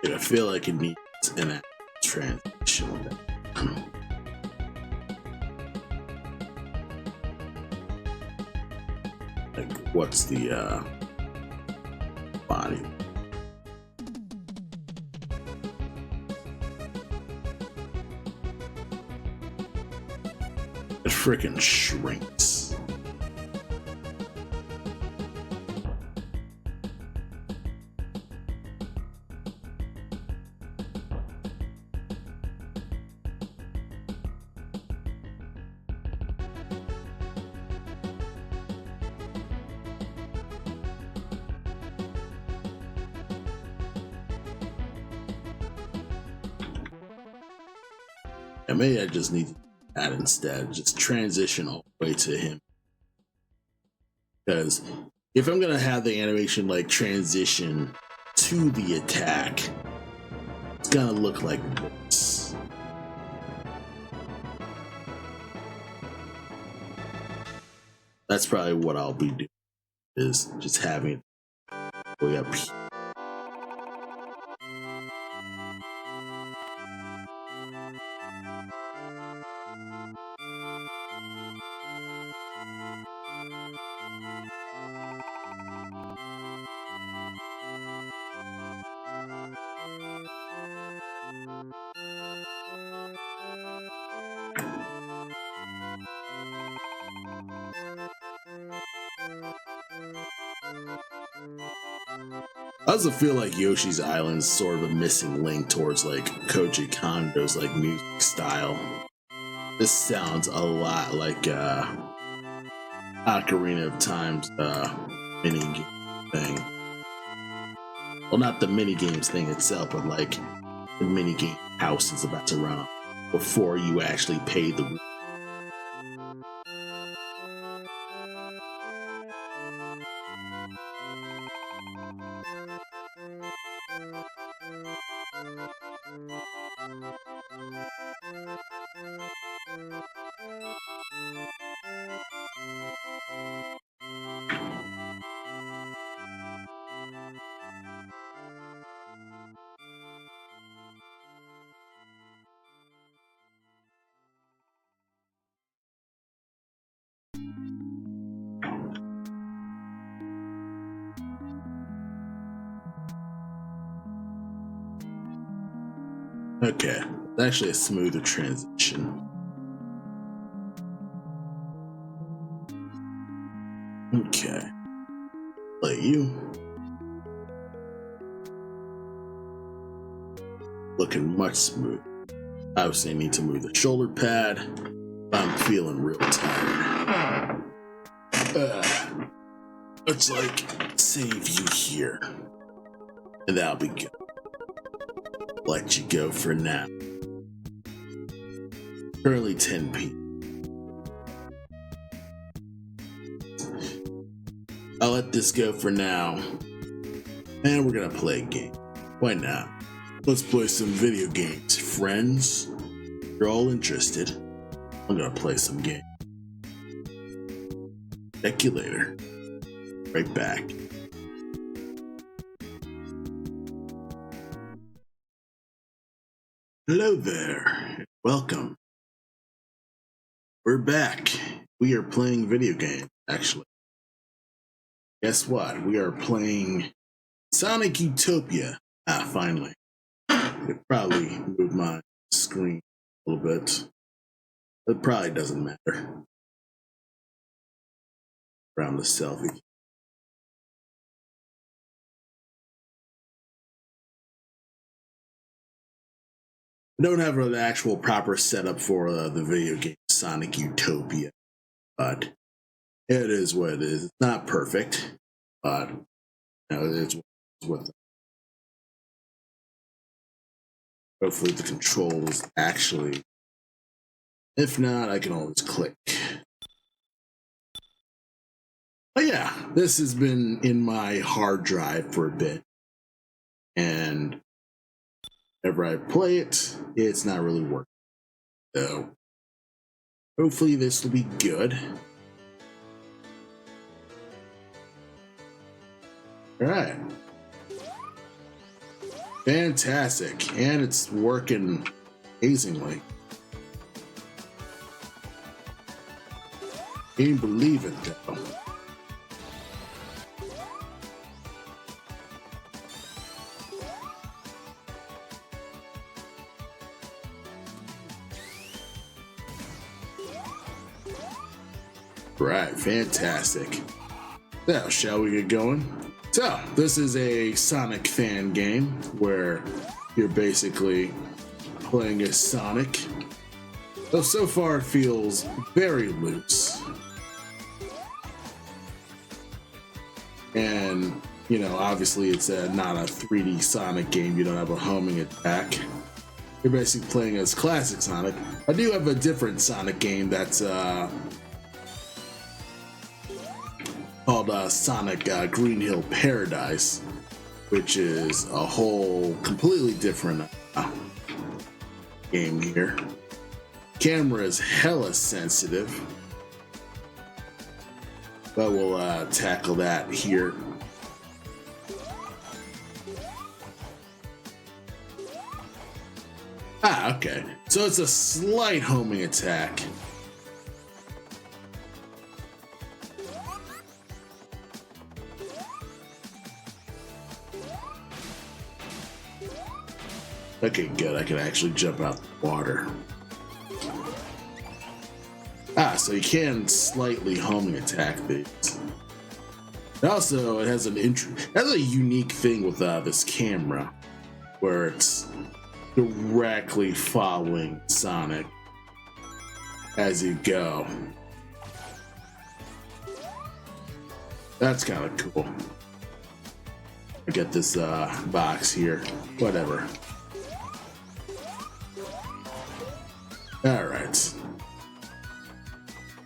Speaker 1: I feel like it needs an transition. Like, what's the body? It freaking shrinks. And maybe I just need that instead. Just transition all the way to him. Because if I'm gonna have the animation like transition to the attack, it's gonna look like this. That's probably what I'll be doing, is just having it way up here. I also feel like Yoshi's Island is sort of a missing link towards like Koji Kondo's like music style. This sounds a lot like Ocarina of Time's mini game thing. Well, not the mini games thing itself, but like the mini game house is about to run before you actually pay the. Okay, it's actually a smoother transition. Okay, play you. Looking much smooth. Obviously, I need to move the shoulder pad. I'm feeling real tired. Let's like save you here, and that'll be good. Let you go for now. Currently 10 p.m. I'll let this go for now, and we're gonna play a game. Why not? Let's play some video games, friends. If you're all interested, I'm gonna play some game. Check you later. Right back. Hello there. Welcome. We're back. We are playing video games, actually. Guess what? We are playing Sonic Utopia. Finally. It probably moved my screen a little bit. It probably doesn't matter. Around the selfie. I don't have an actual proper setup for the video game Sonic Utopia, but it is what it is. It's not perfect, but you know, it's what. Hopefully, the controls actually. If not, I can always click. But yeah, this has been in my hard drive for a bit, and whenever I play it, it's not really working. So hopefully, this will be good. All right. Fantastic. And it's working amazingly. Can't believe it, though. Right, fantastic. Now, shall we get going? So, this is a Sonic fan game where you're basically playing as Sonic. So far it feels very loose. And, you know, obviously it's not a 3D Sonic game. You don't have a homing attack. You're basically playing as classic Sonic. I do have a different Sonic game that's called Sonic Green Hill Paradise, which is a whole completely different game here. Camera is hella sensitive, but we'll tackle that here. Okay. So it's a slight homing attack. Okay, good. I can actually jump out the water. So you can slightly homing attack these. Also, it has a unique thing with this camera, where it's directly following Sonic as you go. That's kind of cool. I get this box here. Whatever. All right.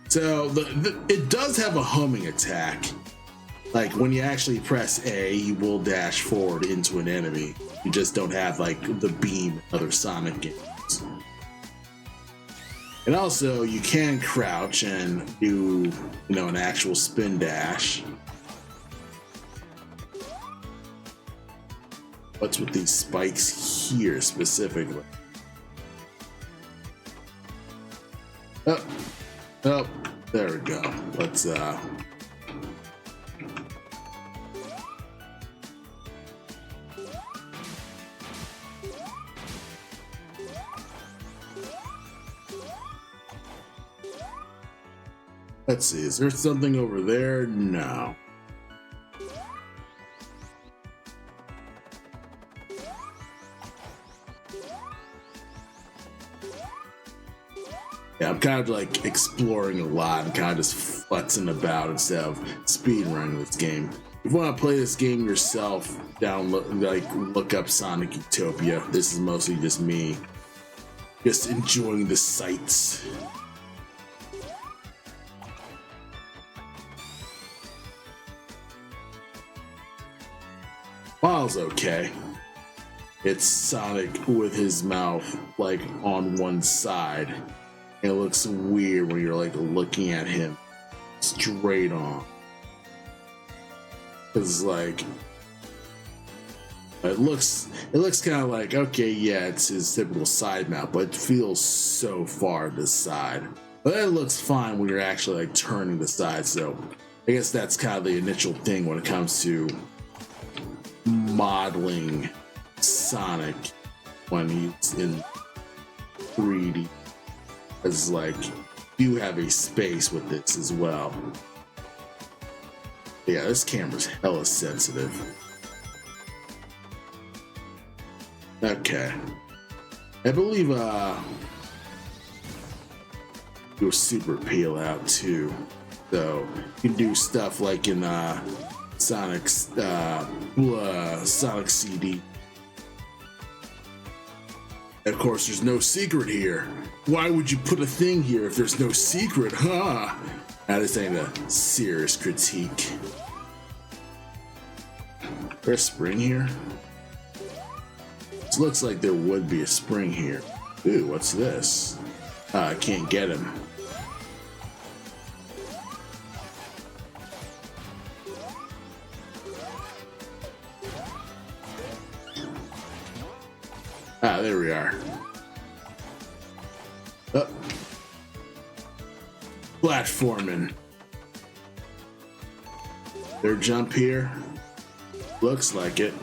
Speaker 1: So it does have a homing attack. Like when you actually press A, you will dash forward into an enemy. You just don't have like the beam in other Sonic games. And also you can crouch and do, you know, an actual spin dash. What's with these spikes here specifically? Oh, there we go. Let's Let's see, is there something over there? No. Yeah, I'm kind of like exploring a lot and kind of just futzing about instead of speedrunning this game. If you want to play this game yourself, look up Sonic Utopia. This is mostly just me, just enjoying the sights. Miles okay. It's Sonic with his mouth like on one side. It looks weird when you're like looking at him straight on. Cause like it looks kind of like, okay, yeah, it's his typical side mount, but it feels so far to the side. But it looks fine when you're actually like turning the side. So I guess that's kind of the initial thing when it comes to modeling Sonic when he's in 3D. It's like you have a space with this as well. Yeah, this camera's hella sensitive. Okay. I believe your super peel out too. So you can do stuff like in Sonic's Sonic CD. Of course, there's no secret here. Why would you put a thing here if there's no secret, huh? That is ain't a serious critique. There's a spring here? It looks like there would be a spring here. Ooh, what's this? I can't get him. Ah, there we are. Oh. Platforming. Their jump here. Looks like it.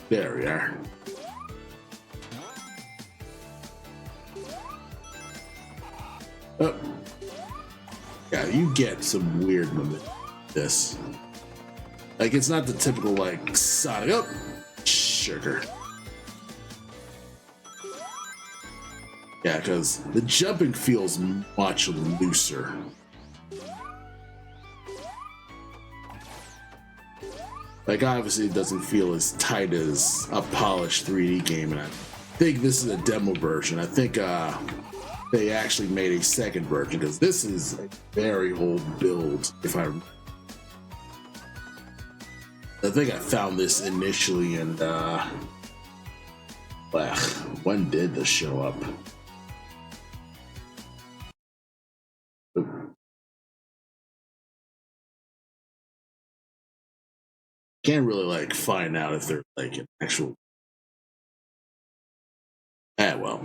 Speaker 1: There we are. Oh. Yeah, you get some weird movement. This. Like, it's not the typical, like, Sonic. Oh! Sugar. Yeah, because the jumping feels much looser. Like, obviously, it doesn't feel as tight as a polished 3D game, and I think this is a demo version. I think they actually made a second version, because this is a very old build, if I remember. I think I found this initially, and when did this show up? Can't really like find out if they're like an actual. Ah, well.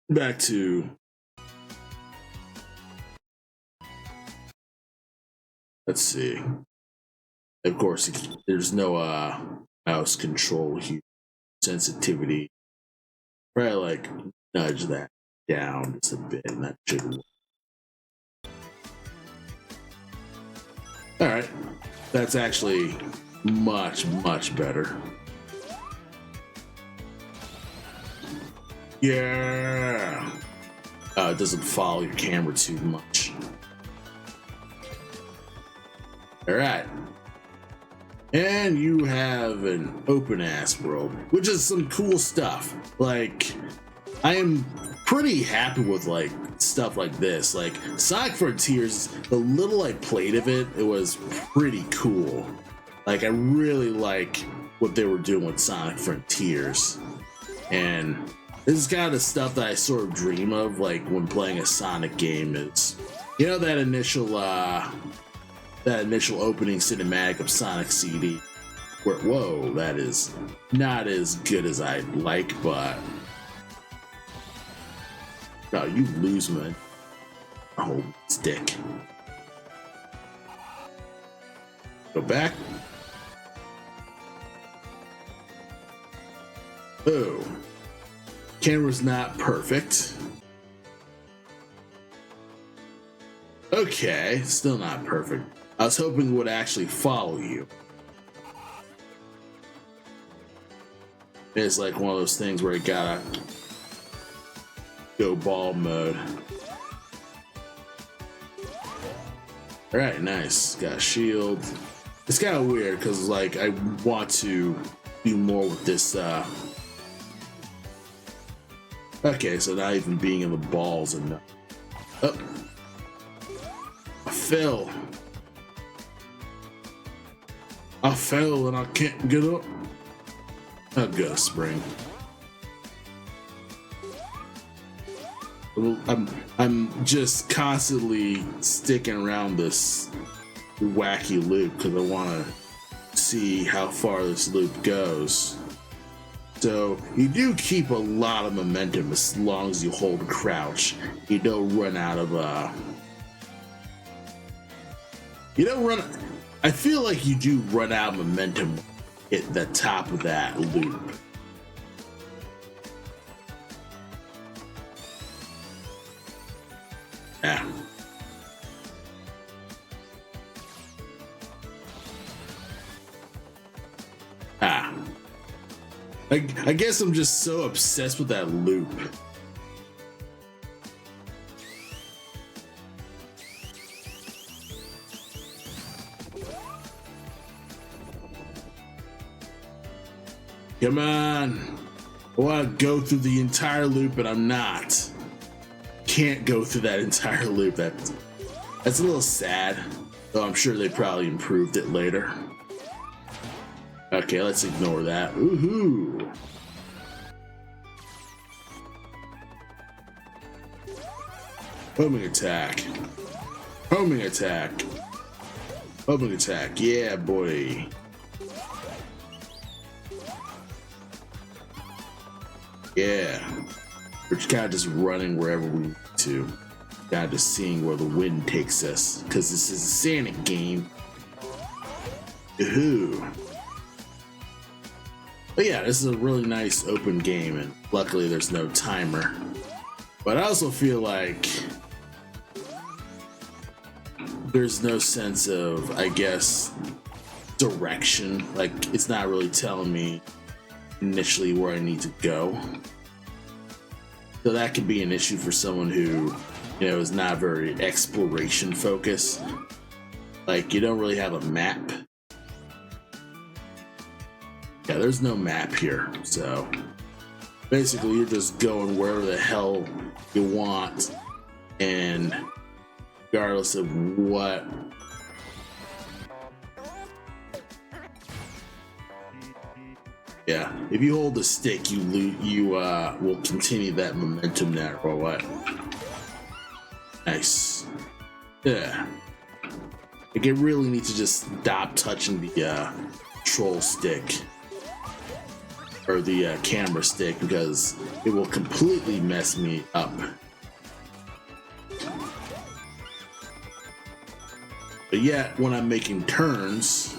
Speaker 1: Back to. Let's see. Of course, there's no mouse control here. Sensitivity. Probably like nudge that down just a bit, and that should work. All right, that's actually much better. Yeah. It doesn't follow your camera too much. All right. And you have an open ass world, which is some cool stuff. Like, I am pretty happy with like stuff like this. Like Sonic Frontiers, the little I played of it, it was pretty cool. Like, I really like what they were doing with Sonic Frontiers. And this is kind of the stuff that I sort of dream of, like when playing a Sonic game, is, you know, that initial opening cinematic of Sonic CD, where, whoa, that is not as good as I'd like, but oh, you lose my whole stick. Go back. Oh, camera's not perfect. Okay, still not perfect. I was hoping it would actually follow you. It's like one of those things where you gotta go ball mode. Alright, nice. Got a shield. It's kind of weird because, like, I want to do more with this. Okay, so not even being in the balls enough. Oh. I fell. I fell and I can't get up. I'll go spring. I'm just constantly sticking around this wacky loop because I want to see how far this loop goes. So you do keep a lot of momentum as long as you hold crouch. You don't run out of you don't run. I feel like you do run out of momentum at the top of that loop. Yeah. Ah. I guess I'm just so obsessed with that loop. Come on. I want to go through the entire loop, but I'm not. Can't go through that entire loop. That's a little sad, though I'm sure they probably improved it later. Okay, let's ignore that. Woohoo! Homing attack. Homing attack. Homing attack. Yeah, boy. Yeah. We're kind of just running wherever we need to. Kind of just seeing where the wind takes us. Because this is a Sonic game. Woohoo! But yeah, this is a really nice open game, and luckily there's no timer. But I also feel like there's no sense of, I guess, direction. Like, it's not really telling me initially where I need to go. So that could be an issue for someone who, you know, is not very exploration focused. Like, you don't really have a map. Yeah, there's no map here, so basically you're just going wherever the hell you want, and regardless of what yeah, if you hold the stick, you will continue that momentum there, or what? Nice. Yeah. Like, I really need to just stop touching the control stick. Or the camera stick, because it will completely mess me up. But yet, when I'm making turns,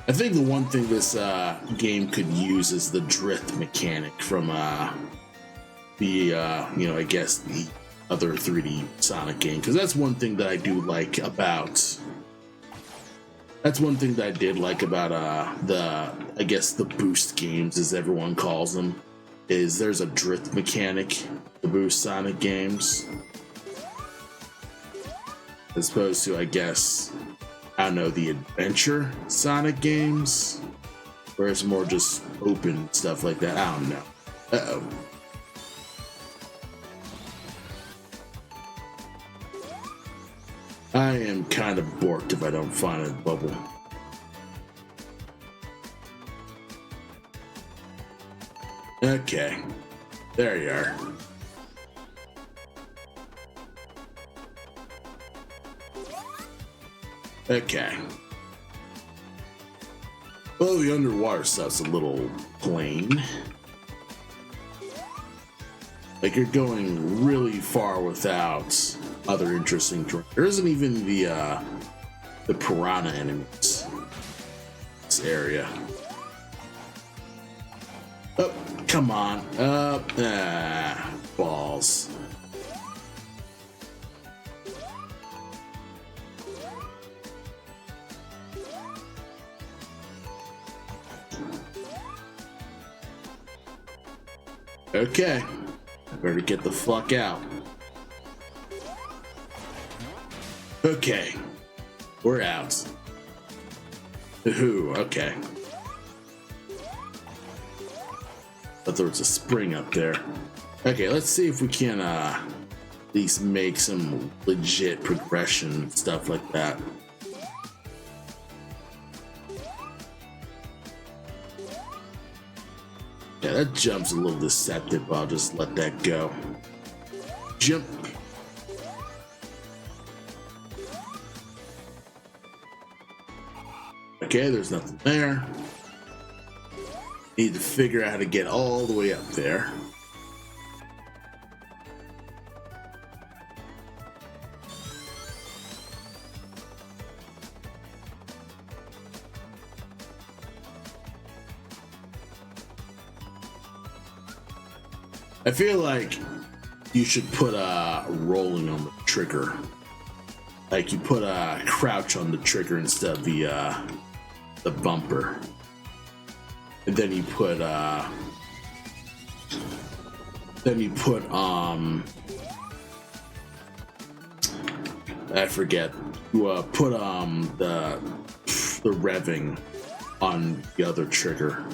Speaker 1: I think the one thing this game could use is the drift mechanic from the you know, I guess the other 3D Sonic game, because that's one thing that I do like about. That's one thing that I did like about I guess the boost games, as everyone calls them, is there's a drift mechanic, the boost Sonic games, as opposed to, I guess, I don't know, the adventure Sonic games, where it's more just open stuff like that. I don't know. Uh-oh. I am kind of borked if I don't find a bubble. Okay, there you are. Okay. Well, the underwater stuff's a little plain. Like, you're going really far without other interesting terrain. There isn't even the piranha enemies in this area. Oh, come on. Balls. Okay. I better get the fuck out. Okay. We're out. Ooh, okay. But there was a spring up there. Okay, let's see if we can at least make some legit progression and stuff like that. Yeah, that jump's a little deceptive, but I'll just let that go. Jump. Okay, there's nothing there. Need to figure out how to get all the way up there. I feel like you should put rolling on the trigger. Like you put a crouch on the trigger instead of the bumper. And then you put I forget. You put the revving on the other trigger.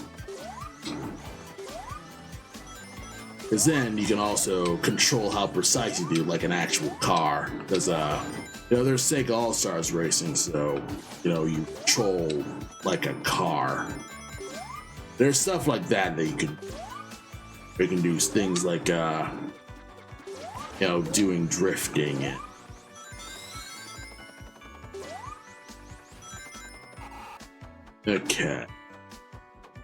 Speaker 1: Because then you can also control how precise you do, like an actual car. Because there's Sega All Stars Racing, so you control like a car. There's stuff like that you can do things like doing drifting and okay.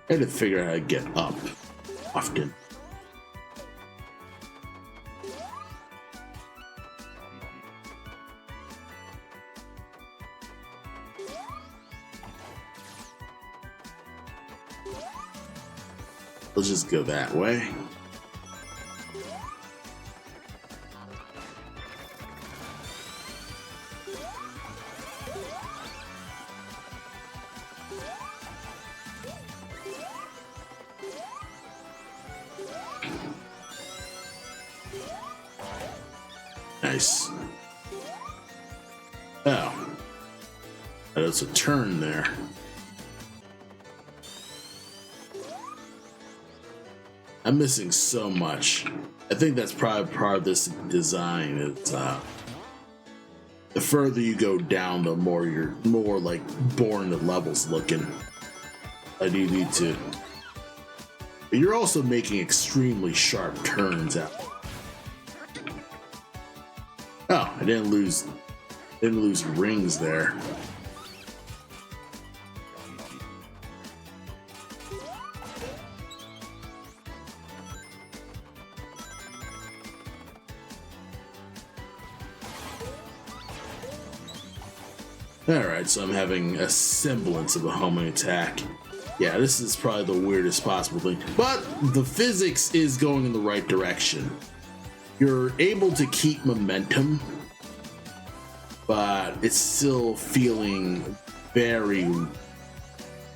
Speaker 1: I had to figure out how to get up often. Let's just go that way. Nice. Oh. That's a turn there. I'm missing so much. I think that's probably part of this design. It's the further you go down, the more you're like boring the levels looking. I do need to. But you're also making extremely sharp turns out. Oh, I didn't lose rings there. Alright, so I'm having a semblance of a homing attack. Yeah, this is probably the weirdest possible thing. But the physics is going in the right direction. You're able to keep momentum, but it's still feeling very...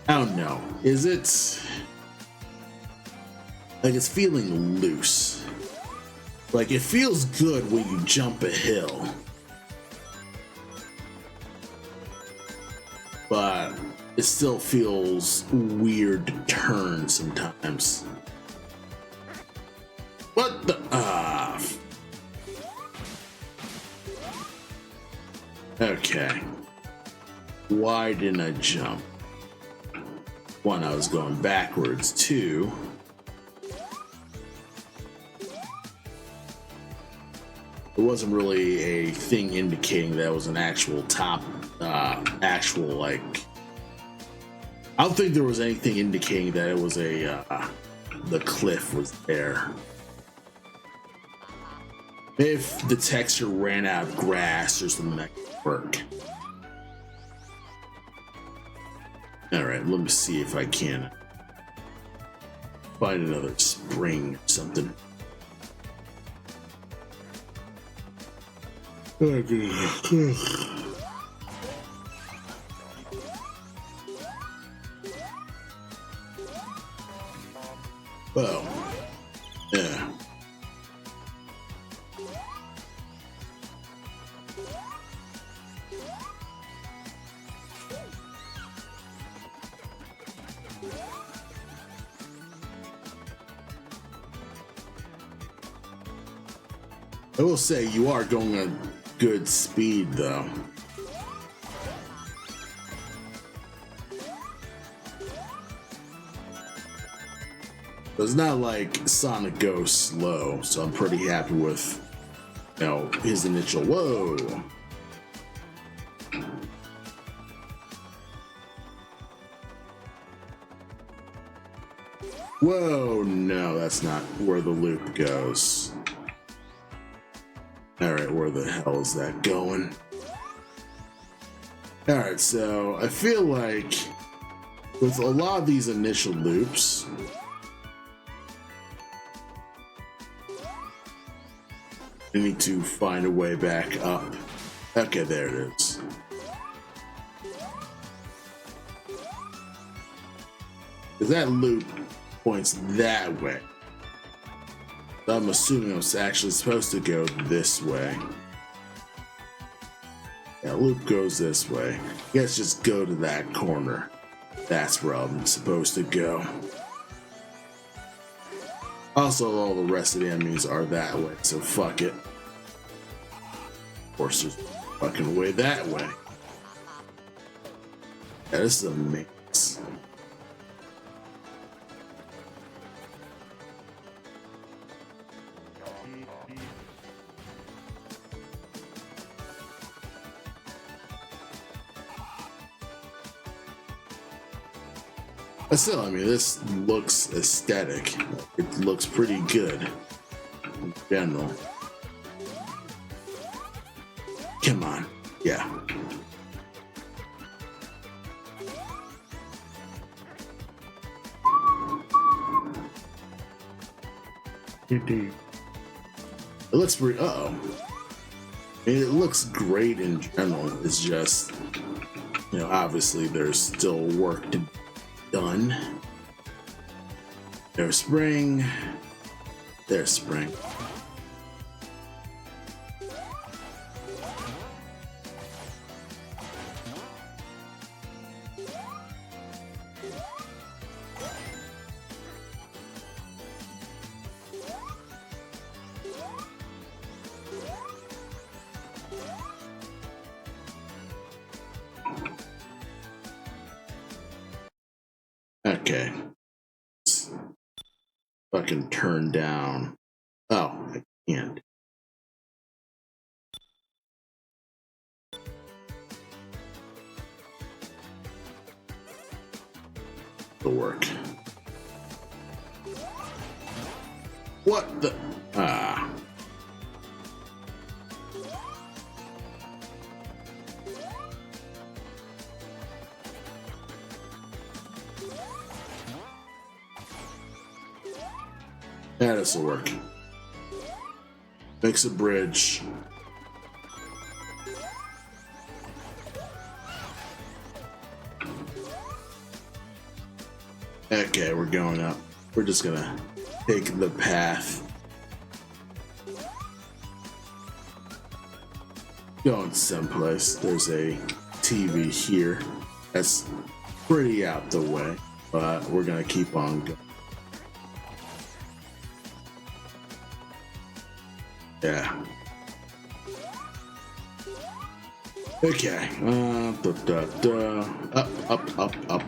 Speaker 1: I don't know. Is it... like it's feeling loose. Like it feels good when you jump a hill. But it still feels weird to turn sometimes. What the okay. Why didn't I jump? One, I was going backwards. Two, it wasn't really a thing indicating that it was an actual top like I don't think there was anything indicating that it was a the cliff was there. If the texture ran out of grass or something that could work. Alright, let me see if I can find another spring or something. Well, yeah. I will say you are going at good speed though. It's not like Sonic goes slow, so I'm pretty happy with, you know, his initial whoa. Whoa, no, that's not where the loop goes. Alright, where the hell is that going? Alright, so I feel like with a lot of these initial loops, I need to find a way back up. Okay, there it is. Because that loop points that way. I'm assuming it's actually supposed to go this way. Yeah, loop goes this way. Let's just go to that corner. That's where I'm supposed to go. Also, all the rest of the enemies are that way, so fuck it. Of course, there's a fucking way that way. Yeah, this is a maze. But still, I mean, this looks aesthetic. It looks pretty good in general. Come on. Yeah. It looks pretty. Uh-oh. I mean, it looks great in general. It's just, you know, obviously there's still work to be done. There's spring. There's spring. Okay. Let's fucking turn down. Oh, I can't. It'll work. What the? Ah. Yeah, this'll work. Makes a bridge. Okay, we're going up. We're just gonna take the path. Going someplace. There's a TV here. That's pretty out the way, but we're gonna keep on going. Yeah. Okay. Up.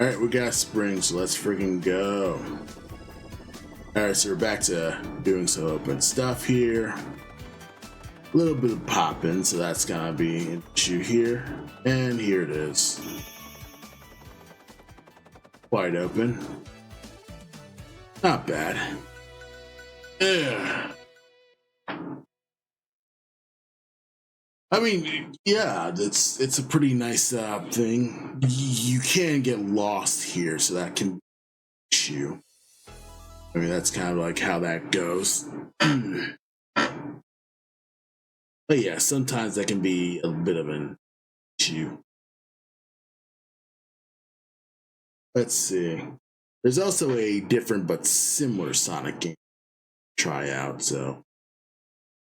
Speaker 1: Alright, we got spring, so let's freaking go. Alright, so we're back to doing some open stuff here. A little bit of popping, so that's gonna be an issue here. And here it is. Wide open. Not bad. Ugh. I mean, yeah, it's a pretty nice thing. You can get lost here, so that can be an issue. I mean, that's kind of like how that goes. But yeah, sometimes that can be a bit of an issue. Let's see. There's also a different but similar Sonic game to try out, so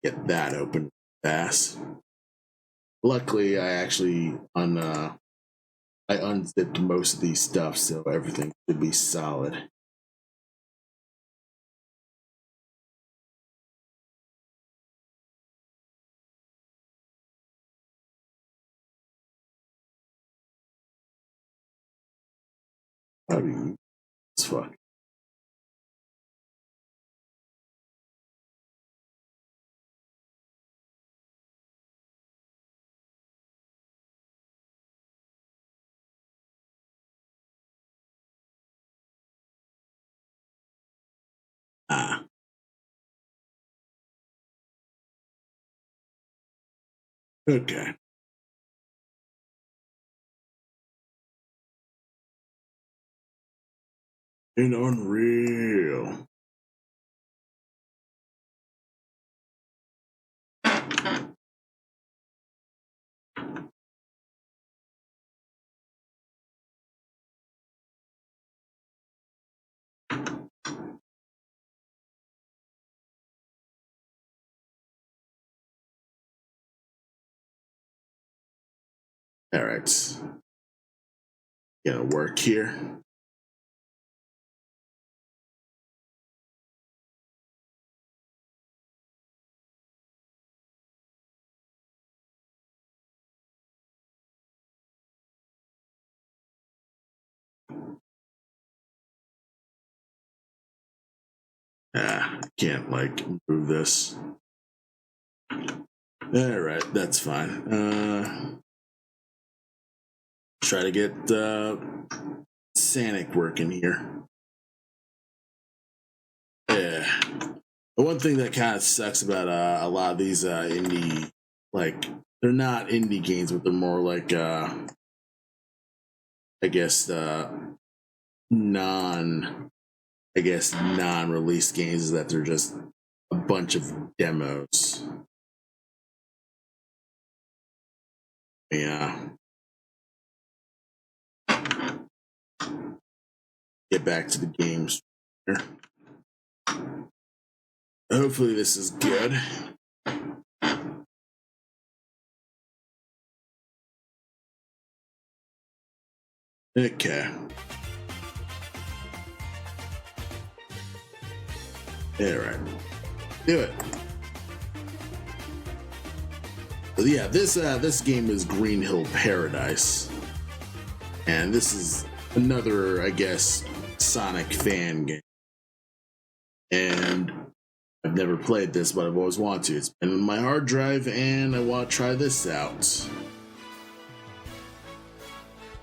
Speaker 1: get that open fast. Luckily, I actually I unzipped most of these stuff, so everything should be solid. I mean, it's fuck. Ah, okay. In Unreal. All right. Gonna work here. Ah, can't like improve this. All right, that's fine. Try to get Sanic working here. Yeah. The one thing that kind of sucks about a lot of these indie, like they're not indie games, but they're more like I guess non non-release games is that they're just a bunch of demos. Yeah. Get back to the games. Hopefully this is good. Okay. Alright. Do it. So yeah, this game is Green Hill Paradise. And this is another, I guess, Sonic fan game. And I've never played this, but I've always wanted to. It's been on my hard drive, and I want to try this out. So,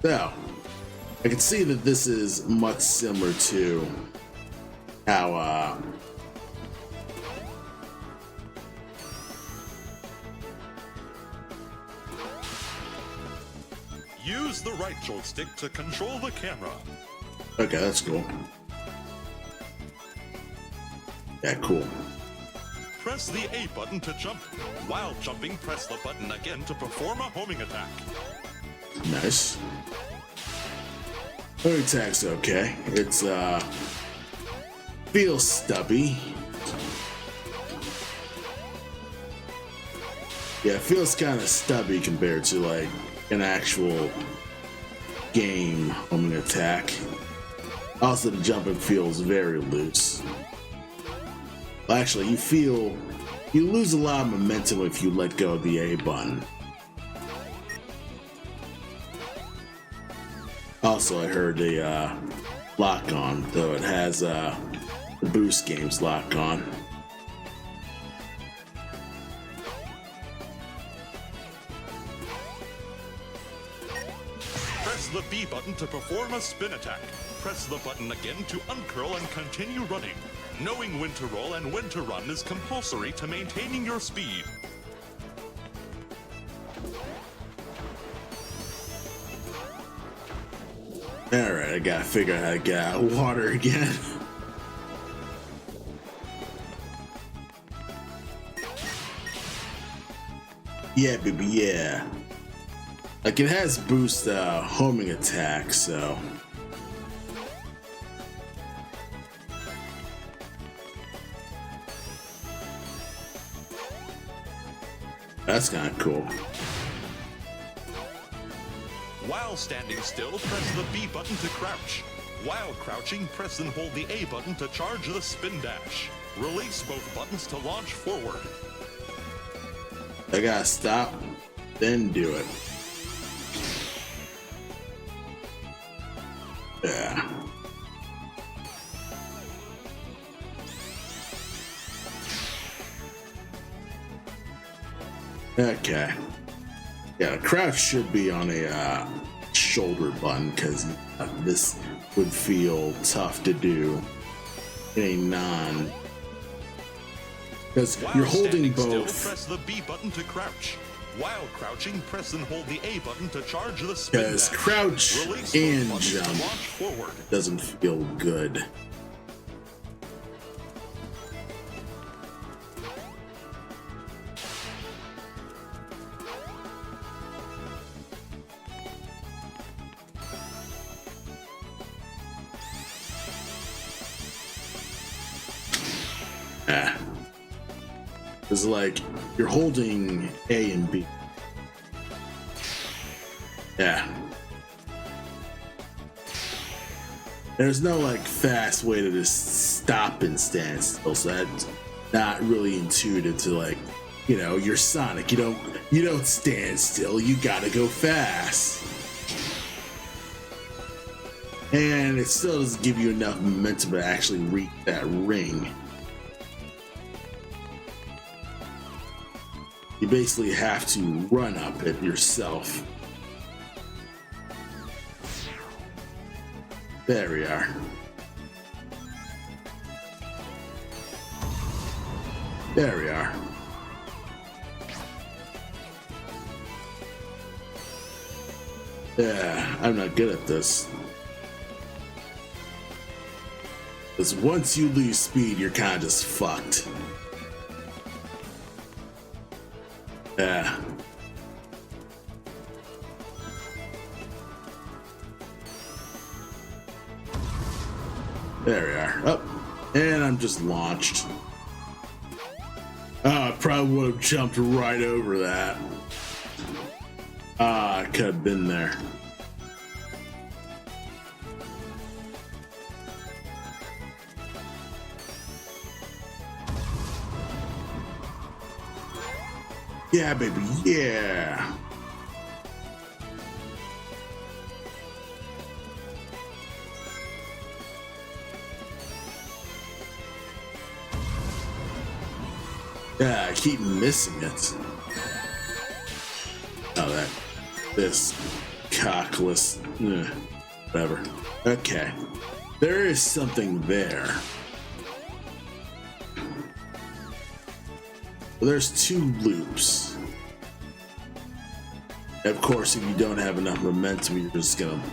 Speaker 1: I can see that this is much similar to how
Speaker 2: use the right joystick to control the camera.
Speaker 1: Okay, that's cool. Yeah, cool.
Speaker 2: Press the A button to jump. While jumping, press the button again to perform a homing attack.
Speaker 1: Nice. Homing attack's okay. It's feels stubby. Yeah, it feels kind of stubby compared to like an actual game homing attack. Also, the jumping feels very loose. Well, actually, you lose a lot of momentum if you let go of the A button. Also, I heard the lock on, though it has the boost games lock on.
Speaker 2: Press the B button to perform a spin attack. Press the button again to uncurl and continue running. Knowing when to roll and when to run is compulsory to maintaining your speed.
Speaker 1: Alright, I gotta figure out how to get out of water again. Yeah, baby, yeah. Like, it has boost homing attack, so. That's kind of cool.
Speaker 2: While standing still, press the B button to crouch. While crouching, press and hold the A button to charge the spin dash. Release both buttons to launch forward.
Speaker 1: I gotta stop, then do it. Yeah. Okay. Yeah, crouch should be on a shoulder button because this would feel tough to do in a non. Because you're holding both.
Speaker 2: Still, press the B button to crouch. While crouching, press and hold the A button to charge the spin dash.
Speaker 1: Because crouch
Speaker 2: Release
Speaker 1: and
Speaker 2: both buttons to
Speaker 1: jump
Speaker 2: launch forward.
Speaker 1: doesn't feel good. It's like you're holding A and B. Yeah. There's no like fast way to just stop and stand still, so that's not really intuitive to like, you know, you're Sonic. You don't stand still, you gotta go fast. And it still doesn't give you enough momentum to actually reach that ring. You basically have to run up it yourself. There we are. There we are. Yeah, I'm not good at this. Because once you lose speed, you're kind of just fucked. Yeah. There we are. Oh, and I'm just launched. Oh, I probably would have jumped right over that. Ah, I could have been there. Yeah, baby, yeah. Yeah, I keep missing it. Oh, this cockless, whatever. Okay, there is something there. Well, there's two loops. Of course, if you don't have enough momentum, you're just borked.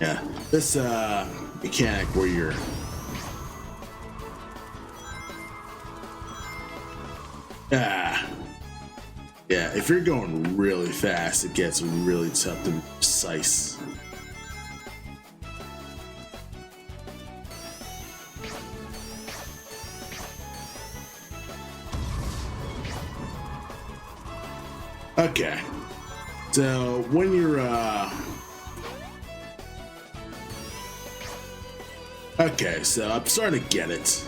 Speaker 1: Yeah, this mechanic where you're yeah, if you're going really fast, it gets really tough to be precise. Okay, so when you're okay, so I'm starting to get it.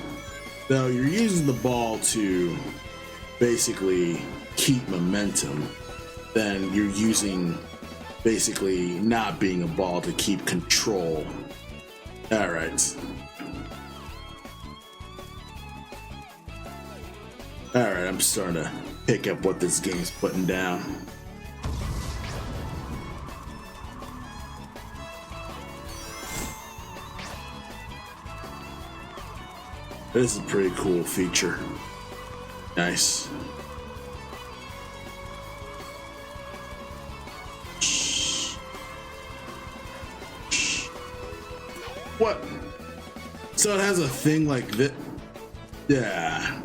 Speaker 1: So you're using the ball to basically keep momentum, then you're using basically not being a ball to keep control. All right. All right, I'm starting to pick up what this game's putting down. This is a pretty cool feature. Nice. What? So it has a thing like that? Yeah.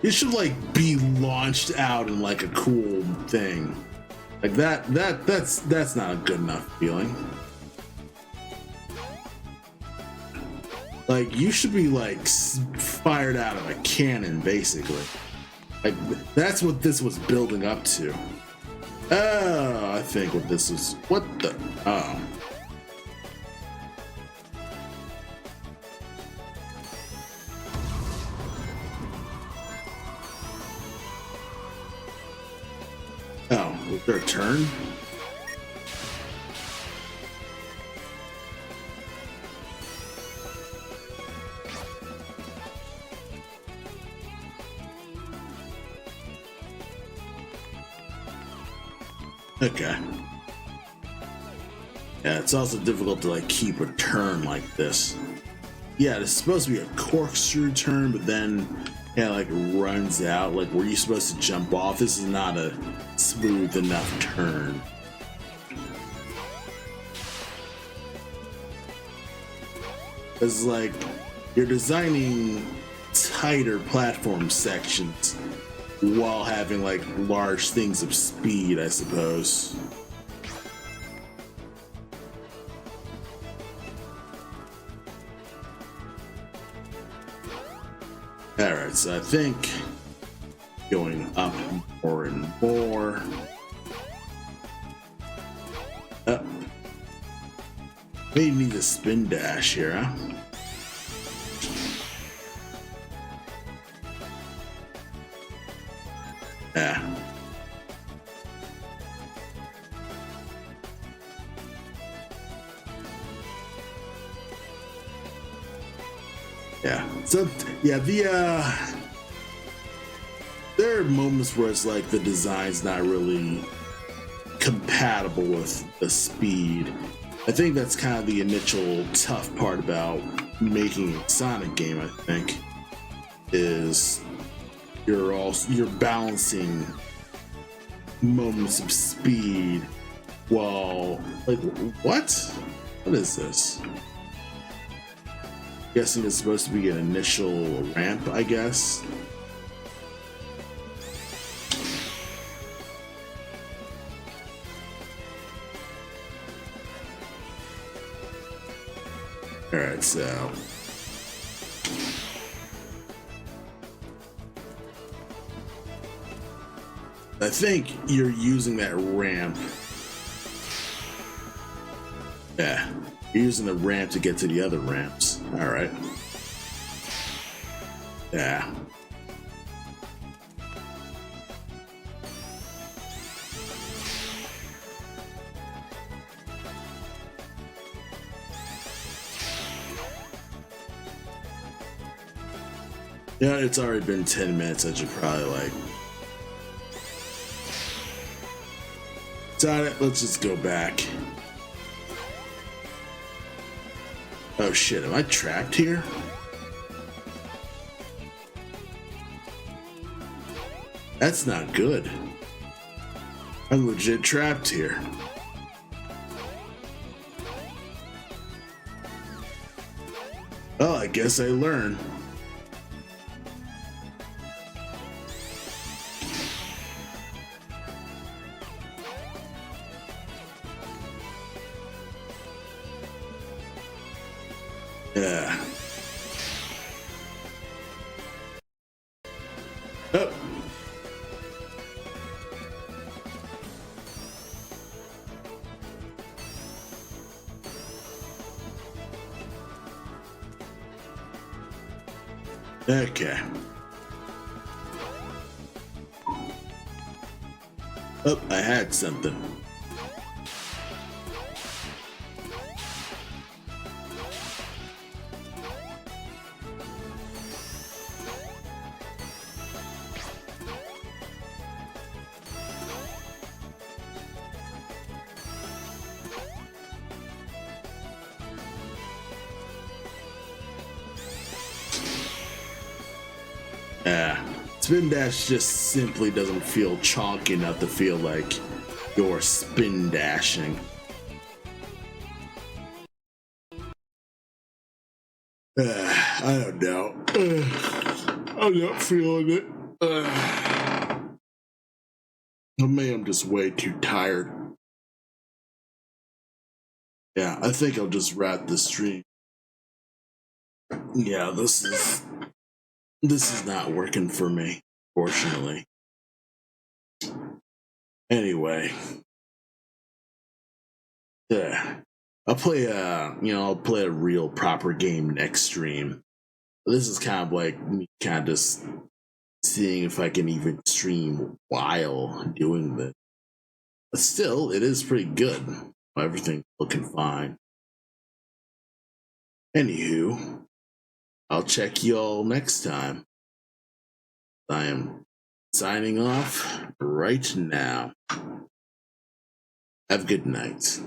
Speaker 1: It should like be launched out in like a cool thing. Like that's not a good enough feeling. Like you should be like fired out of a cannon basically. Like that's what this was building up to. Oh, I think what this is. What the? Oh. Oh, was there a turn? Okay. Yeah, it's also difficult to like keep a turn like this. Yeah, it's supposed to be a corkscrew turn, but then yeah, like runs out. Like, were you supposed to jump off? This is not a smooth enough turn. It's like you're designing tighter platform sections while having like large things of speed, I suppose. Alright, so I think going up more and more. Up. Maybe need a spin dash here, huh? Yeah. Yeah. So yeah, there are moments where it's like the design's not really compatible with the speed. I think that's kind of the initial tough part about making a Sonic game, I think, is you're balancing moments of speed while like what is this? Guessing it's supposed to be an initial ramp, I guess. All right, so I think you're using that ramp. Yeah, you're using the ramp to get to the other ramps. All right. Yeah. Yeah, it's already been 10 minutes. I should probably like. Got it. Let's just go back. Oh shit, am I trapped here? That's not good. I'm legit trapped here. Well, I guess I learned. Yeah. Oh. Okay. Oh, I had something. Spin dash just simply doesn't feel chonky enough to feel like you're spin dashing. I don't know. I'm not feeling it. Maybe I'm just way too tired. Yeah, I think I'll just wrap the stream. Yeah, this is not working for me, fortunately. Anyway, yeah, I'll play a real proper game next stream. This is kind of like me kind of just seeing if I can even stream while doing this. But still, it is pretty good. Everything's looking fine. Anywho, I'll check y'all next time. I am signing off right now. Have a good night.